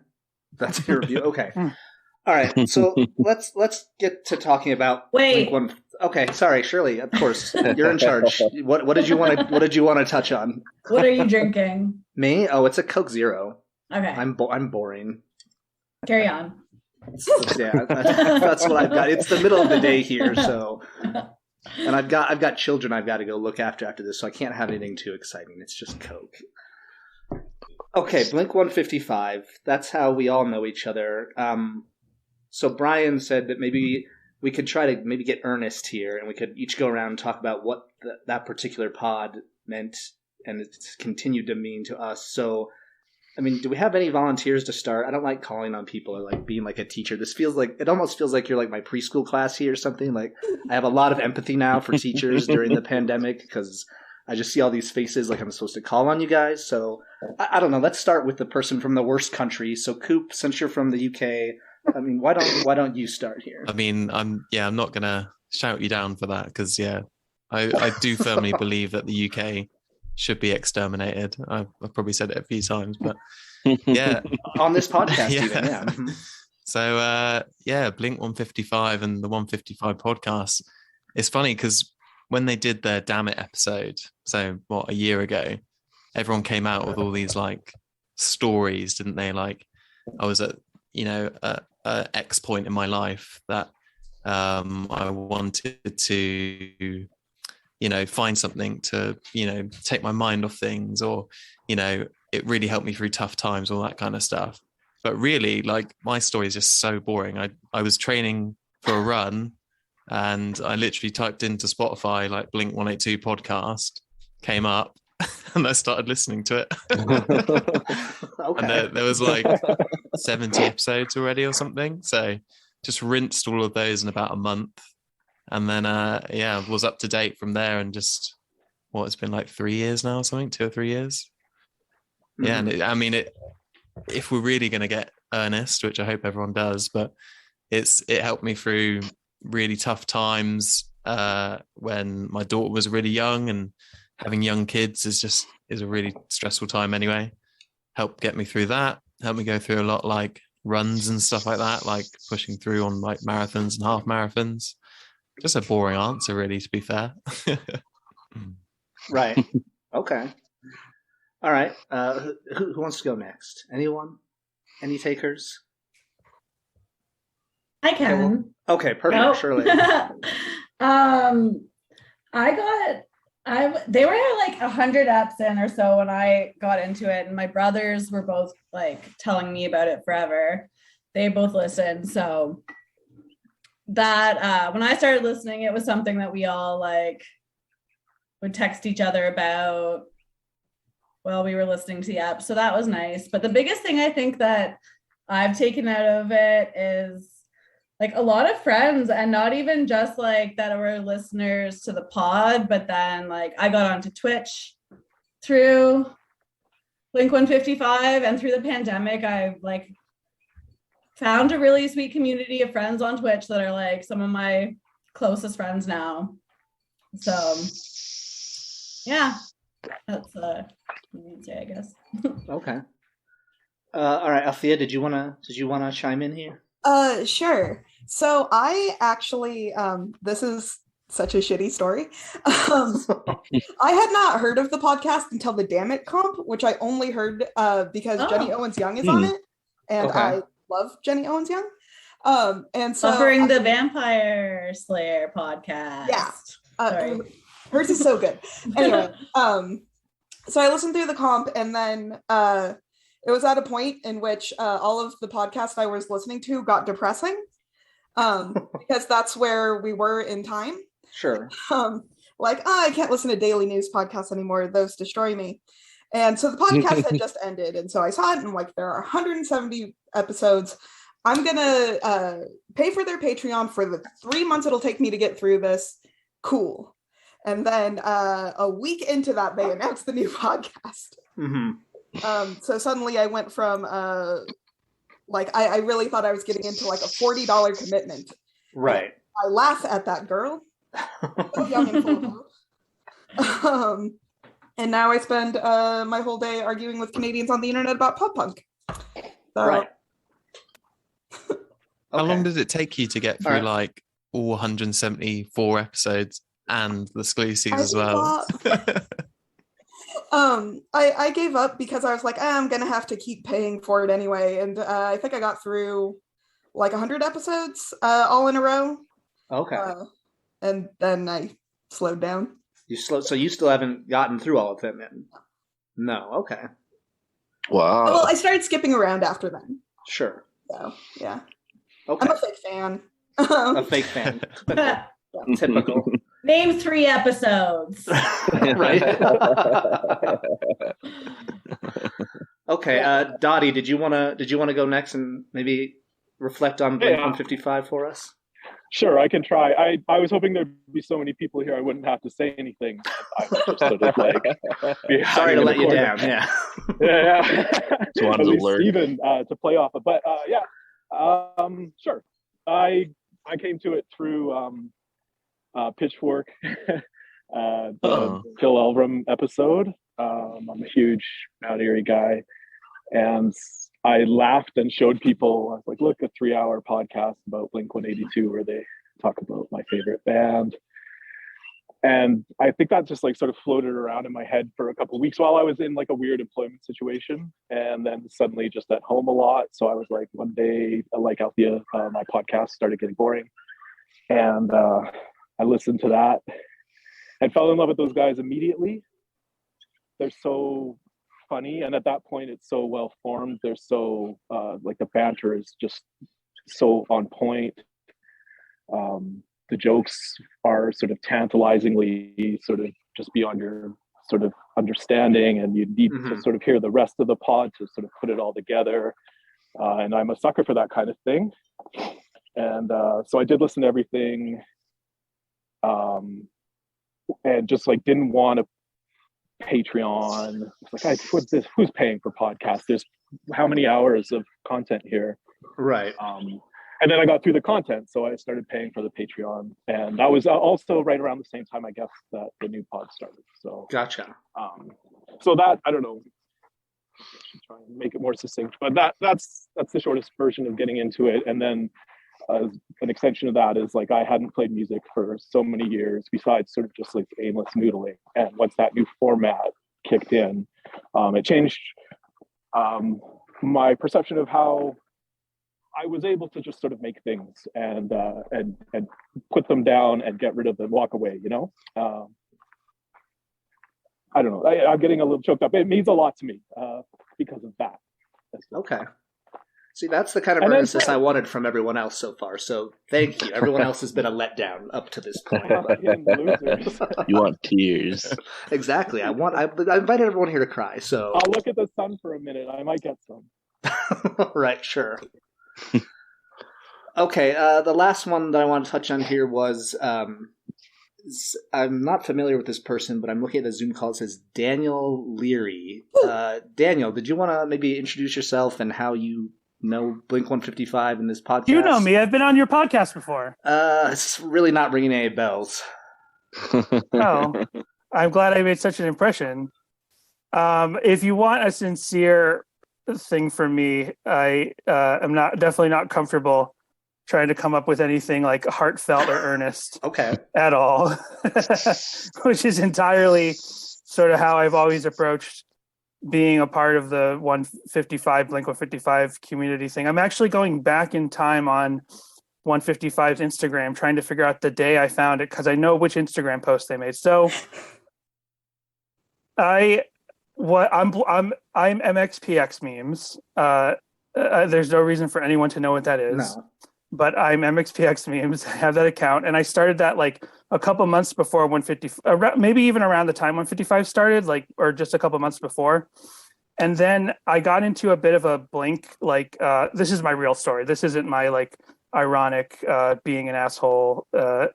That's your review. Okay. All right. So let's get to talking about Blink-1. Okay, sorry, Shirley. Of course, you're in charge. What did you want to touch on? What are you drinking? Me? Oh, it's a Coke Zero. Okay. I'm boring. Carry on. Yeah, that's what I've got. It's the middle of the day here, so, and I've got children I've got to go look after this, so I can't have anything too exciting. It's just Coke. Okay, Blink-155. That's how we all know each other. So Brian said that maybe we could try to maybe get Ernest here, and we could each go around and talk about what that particular pod meant and it's continued to mean to us. So, I mean, do we have any volunteers to start? I don't like calling on people or like being like a teacher. It almost feels like you're like my preschool class here or something. Like I have a lot of empathy now for teachers during the pandemic because I just see all these faces like I'm supposed to call on you guys. So I don't know. Let's start with the person from the worst country. So Coop, since you're from the UK, I mean, why don't you start here? I mean, I'm not gonna shout you down for that because I do firmly believe that the UK should be exterminated. I've probably said it a few times, but yeah, on this podcast, even, yeah. Mm-hmm. So Blink-155 and the 155 podcast. It's funny because when they did their Damn It episode, so a year ago, everyone came out with all these like stories, didn't they? Like I was at a X point in my life that I wanted to find something to take my mind off things, or it really helped me through tough times, all that kind of stuff. But really, like, my story is just so boring. I was training for a run and I literally typed into Spotify like Blink-182 podcast, came up, and I started listening to it. Okay. And there was like 70 episodes already or something. So just rinsed all of those in about a month. And then, was up to date from there, and just, it's been like 3 years now or something, 2 or 3 years. Mm-hmm. Yeah, and if we're really going to get earnest, which I hope everyone does, but it helped me through really tough times when my daughter was really young, and having young kids is a really stressful time anyway. Helped get me through that, helped me go through a lot like runs and stuff like that, like pushing through on like marathons and half marathons. Just a boring answer, really, to be fair. Right. Okay. All right. Who wants to go next? Anyone? Any takers? I can. Okay, perfect. Nope. Shirley. They were like 100 apps in or so when I got into it, and my brothers were both like telling me about it forever. They both listened, so that when I started listening, it was something that we all like would text each other about while we were listening to the app. So that was nice. But the biggest thing I think that I've taken out of it is like a lot of friends, and not even just like that were listeners to the pod, but then like I got onto Twitch through Blink-155, and through the pandemic, I've like found a really sweet community of friends on Twitch that are like some of my closest friends now. So yeah, that's what you'd say, I guess. Okay. All right, Althea, did you wanna chime in here? Sure. So I actually, this is such a shitty story. I had not heard of the podcast until the Damn It comp, which I only heard because Jenny Owens Young is on it, and Okay. I love Jenny Owens Young. And so Offering the Vampire Slayer podcast. Yeah. Sorry. Hers is so good. Anyway, so I listened through the comp, and then it was at a point in which all of the podcasts I was listening to got depressing, because that's where we were in time. Sure. I can't listen to daily news podcasts anymore. Those destroy me. And so the podcast had just ended. And so I saw it, and like, there are 170 episodes. I'm going to pay for their Patreon for the 3 months it'll take me to get through this. Cool. And then a week into that, they announced the new podcast. Mm-hmm. So suddenly I went from I really thought I was getting into like a $40 commitment. Right. I laugh at that girl. So young and full of hope. And now I spend my whole day arguing with Canadians on the internet about pop punk. So, right. How long does it take you to get through like all 174 episodes and the exclusives as well? I gave up because I was like, I'm gonna have to keep paying for it anyway, and I think I got through like 100 episodes all in a row. Okay. And then I slowed down. So you still haven't gotten through all of them then? No. Okay. Wow. Well, I started skipping around after then. Sure. So yeah. Okay. I'm a fake fan. A fake fan. Typical. Name 3 episodes. Right. Okay, Dottie, did you wanna go next and maybe reflect on Blink-155 for us? Sure, I can try. I was hoping there'd be so many people here I wouldn't have to say anything. I was just sort of like, sorry to let you down. Yeah. Yeah. Just wanted At to least learn. Steven, to play off of. But sure. I came to it through Pitchfork, the Phil Elverum episode. I'm a huge Mount Erie guy, and I laughed and showed people. I was like, "Look, a 3-hour podcast about Blink-182 where they talk about my favorite band." And I think that just like sort of floated around in my head for a couple of weeks while I was in like a weird employment situation, and then suddenly just at home a lot. So I was like, one day, like Althea, my podcast started getting boring, and I listened to that and fell in love with those guys immediately. They're so funny, and at that point it's so well formed. They're so like the banter is just so on point. The jokes are sort of tantalizingly sort of just beyond your sort of understanding, and you need to sort of hear the rest of the pod to sort of put it all together. And I'm a sucker for that kind of thing. And so I did listen to everything, and just like didn't want to Patreon. It's like, who's paying for podcasts? There's how many hours of content here? Right. And then I got through the content, so I started paying for the Patreon, and that was also right around the same time, I guess, that the new pod started. So gotcha. So that, I don't know, I should try and make it more succinct, but that's the shortest version of getting into it. And then an extension of that is like I hadn't played music for so many years, besides sort of just like aimless noodling. And once that new format kicked in, it changed my perception of how I was able to just sort of make things and put them down and get rid of them, walk away, you know? I don't know. I'm getting a little choked up. It means a lot to me because of that. Okay. See, that's the kind of earnestness I wanted from everyone else so far. So thank you. Everyone else has been a letdown up to this point. You want tears. Exactly. I invited everyone here to cry. So I'll look at the sun for a minute. I might get some. Right, sure. Okay, the last one that I want to touch on here was, I'm not familiar with this person, but I'm looking at the Zoom call. It says Daniel Leary. Daniel, did you want to maybe introduce yourself and how you know Blink-155 in this podcast? You know me. I've been on your podcast before. It's really not ringing any bells. Oh, I'm glad I made such an impression. If you want a sincere thing from me, I am definitely not comfortable trying to come up with anything like heartfelt or earnest at all, which is entirely sort of how I've always approached being a part of the Blink-155 community thing. I'm actually going back in time on 155's Instagram, trying to figure out the day I found it, because I know which Instagram post they made. So I'm MxPx memes. There's no reason for anyone to know what that is. No. But I'm MxPx memes. I have that account, and I started that like a couple months before 155, maybe even around the time 155 started, like, or just a couple months before. And then I got into a bit of a Blink, like, this is my real story. This isn't my like ironic being an asshole story.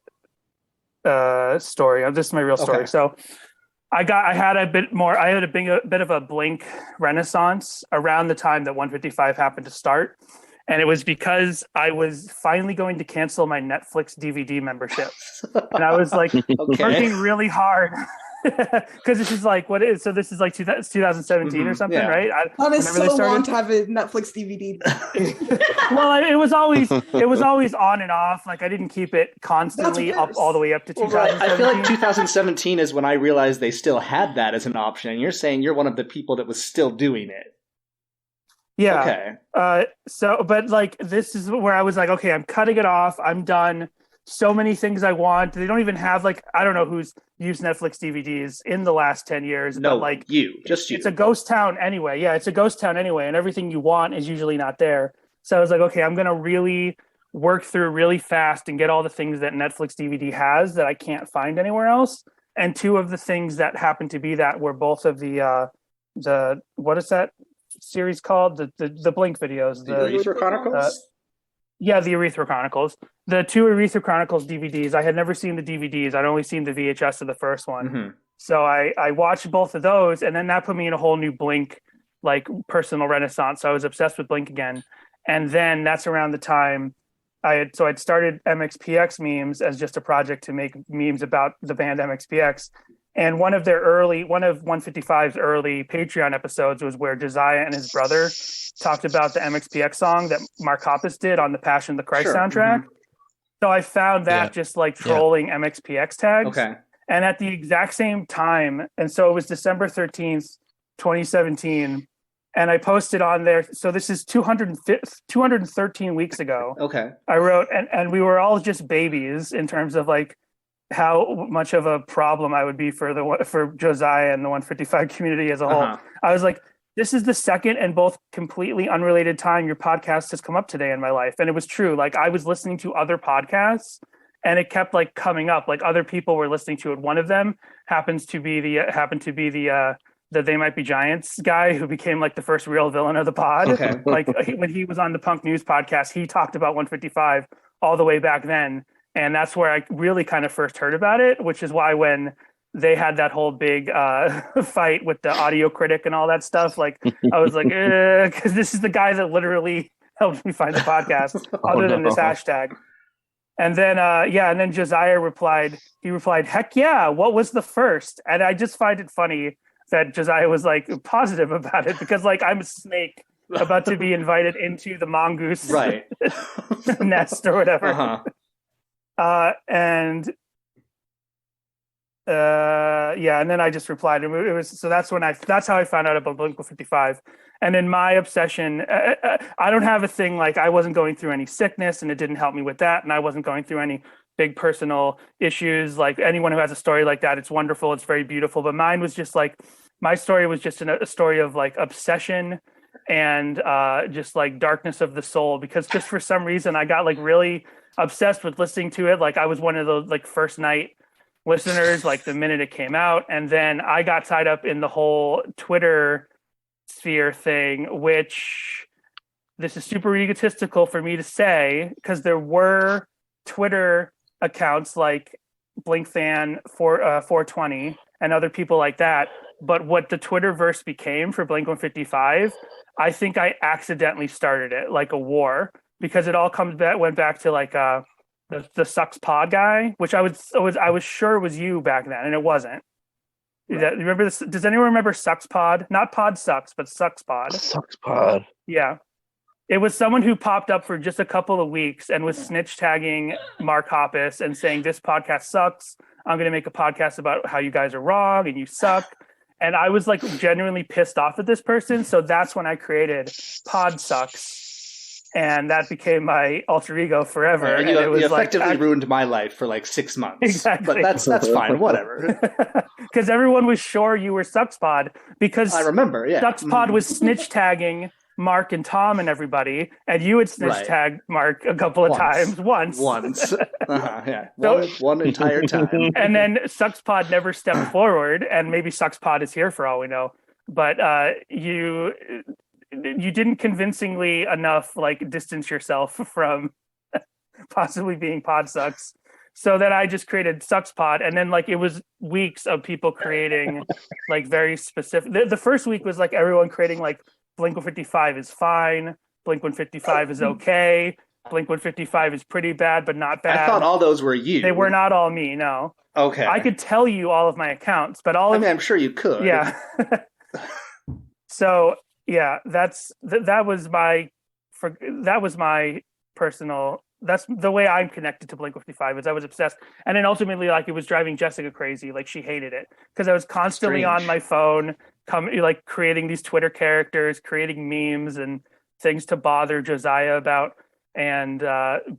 This is my real story. So I had a bit of a Blink renaissance around the time that 155 happened to start. And it was because I was finally going to cancel my Netflix DVD membership. And I was like working really hard because this is like, what is, so this is like 2017 or something, right? That is so long to have a Netflix DVD. Well, it was always on and off. Like I didn't keep it constantly up all the way up to 2017. I feel like 2017 is when I realized they still had that as an option. And you're saying you're one of the people that was still doing it. Yeah. Okay. So, but like, this is where I was like, okay, I'm cutting it off. I'm done. so many things I want. They don't even have like, I don't know who's used Netflix DVDs in the last 10 years. No, but like just you. It's a ghost town anyway. Yeah, it's a ghost town anyway. And everything you want is usually not there. So I was like, okay, I'm going to really work through really fast and get all the things that Netflix DVD has that I can't find anywhere else. And two of the things that happened to be that were both of the what is that series called? The Blink videos. The Urethra Chronicles? Yeah, the Urethra Chronicles. The two Urethra Chronicles DVDs. I had never seen the DVDs. I'd only seen the VHS of the first one. Mm-hmm. So I watched both of those, and then that put me in a whole new Blink like personal renaissance. So I was obsessed with Blink again. And then that's around the time I'd started MxPx memes as just a project to make memes about the band MxPx. And one of 155's early Patreon episodes was where Josiah and his brother talked about the MxPx song that Mark Hoppus did on the Passion of the Christ soundtrack. Mm-hmm. So I found that just like trolling MxPx tags. Okay. And at the exact same time, and so it was December 13th, 2017, and I posted on there. So this is 213 weeks ago. Okay. I wrote, and we were all just babies in terms of like how much of a problem I would be for Josiah and the 155 community as a whole. Uh-huh. I was like, this is the second and both completely unrelated time your podcast has come up today in my life. And it was true. Like I was listening to other podcasts and it kept like coming up, like other people were listening to it. One of them happened to be the They Might Be Giants guy who became like the first real villain of the pod. Okay. Like when he was on the Punk News podcast, he talked about 155 all the way back then. And that's where I really kind of first heard about it, which is why when they had that whole big fight with the audio critic and all that stuff, like I was like, because this is the guy that literally helped me find the podcast other than this hashtag. And then, and then Josiah replied, heck yeah, what was the first? And I just find it funny that Josiah was like positive about it because like I'm a snake about to be invited into the mongoose nest or whatever. Uh-huh. And then I just replied. It was so that's how I found out about Blink-155. And in my obsession, I don't have a thing like I wasn't going through any sickness, and it didn't help me with that, and I wasn't going through any big personal issues. Like anyone who has a story like that, it's wonderful, it's very beautiful. But mine was just like my story was just a story of like obsession and just like darkness of the soul. Because just for some reason, I got like really obsessed with listening to it. Like I was one of those like first night listeners, like the minute it came out, and then I got tied up in the whole Twitter sphere thing, which this is super egotistical for me to say because there were Twitter accounts like BlinkFan 420 and other people like that. But what the Twitterverse became for Blink-155, I think I accidentally started it like a war because it all went back to like the Sucks Pod guy, which I was sure was you back then, and it wasn't. Remember this? Does anyone remember Sucks Pod? Not Pod Sucks, but Sucks Pod. Sucks Pod. Yeah. It was someone who popped up for just a couple of weeks and was snitch tagging Mark Hoppus and saying, this podcast sucks. I'm going to make a podcast about how you guys are wrong and you suck. And I was like genuinely pissed off at this person. So that's when I created Pod Sucks. And that became my alter ego forever. And it was you effectively ruined my life for like 6 months. Exactly. But that's fine, whatever. Because everyone was sure you were Suckspod. Because I remember, yeah. Suckspod was snitch tagging Mark and Tom and everybody, and you had snitch tagged Mark a couple of times. Once. Yeah. One entire time. And then Suckspod never stepped forward, and maybe Suckspod is here for all we know. But you didn't convincingly enough like distance yourself from possibly being Pod Sucks. So then I just created Suckspod, and then like it was weeks of people creating like very specific. The first week was like everyone creating like Blink-155 is fine, Blink-155 is okay, Blink-155 is pretty bad but not bad. I thought all those were you. They were not all me, no. Okay. I could tell you all of my accounts, but I'm sure you could. Yeah. So yeah, that was my personal. That's the way I'm connected to Blink-155 is I was obsessed. And then ultimately, like, it was driving Jessica crazy. Like, she hated it because I was constantly on my phone, like creating these Twitter characters, creating memes and things to bother Josiah about. and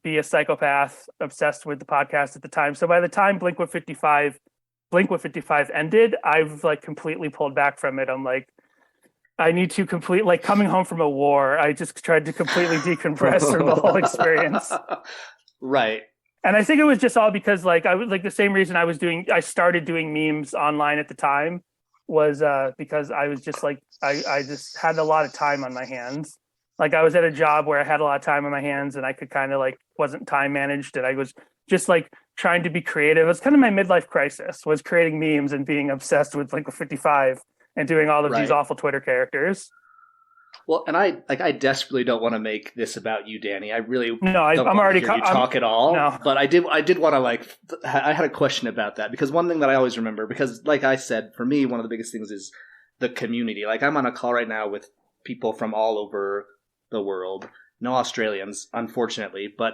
be a psychopath obsessed with the podcast at the time. So by the time Blink-155 ended, I've like completely pulled back from it. I'm like, I need to complete, like coming home from a war, I just tried to completely decompress from the whole experience. Right. And I think it was just all because like I was like the same reason I started doing memes online at the time was because I was just like I just had a lot of time on my hands. Like I was at a job where I had a lot of time on my hands and I could kind of like wasn't time managed, and I was just like trying to be creative. It was kind of my midlife crisis, was creating memes and being obsessed with like 55 and doing all of these awful Twitter characters. Well, and I desperately don't want to make this about you, Danny. I really I'm already hear you talk at all. No. But I did want to I had a question about that, because one thing that I always remember, because like I said, for me, one of the biggest things is the community. Like I'm on a call right now with people from all over the world, no Australians, unfortunately, but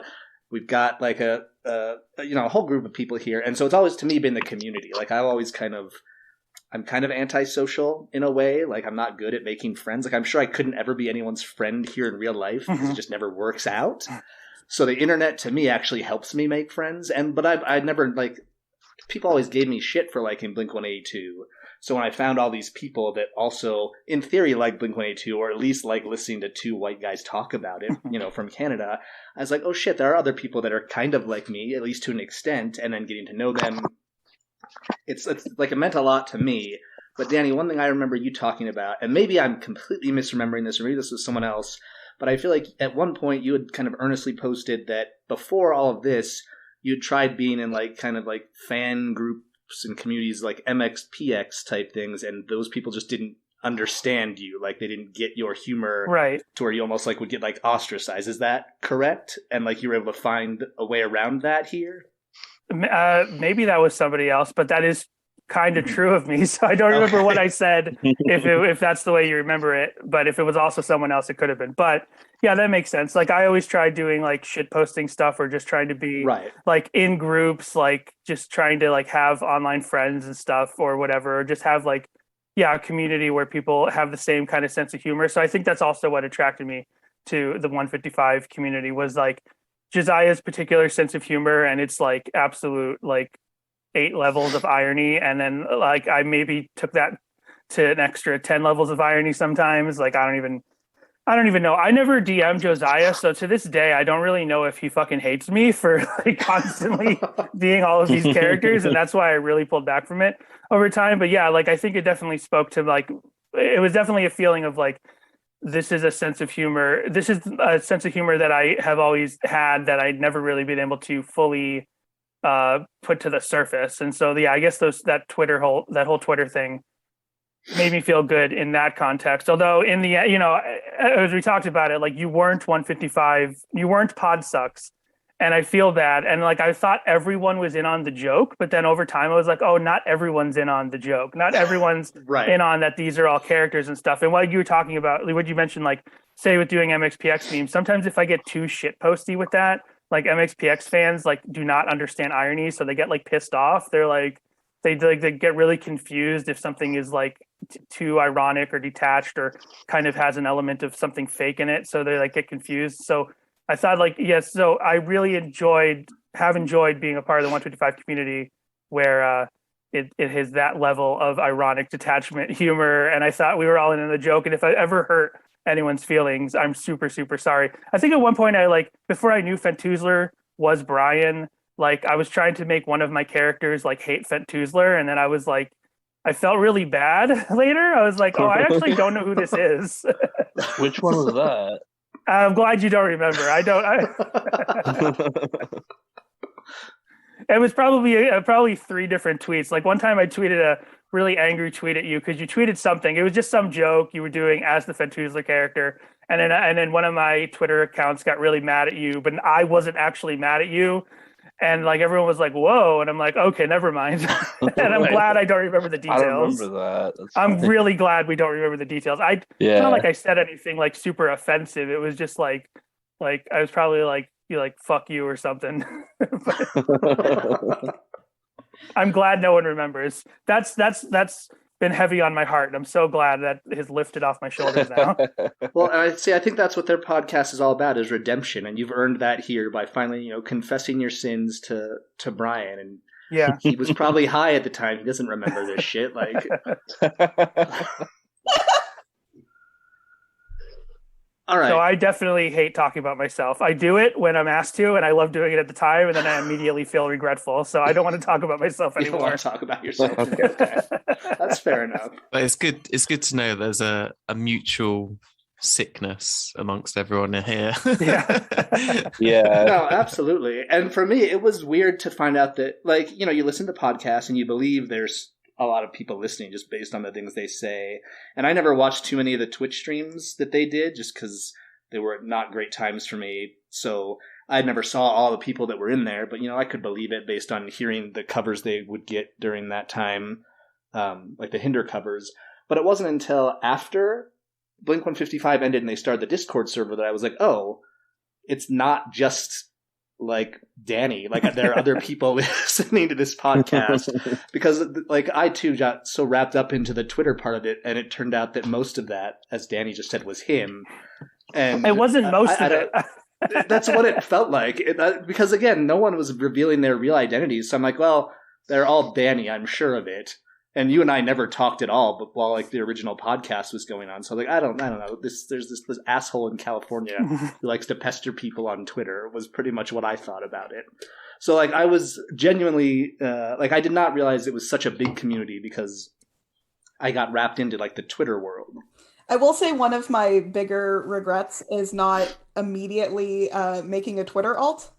we've got like a whole group of people here, and so it's always to me been the community. Like I'm kind of antisocial in a way. Like I'm not good at making friends. Like I'm sure I couldn't ever be anyone's friend here in real life because it just never works out. So the internet to me actually helps me make friends. But I never like, people always gave me shit for liking Blink-182. So when I found all these people that also in theory like Blink-182, or at least like listening to two white guys talk about it, from Canada, I was like, oh shit, there are other people that are kind of like me, at least to an extent, and then getting to know them. It's like it meant a lot to me. But Danny, one thing I remember you talking about, and maybe I'm completely misremembering this, or maybe this was someone else, but I feel like at one point you had kind of earnestly posted that before all of this, you'd tried being in like kind of like fan groups and communities like MxPx type things, and those people just didn't understand you. Like they didn't get your humor, right? To where you almost like would get like ostracized. Is that correct? And like you were able to find a way around that here? Maybe that was somebody else, but that is kind of true of me. So I don't remember what I said, if that's the way you remember it. But if it was also someone else, it could have been. But yeah, that makes sense. Like I always tried doing like shit posting stuff, or just trying to be like in groups, like just trying to like have online friends and stuff or whatever, or just have like, a community where people have the same kind of sense of humor. So I think that's also what attracted me to the 155 community, was like Josiah's particular sense of humor, and it's like absolute like 8 levels of irony, and then like I maybe took that to an extra 10 levels of irony sometimes. Like I don't even know. I never DM'd Josiah, so to this day I don't really know if he fucking hates me for like constantly being all of these characters, and that's why I really pulled back from it over time. But yeah, like I think it definitely spoke to like, it was definitely a feeling of like, this is a sense of humor. This is a sense of humor that I have always had, that I'd never really been able to fully put to the surface. And so, I guess that whole Twitter thing made me feel good in that context. Although in the, as we talked about it, like you weren't 155, you weren't Pod Sucks. And I feel bad. And like, I thought everyone was in on the joke, but then over time I was like, oh, not everyone's in on the joke. Not everyone's in on that these are all characters and stuff. And what you were talking about, what you mentioned, like say with doing MxPx memes, sometimes if I get too shit posty with that, like MxPx fans like do not understand irony. So they get like pissed off. They're like, they get really confused if something is like too ironic or detached or kind of has an element of something fake in it. So they like get confused. So I thought like, yes, so I really have enjoyed being a part of the 155 community where it has that level of ironic detachment, humor. And I thought we were all in the joke. And if I ever hurt anyone's feelings, I'm super, super sorry. I think at one point before I knew Fentuzler was Brian, like I was trying to make one of my characters like hate Fentuzler. And then I was like, I felt really bad later. I was like, oh, I actually don't know who this is. Which one was that? I'm glad you don't remember. It was probably 3 different tweets. Like one time I tweeted a really angry tweet at you because you tweeted something. It was just some joke you were doing as the Fentuzler character. And then one of my Twitter accounts got really mad at you, but I wasn't actually mad at you. And like everyone was like, whoa. And I'm like, okay, never mind. And I'm glad I don't remember the details. I don't remember that. I'm really glad we don't remember the details. It's not like I said anything like super offensive. It was just like I was probably like, fuck you or something. I'm glad no one remembers. That's been heavy on my heart. And I'm so glad that has lifted off my shoulders now. Well, I think that's what their podcast is all about, is redemption. And you've earned that here by finally, confessing your sins to Brian. And yeah, he was probably high at the time. He doesn't remember this shit. Like, all right. So I definitely hate talking about myself. I do it when I'm asked to, and I love doing it at the time, and then I immediately feel regretful. So I don't want to talk about myself anymore. You don't want to talk about yourself. Okay. That's fair enough. But it's good. It's good to know there's a mutual sickness amongst everyone here. Yeah. No, absolutely. And for me, it was weird to find out that, like, you listen to podcasts and you believe there's a lot of people listening just based on the things they say. And I never watched too many of the Twitch streams that they did just because they were not great times for me. So I never saw all the people that were in there, but I could believe it based on hearing the covers they would get during that time, like the Hinder covers. But it wasn't until after Blink-155 ended and they started the Discord server that I was like, oh, it's not just like Danny, like there are other people listening to this podcast, because like I too got so wrapped up into the Twitter part of it, and it turned out that most of that, as Danny just said, was him. And it wasn't most of it. That's what it felt like, because again, no one was revealing their real identities. So I'm like, well, they're all Danny, I'm sure of it. And you and I never talked at all, but while like the original podcast was going on. So like, I don't know. There's this asshole in California who likes to pester people on Twitter was pretty much what I thought about it. So like, I was genuinely I did not realize it was such a big community because I got wrapped into like the Twitter world. I will say one of my bigger regrets is not immediately making a Twitter alt,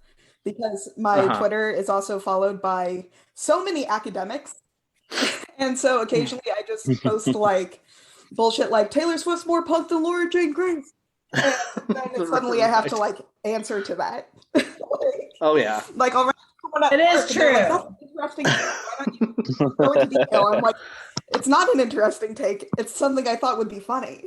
because my Twitter is also followed by so many academics. And so occasionally I just post like bullshit like Taylor Swift's more punk than Laura Jane Grace. And then suddenly I have to like answer to that. Oh yeah. Like already it is true. Like, that's interesting. Why don't you go into detail? I'm like, it's not an interesting take. It's something I thought would be funny.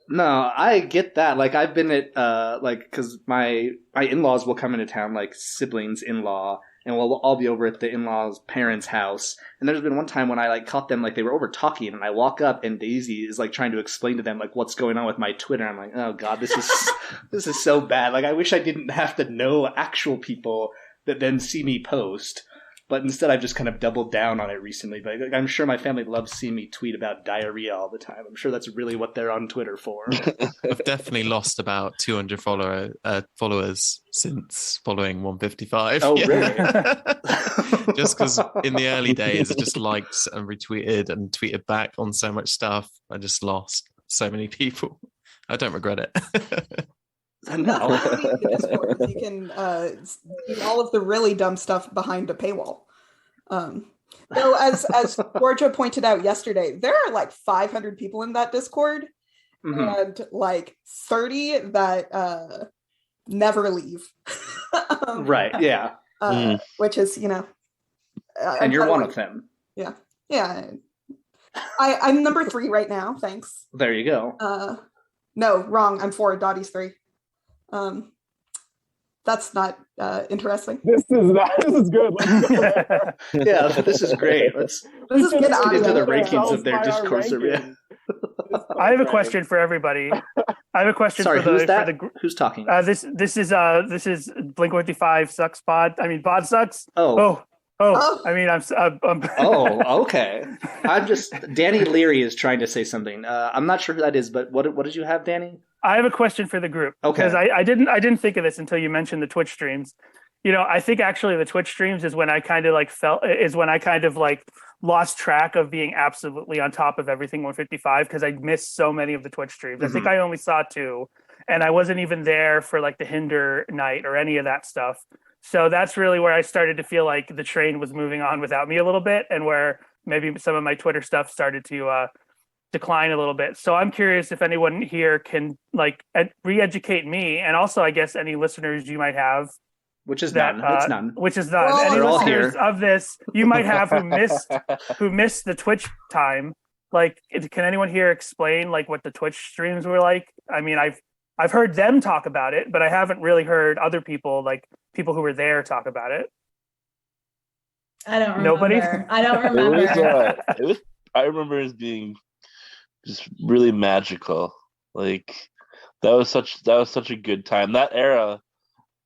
No, I get that. Like I've been at because my in-laws will come into town, like siblings in-law, and we'll all be over at the in-laws' parents' house. And there's been one time when I like caught them like they were over talking, and I walk up and Daisy is like trying to explain to them like what's going on with my Twitter. I'm like, oh god, this is so bad. Like I wish I didn't have to know actual people that then see me post. But instead, I've just kind of doubled down on it recently. But I'm sure my family loves seeing me tweet about diarrhea all the time. I'm sure that's really what they're on Twitter for. I've definitely lost about 200 followers since following 155. Oh, really? Just because in the early days, I just liked and retweeted and tweeted back on so much stuff. I just lost so many people. I don't regret it. No. You can do all of the really dumb stuff behind a paywall. Though, as Georgia pointed out yesterday, there are like 500 people in that Discord, and like 30 that never leave. Right? Yeah. Which is, and you're one of them. Yeah. Yeah. I'm number 3 right now. Thanks. There you go. No, wrong. I'm 4. Dottie's 3. That's not interesting. This is good. Let's go there. Yeah, this is great. Let's get into the rankings of their Discord server. I have a question for everybody. I have a question for the who's that? Who's talking? This is Blink-155 sucks pod. I mean, pod sucks. Oh. I mean, I'm Oh, okay. I'm just Danny Leary is trying to say something. I'm not sure who that is, but what did you have, Danny? I have a question for the group. Okay. Because I didn't think of this until you mentioned the Twitch streams. I think actually the Twitch streams is when I kind of lost track of being absolutely on top of everything 155, because I missed so many of the Twitch streams. I think I only saw 2, and I wasn't even there for like the Hinder night or any of that stuff. So that's really where I started to feel like the train was moving on without me a little bit, and where maybe some of my Twitter stuff started to decline a little bit. So I'm curious if anyone here can re-educate me, and also I guess any listeners you might have. Which is none. It's none. Which is none. Any listeners of this you might have who missed the Twitch time. Like, can anyone here explain like what the Twitch streams were like? I mean, I've heard them talk about it, but I haven't really heard other people, like people who were there, talk about it. I don't remember. Nobody? I don't remember. It was I remember as being just really magical. Like that was such a good time. That era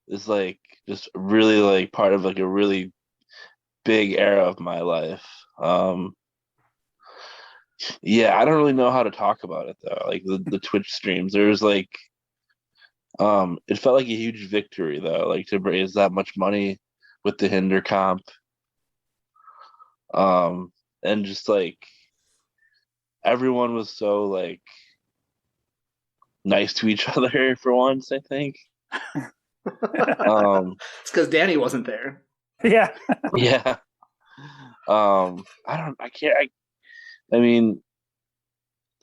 is like just really like part of like a really big era of my life. Yeah, I don't really know how to talk about it though. Like the Twitch streams, there was like it felt like a huge victory though, like to raise that much money with the Hinder comp. And just like everyone was so like nice to each other for once, I think. It's because Danny wasn't there. Yeah. Yeah. I mean,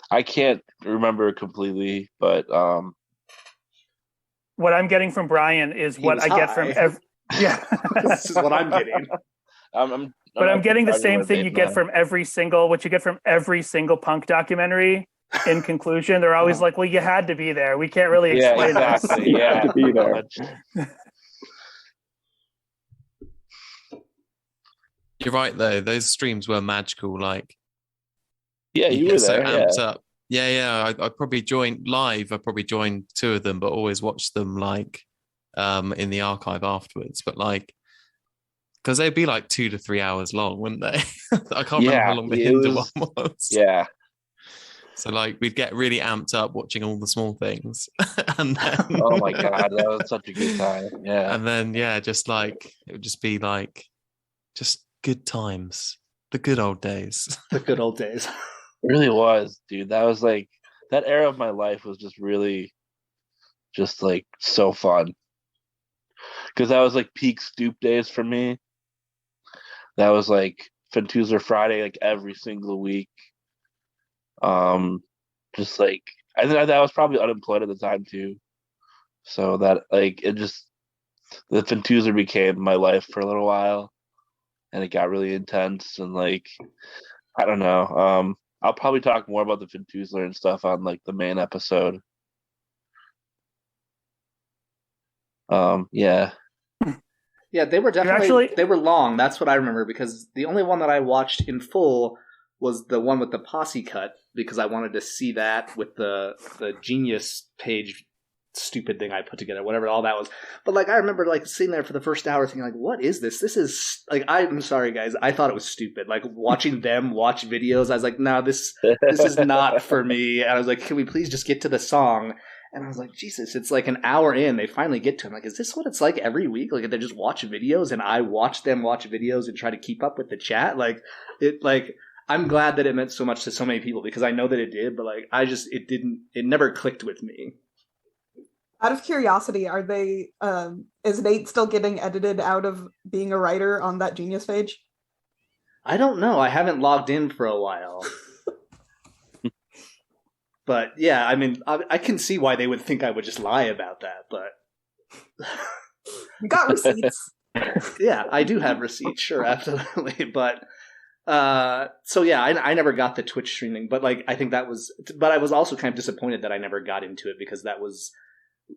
I can't remember completely, but what I'm getting from Brian is what I get from yeah. This is what I'm getting. But I'm getting the same thing you get from what you get from every single punk documentary. In conclusion, they're always like, "Well, you had to be there. We can't really explain exactly. this." Yeah, to be there. You're right though. Those streams were magical. Like, yeah, you were so there. amped up. Yeah. I probably joined live. I probably joined 2 of them, but always watched them like in the archive afterwards. But like, because they'd be like 2 to 3 hours long, wouldn't they? I can't remember how long the Hinder one was. Yeah. So like we'd get really amped up watching all the small things, and then oh my god, that was such a good time. Yeah. And then just like it would just be like just good times, the good old days. The good old days. It really was, dude. That was like that era of my life was just really just like so fun. Because that was like peak stoop days for me. That was like Fentuzler Friday, like every single week. Just like I think I was probably unemployed at the time too. So that like it just the Fentuzler became my life for a little while, and it got really intense and like I don't know. I'll probably talk more about the Fentuzler and stuff on like the main episode. Yeah. Yeah, they were definitely they were long. That's what I remember because the only one that I watched in full was the one with the posse cut because I wanted to see that with the Genius page stupid thing I put together, whatever all that was. But like I remember like sitting there for the first hour thinking like, what is this? This is like I'm sorry guys, I thought it was stupid. Like watching them watch videos, I was like, no, this is not for me. And I was like, can we please just get to the song? And I was like, Jesus, it's like an hour in. They finally get to him. Like, is this what it's like every week? Like, they just watch videos and I watch them watch videos and try to keep up with the chat. Like, I'm glad that it meant so much to so many people because I know that it did, but like, it never clicked with me. Out of curiosity, are they, is Nate still getting edited out of being a writer on that Genius page? I don't know. I haven't logged in for a while. But yeah, I mean, I can see why they would think I would just lie about that, but... You got receipts. Yeah, I do have receipts, sure, absolutely. But, so yeah, I never got the Twitch streaming, but like, I think that was... But I was also kind of disappointed that I never got into it because that was...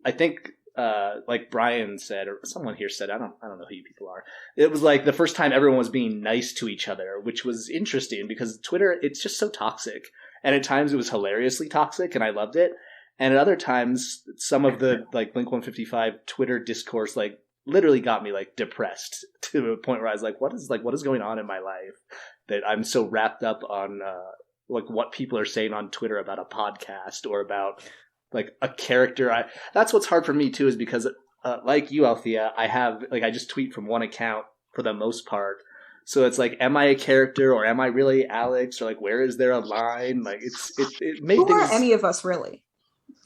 I think, like Brian said, or someone here said, I don't know who you people are. It was like the first time everyone was being nice to each other, which was interesting because Twitter, it's just so toxic. And at times it was hilariously toxic and I loved it. And at other times, some of the like Blink-155 Twitter discourse like literally got me like depressed to a point where I was like, what is going on in my life that I'm so wrapped up on like what people are saying on Twitter about a podcast or about like a character. That's what's hard for me too, is because like you, Althea, I just tweet from one account for the most part. So it's like, am I a character or am I really Alex? Or like, where is there a line? Like it made Who things... are any of us really?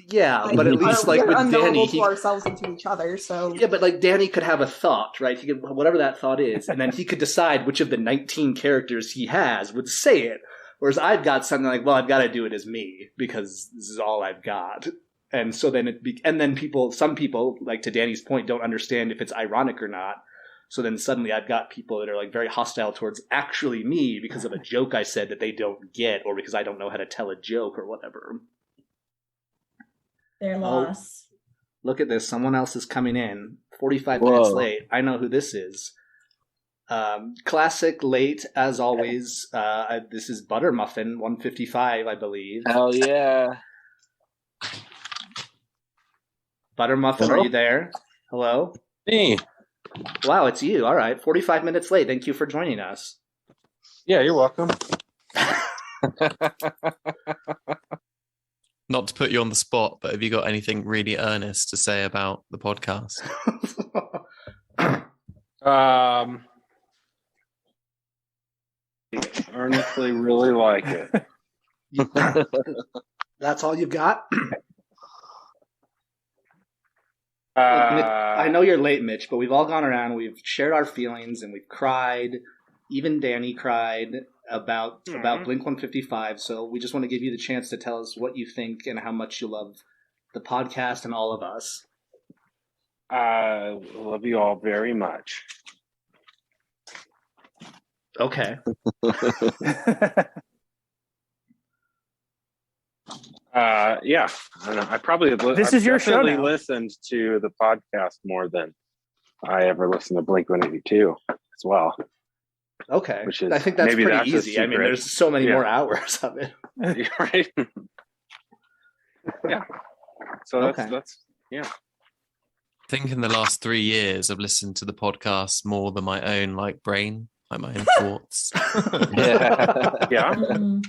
Yeah, like, but at least like with Danny, to ourselves and to each other. So yeah, but like Danny could have a thought, right? He could, whatever that thought is, and then he could decide which of the 19 characters he has would say it. Whereas I've got something like, well, I've got to do it as me because this is all I've got. And so then some people, like to Danny's point, don't understand if it's ironic or not. So then suddenly I've got people that are like very hostile towards actually me because of a joke I said that they don't get, or because I don't know how to tell a joke or whatever. Their loss. Look at this. Someone else is coming in. 45 minutes late. I know who this is. Classic late, as always. This is Butter Muffin 155, I believe. Hell yeah. Butter Muffin, Hello? are you there? Hello? Me. Wow, it's you. All right. 45 minutes late. Thank you for joining us. Yeah, you're welcome. Not to put you on the spot, but have you got anything really earnest to say about the podcast? Earnestly really like it. That's all you've got? I know you're late, Mitch, but we've all gone around, we've shared our feelings, and we've cried. Even Danny cried about Blink-155, so we just want to give you the chance to tell us what you think and how much you love the podcast and all of us. I love you all very much. Okay. Yeah, I don't know. I probably This is your show now. Listened to the podcast more than I ever listened to Blink-182 as well. Okay, which is, I think that's pretty easy. I mean, secret. there's so many more hours of it. Right? Yeah. So that's yeah. I think in the last 3 years, I've listened to the podcast more than my own brain, my own thoughts. Yeah.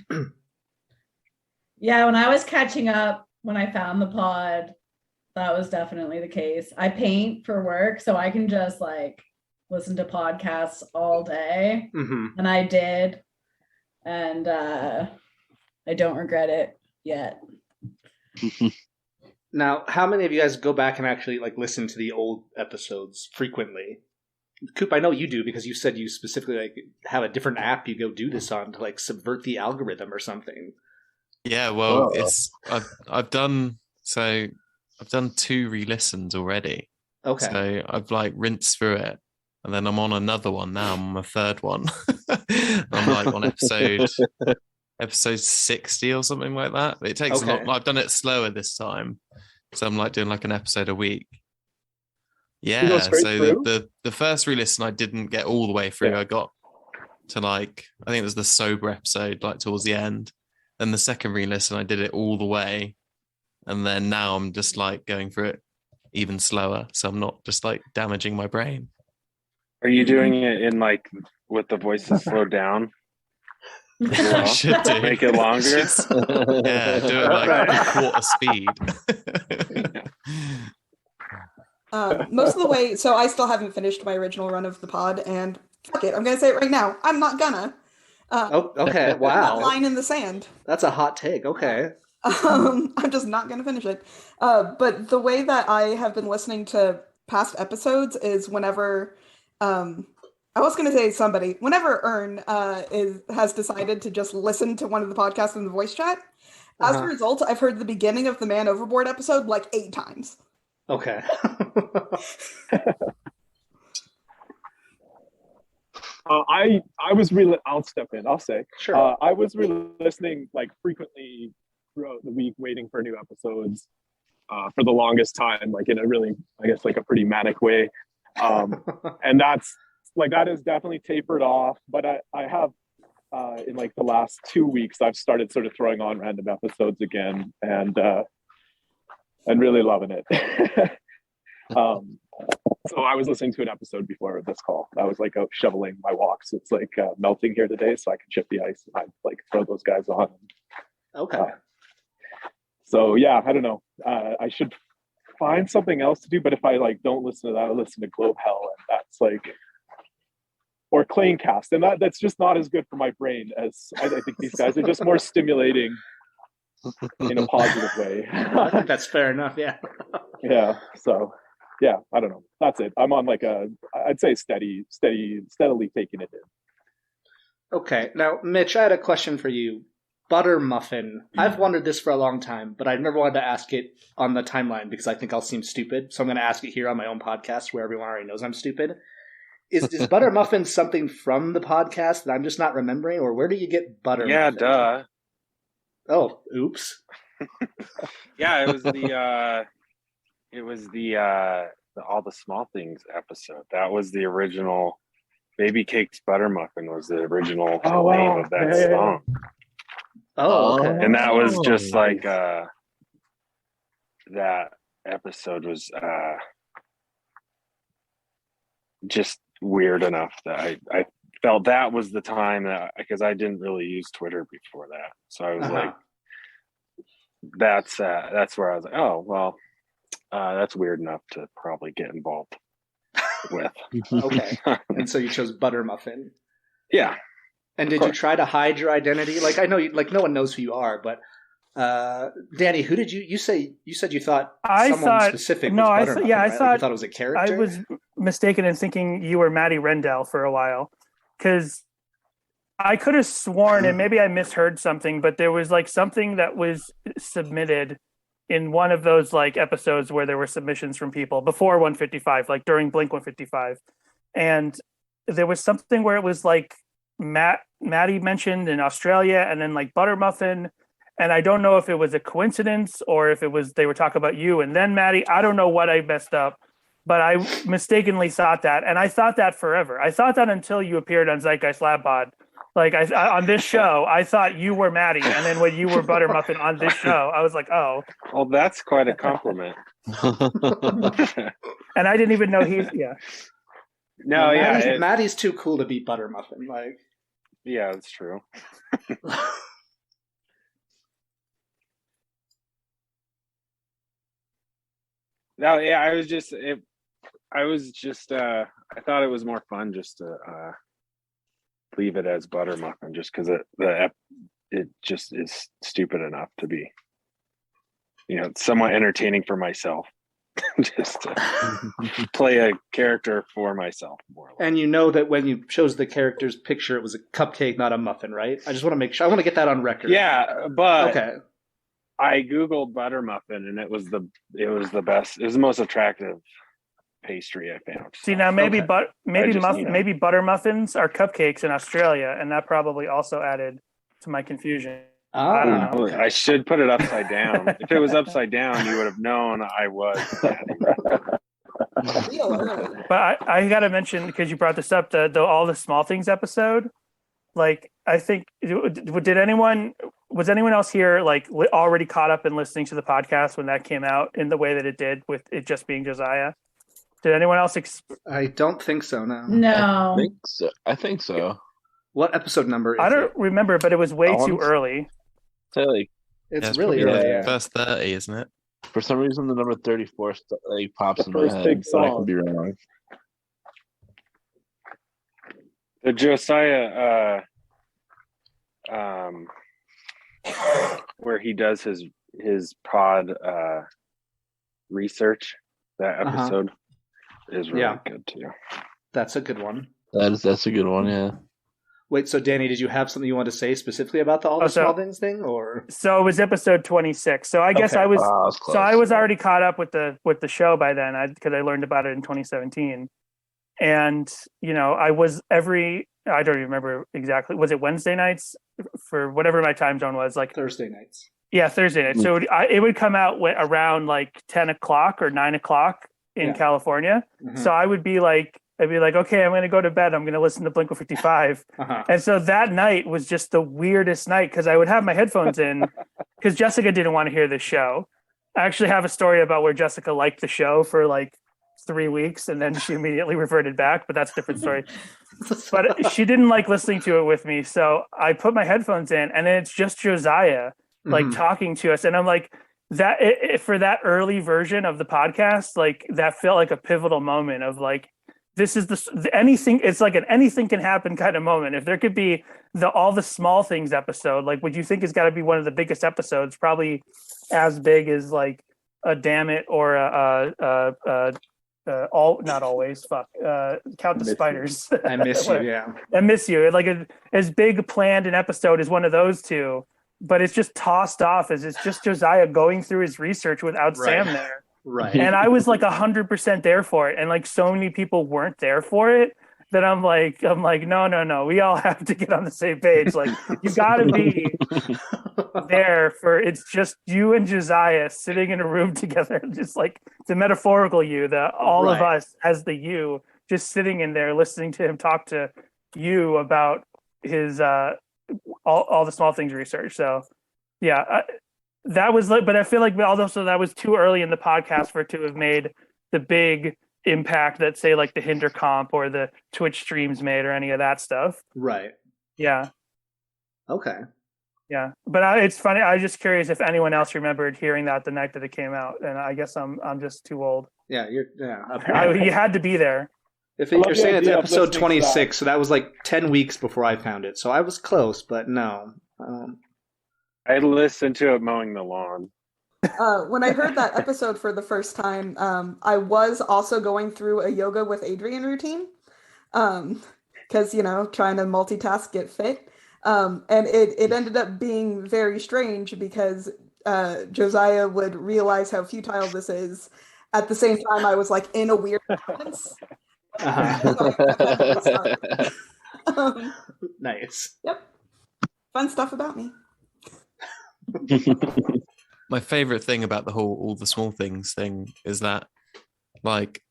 Yeah, when I was catching up, when I found the pod, that was definitely the case. I paint for work, so I can just listen to podcasts all day. Mm-hmm. And I did. And I don't regret it yet. Now, how many of you guys go back and actually listen to the old episodes frequently? Coop, I know you do because you said you specifically have a different app you go do this on to subvert the algorithm or something. Yeah, well, I've done 2 re-listens already. Okay. So I've rinsed through it, and then I'm on another one now. I'm on my third one. I'm on episode 60 or something like that. It takes a lot. I've done it slower this time, so I'm doing an episode a week. Yeah. So the first re-listen I didn't get all the way through. Yeah. I got to I think it was the sober episode towards the end. Then the second re-listen, I did it all the way. And then now I'm just going through it even slower. So I'm not just damaging my brain. Are you doing it in with the voices slowed down? I should do. Make it longer? Yeah, do it quarter speed. Most of the way, so I still haven't finished my original run of the pod, and fuck it, I'm going to say it right now. I'm not gonna. Okay, wow. Line in the sand. That's a hot take, okay. I'm just not going to finish it. But the way that I have been listening to past episodes is whenever, I was going to say somebody, whenever Ern has decided to just listen to one of the podcasts in the voice chat, as a result, I've heard the beginning of the Man Overboard episode 8 times. Okay. I was I'll step in. I'll say. Sure. I was listening frequently throughout the week, waiting for new episodes for the longest time, in a really, I guess, a pretty manic way. And that's that has definitely tapered off. But I have in the last 2 weeks, I've started sort of throwing on random episodes again, and really loving it. So I was listening to an episode before this call. I was out shoveling my walks. It's melting here today, so I can chip the ice. And I throw those guys on. Okay. So yeah, I don't know. I should find something else to do. But if I don't listen to that, I listen to Globe Hell, and that's or Clanecast, and that's just not as good for my brain as I think these guys are just more stimulating in a positive way. I think that's fair enough. Yeah. Yeah. So. Yeah, I don't know. That's it. I'm on I'd say steadily taking it in. Okay. Now, Mitch, I had a question for you. Butter Muffin. I've wondered this for a long time, but I've never wanted to ask it on the timeline because I think I'll seem stupid. So I'm going to ask it here on my own podcast where everyone already knows I'm stupid. Is Butter Muffin something from the podcast that I'm just not remembering, or where do you get Butter Muffin? Yeah, duh. Oh, oops. Yeah, it was the all the small things episode. That was the original Baby Cakes Butter Muffin was the original name of that song. Oh, okay. And that was just like that episode was just weird enough that I felt that was the time that, because I didn't really use Twitter before that, so I was like, that's where I was like, oh well, that's weird enough to probably get involved with. Okay. And so you chose Butter Muffin. Yeah. And did you try to hide your identity? Like, I know you, like, no one knows who you are, but Danny, who did you said you thought someone specific was Butter Muffin, right? Like, you thought it was a character? I was mistaken in thinking you were Maddie Rendell for a while, because I could have sworn, and maybe I misheard something, but there was like something that was submitted in one of those like episodes where there were submissions from people before 155, like during Blink-155, and there was something where it was like Maddie mentioned in Australia, and then like Butter Muffin, and I don't know if it was a coincidence or if it was they were talking about you and then Maddie. I don't know what I messed up, but I mistakenly thought that, and I thought that forever. I thought that until you appeared on Zeitgeist Lab Pod. Like I on this show, I thought you were Maddie, and then when you were Butter Muffin on this show, I was like, oh. Well, that's quite a compliment. And I didn't even know yeah. No, yeah, Maddie's too cool to be Butter Muffin. Like, yeah, that's true. No, yeah, I thought it was more fun just to leave it as Butter Muffin, just because it just is stupid enough to be, somewhat entertaining for myself. Just to play a character for myself, more or less. And you know that when you chose the character's picture, it was a cupcake, not a muffin, right? I just want to make sure. I want to get that on record. Yeah, but okay. I googled Butter Muffin, and it was the best. It was the most attractive pastry I found. See, now maybe maybe butter muffins are cupcakes in Australia, and that probably also added to my confusion. I don't know. I should put it upside down. If it was upside down, you would have known I was. But I got to mention, because you brought this up, the All the Small Things episode. Like, I think, was anyone else here like already caught up in listening to the podcast when that came out in the way that it did, with it just being Josiah? Did anyone else? I don't think so. No. No. I think so. What episode number is it? I don't remember, but it was way too early. It's really early. Yeah. First 30, isn't it? For some reason, the number 34 pops in my head. Big song. I could be wrong. The Josiah, where he does his pod research, that episode is really good too. That's a good one. That's a good one. Yeah. Wait, so Danny, did you have something you want to say specifically about the All the Small Things thing, or? So it was episode 26. So I guess I was close. So I was already caught up with the show by then, because I learned about it in 2017, and I was I don't even remember exactly. Was it Wednesday nights for whatever my time zone was? Like Thursday nights. Yeah, Thursday nights. So it would come out around like 10 o'clock or 9 o'clock in California. Mm-hmm. So I'd be like, okay, I'm going to go to bed. I'm going to listen to Blink-155. And so that night was just the weirdest night, because I would have my headphones in because Jessica didn't want to hear the show. I actually have a story about where Jessica liked the show for like 3 weeks and then she immediately reverted back, but that's a different story. But she didn't like listening to it with me. So I put my headphones in, and then it's just Josiah like talking to us. And I'm like, for that early version of the podcast, like that felt like a pivotal moment of like, this is anything. It's like an anything can happen kind of moment. If there could be All the Small Things episode, like, would you think it's got to be one of the biggest episodes? Probably as big as like a Damn It or not always. Count the Spiders. I Miss You. Yeah, I Miss You. Like as big planned an episode as one of those two, but it's just tossed off as it's just Josiah going through his research without Sam there. Right. And I was like 100% there for it. And like so many people weren't there for it that I'm like, no. We all have to get on the same page. Like, you gotta be there for, it's just you and Josiah sitting in a room together. Just like the metaphorical you, all of us as the you, just sitting in there listening to him talk to you about his all the small things research. So yeah, that was like, but I feel like also that was too early in the podcast for it to have made the big impact that say like the Hinder comp or the Twitch streams made or any of that stuff. Right. Yeah. Okay. Yeah, but it's funny. I was just curious if anyone else remembered hearing that the night that it came out, and I guess I'm just too old. Yeah, you had to be be If you're saying it's episode 26, so that was like 10 weeks before I found it. So I was close, but no. I listened to it mowing the lawn. When I heard that episode for the first time, I was also going through a yoga with Adrian routine, because trying to multitask, get fit. And it ended up being very strange because Josiah would realize how futile this is. At the same time, I was like in a weird balance. Nice. Yep. Fun stuff about me. My favorite thing about the whole all the small things thing is that like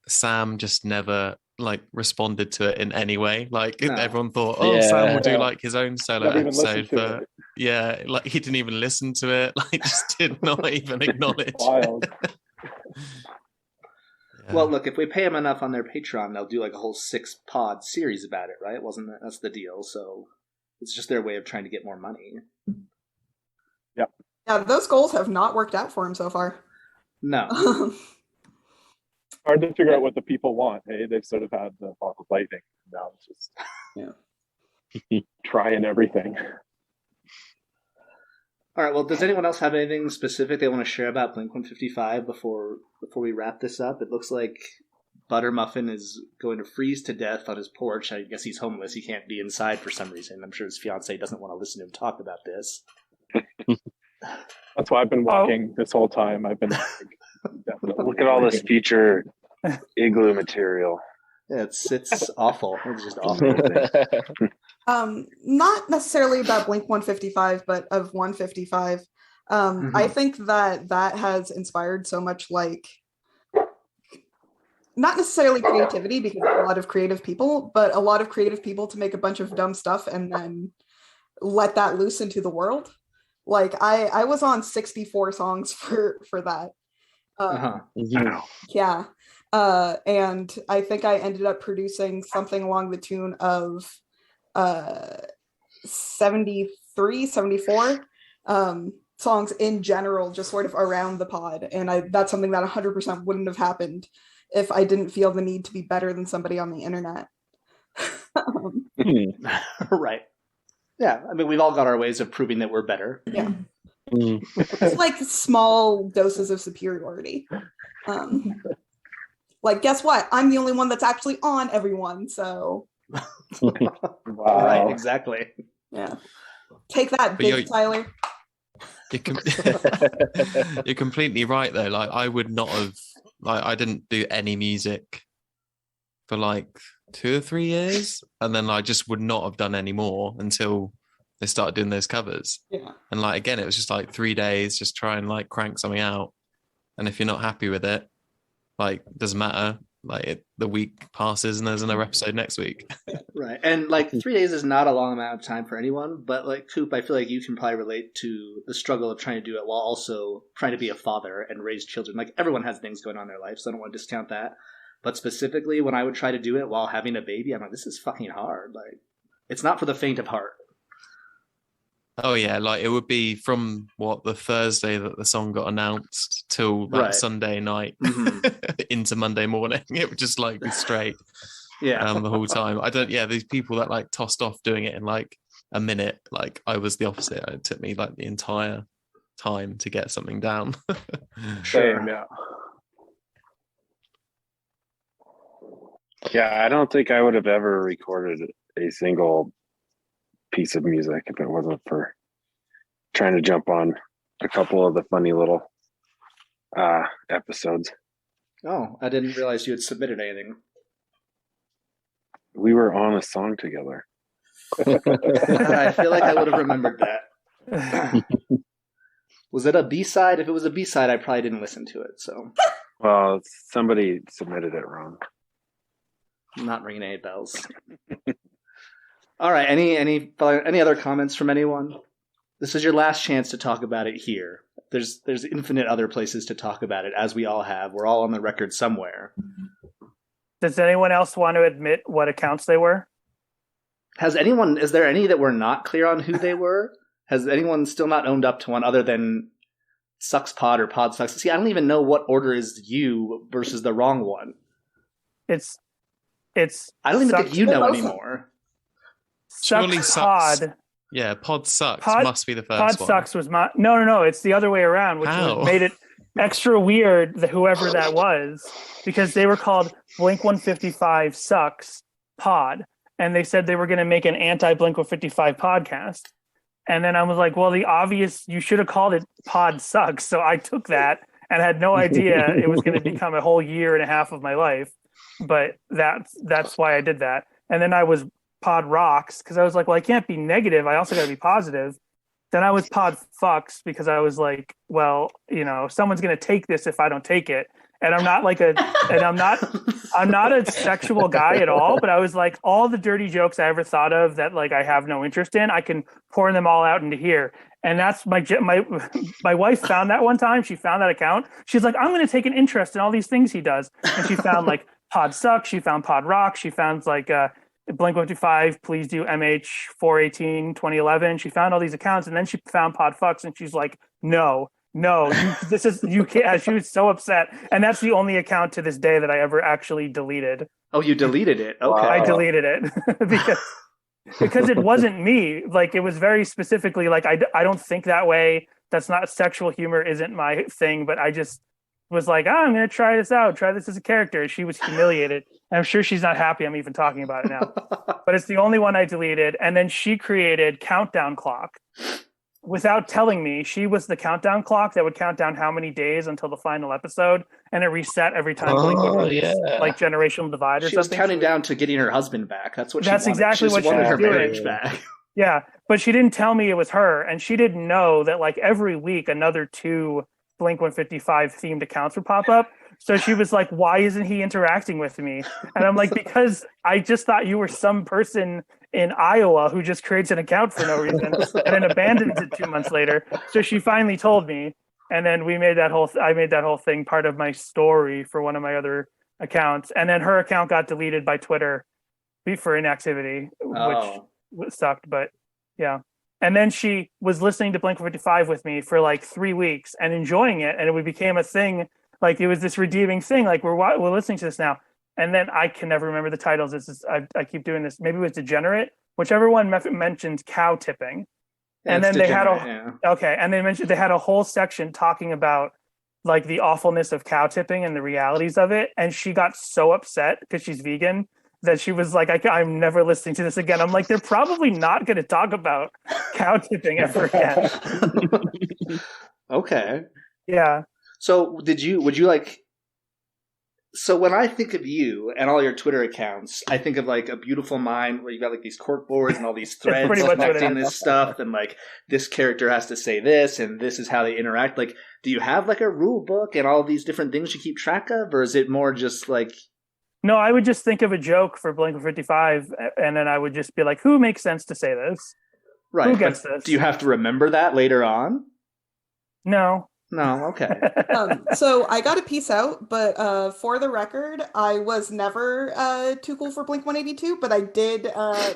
Sam just never like responded to it in any way. Like everyone thought, Sam will do like his own solo episode, but like he didn't even listen to it. Like just did not even acknowledge. Wild. Well, look, if we pay them enough on their Patreon, they'll do like a whole 6-pod series about it, right? That's the deal. So it's just their way of trying to get more money. Yep. Yeah, those goals have not worked out for him so far. No. Hard to figure out what the people want. Hey, they've sort of had the Bob of Lightning. Now it's just trying everything. All right. Well, does anyone else have anything specific they want to share about Blink-155 before we wrap this up? It looks like Buttermuffin is going to freeze to death on his porch. I guess he's homeless. He can't be inside for some reason. I'm sure his fiance doesn't want to listen to him talk about this. That's why I've been walking this whole time. I've been look at all this future igloo material. Yeah, it's awful. It's just awful. Not necessarily about Blink-155, but of 155. I think that has inspired so much, like, not necessarily creativity, because a lot of creative people, but a lot of creative people to make a bunch of dumb stuff and then let that loose into the world. Like I was on 64 songs for that. Yeah. And I think I ended up producing something along the tune of 73, 74 songs in general, just sort of around the pod. And that's something that 100% wouldn't have happened if I didn't feel the need to be better than somebody on the internet. Right. Yeah, I mean, we've all got our ways of proving that we're better. Yeah. It's like small doses of superiority. Like, guess what? I'm the only one that's actually on everyone, so. Wow. Right, exactly. Yeah. Take that, big Tyler. You're completely right, though. Like, I would not have, like, I didn't do any music for like 2 or 3 years, and then I just would not have done any more until they started doing those covers. Yeah. And like again, it was just like 3 days, just try and like crank something out. And if you're not happy with it, like doesn't matter. Like the week passes and there's another episode next week. Right. And like 3 days is not a long amount of time for anyone, but like Coop, I feel like you can probably relate to the struggle of trying to do it while also trying to be a father and raise children. Like everyone has things going on in their life, so I don't want to discount that. But specifically, when I would try to do it while having a baby, I'm like, this is fucking hard. Like, it's not for the faint of heart. Oh yeah, like it would be from the Thursday that the song got announced till that Sunday night into Monday morning. It would just like be straight, the whole time. These people that like tossed off doing it in like a minute. Like I was the opposite. It took me like the entire time to get something down. Sure. Yeah. Yeah, I don't think I would have ever recorded a single piece of music if it wasn't for trying to jump on a couple of the funny little episodes. Oh, I didn't realize you had submitted anything. We were on a song together. I feel like I would have remembered that. Was it a B-side? If it was a B-side, I probably didn't listen to it. So, well, somebody submitted it wrong. Not ringing any bells. All right. Any other comments from anyone? This is your last chance to talk about it here. There's infinite other places to talk about it, as we all have. We're all on the record somewhere. Does anyone else want to admit what accounts they were? Is there any that were not clear on who they were? Has anyone still not owned up to one other than Sucks Pod or Pod Sucks? See, I don't even know what order is you versus the wrong one. It's. I don't even think you know anymore. Sucks Pod. Yeah, Pod Sucks must be the first Pod one. Sucks was my... No, it's the other way around, which made it extra weird, whoever that was, because they were called Blink-155 Sucks Pod, and they said they were going to make an anti-Blink-155 podcast. And then I was like, well, you should have called it Pod Sucks. So I took that and had no idea it was going to become a whole year and a half of my life. But that's why I did that. And then I was Pod Rocks because I was like, well, I can't be negative. I also got to be positive. Then I was Pod Fucks because I was like, well, someone's going to take this if I don't take it. And I'm not I'm not a sexual guy at all, but I was like, all the dirty jokes I ever thought of that like I have no interest in, I can pour them all out into here. And that's my wife found that one time. She found that account. She's like, I'm going to take an interest in all these things he does. And she found like Pod Sucks. She found Pod Rock. She found like Blink-155, please do MH418 2011. She found all these accounts, and then she found Pod Fucks, and she's like, no, you can't. She was so upset, and that's the only account to this day that I ever actually deleted. Oh, you deleted it? Okay, I deleted it because it wasn't me. Like, it was very specifically like I don't think that way. That's not sexual humor. Isn't my thing. But I just was like, I'm going to try this out. Try this as a character. She was humiliated. And I'm sure she's not happy I'm even talking about it now. But it's the only one I deleted. And then she created Countdown Clock. Without telling me, she was the countdown clock that would count down how many days until the final episode. And it reset every time. Like Generational Divide or something. She was counting down to getting her husband back. That's what she wanted. Exactly what she wanted was her doing. marriage back. Yeah. But she didn't tell me it was her. And she didn't know that like every week another 2 Blink-155 themed accounts would pop up. So she was like, why isn't he interacting with me? And I'm like, because I just thought you were some person in Iowa who just creates an account for no reason and then abandons it 2 months later. So she finally told me. And then I made that whole thing part of my story for one of my other accounts. And then her account got deleted by Twitter for inactivity, which sucked. But yeah. And then she was listening to Blink-155 with me for like 3 weeks and enjoying it. And it became a thing. Like it was this redeeming thing. Like we're listening to this now. And then I can never remember the titles. I keep doing this. Maybe it was Degenerate, whichever one mentioned cow tipping. Yeah, and then they had and they had a whole section talking about like the awfulness of cow tipping and the realities of it. And she got so upset because she's vegan that she was like, I'm never listening to this again. I'm like, they're probably not going to talk about cow tipping ever again. Okay. Yeah. So so when I think of you and all your Twitter accounts, I think of like A Beautiful Mind where you got like these cork boards and all these threads connecting this stuff and like this character has to say this and this is how they interact. Like, do you have like a rule book and all these different things you keep track of, or is it more just like... No, I would just think of a joke for Blink-155 and then I would just be like, who makes sense to say this? Right. Who gets this? Do you have to remember that later on? No. No, okay. So I got a piece out, but for the record, I was never too cool for Blink-182, but I did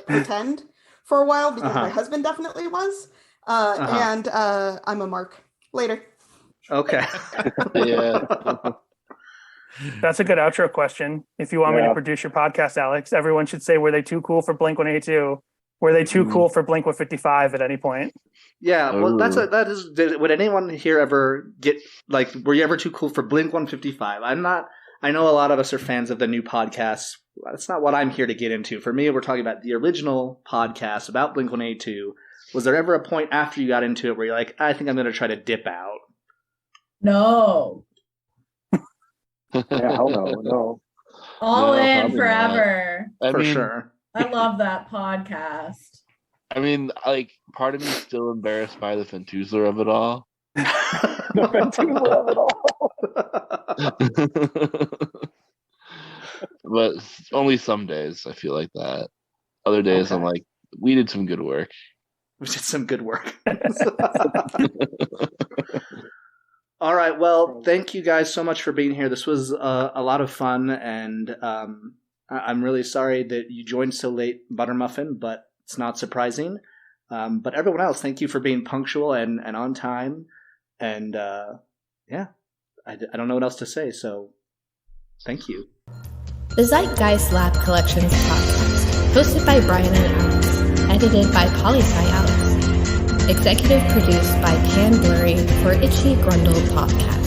pretend for a while because my husband definitely was. And I'm a mark. Later. Okay. Yeah. That's a good outro question. If you want me to produce your podcast, Alex, everyone should say, were they too cool for Blink-182? Were they too cool for Blink-155 at any point? Yeah, well, that is. Would anyone here ever get like? Were you ever too cool for Blink-155? I'm not. I know a lot of us are fans of the new podcast. That's not what I'm here to get into. For me, we're talking about the original podcast about Blink-182. Was there ever a point after you got into it where you're like, I think I'm going to try to dip out? No. Yeah, hell no. All in forever. For sure. I love that podcast. I mean, like, part of me is still embarrassed by the Fentuzler of it all. But only some days I feel like that. Other days I'm like, we did some good work. We did some good work. All right. Well, thank you guys so much for being here. This was a lot of fun, and I'm really sorry that you joined so late, Buttermuffin, but it's not surprising. But everyone else, thank you for being punctual and on time. And I don't know what else to say, so thank you. The Zeitgeist Lab Collections podcast, hosted by Brian and Alex, edited by Poli-Sci Alex, executive produced by Pan Blurry for Itchy Grundle Podcast.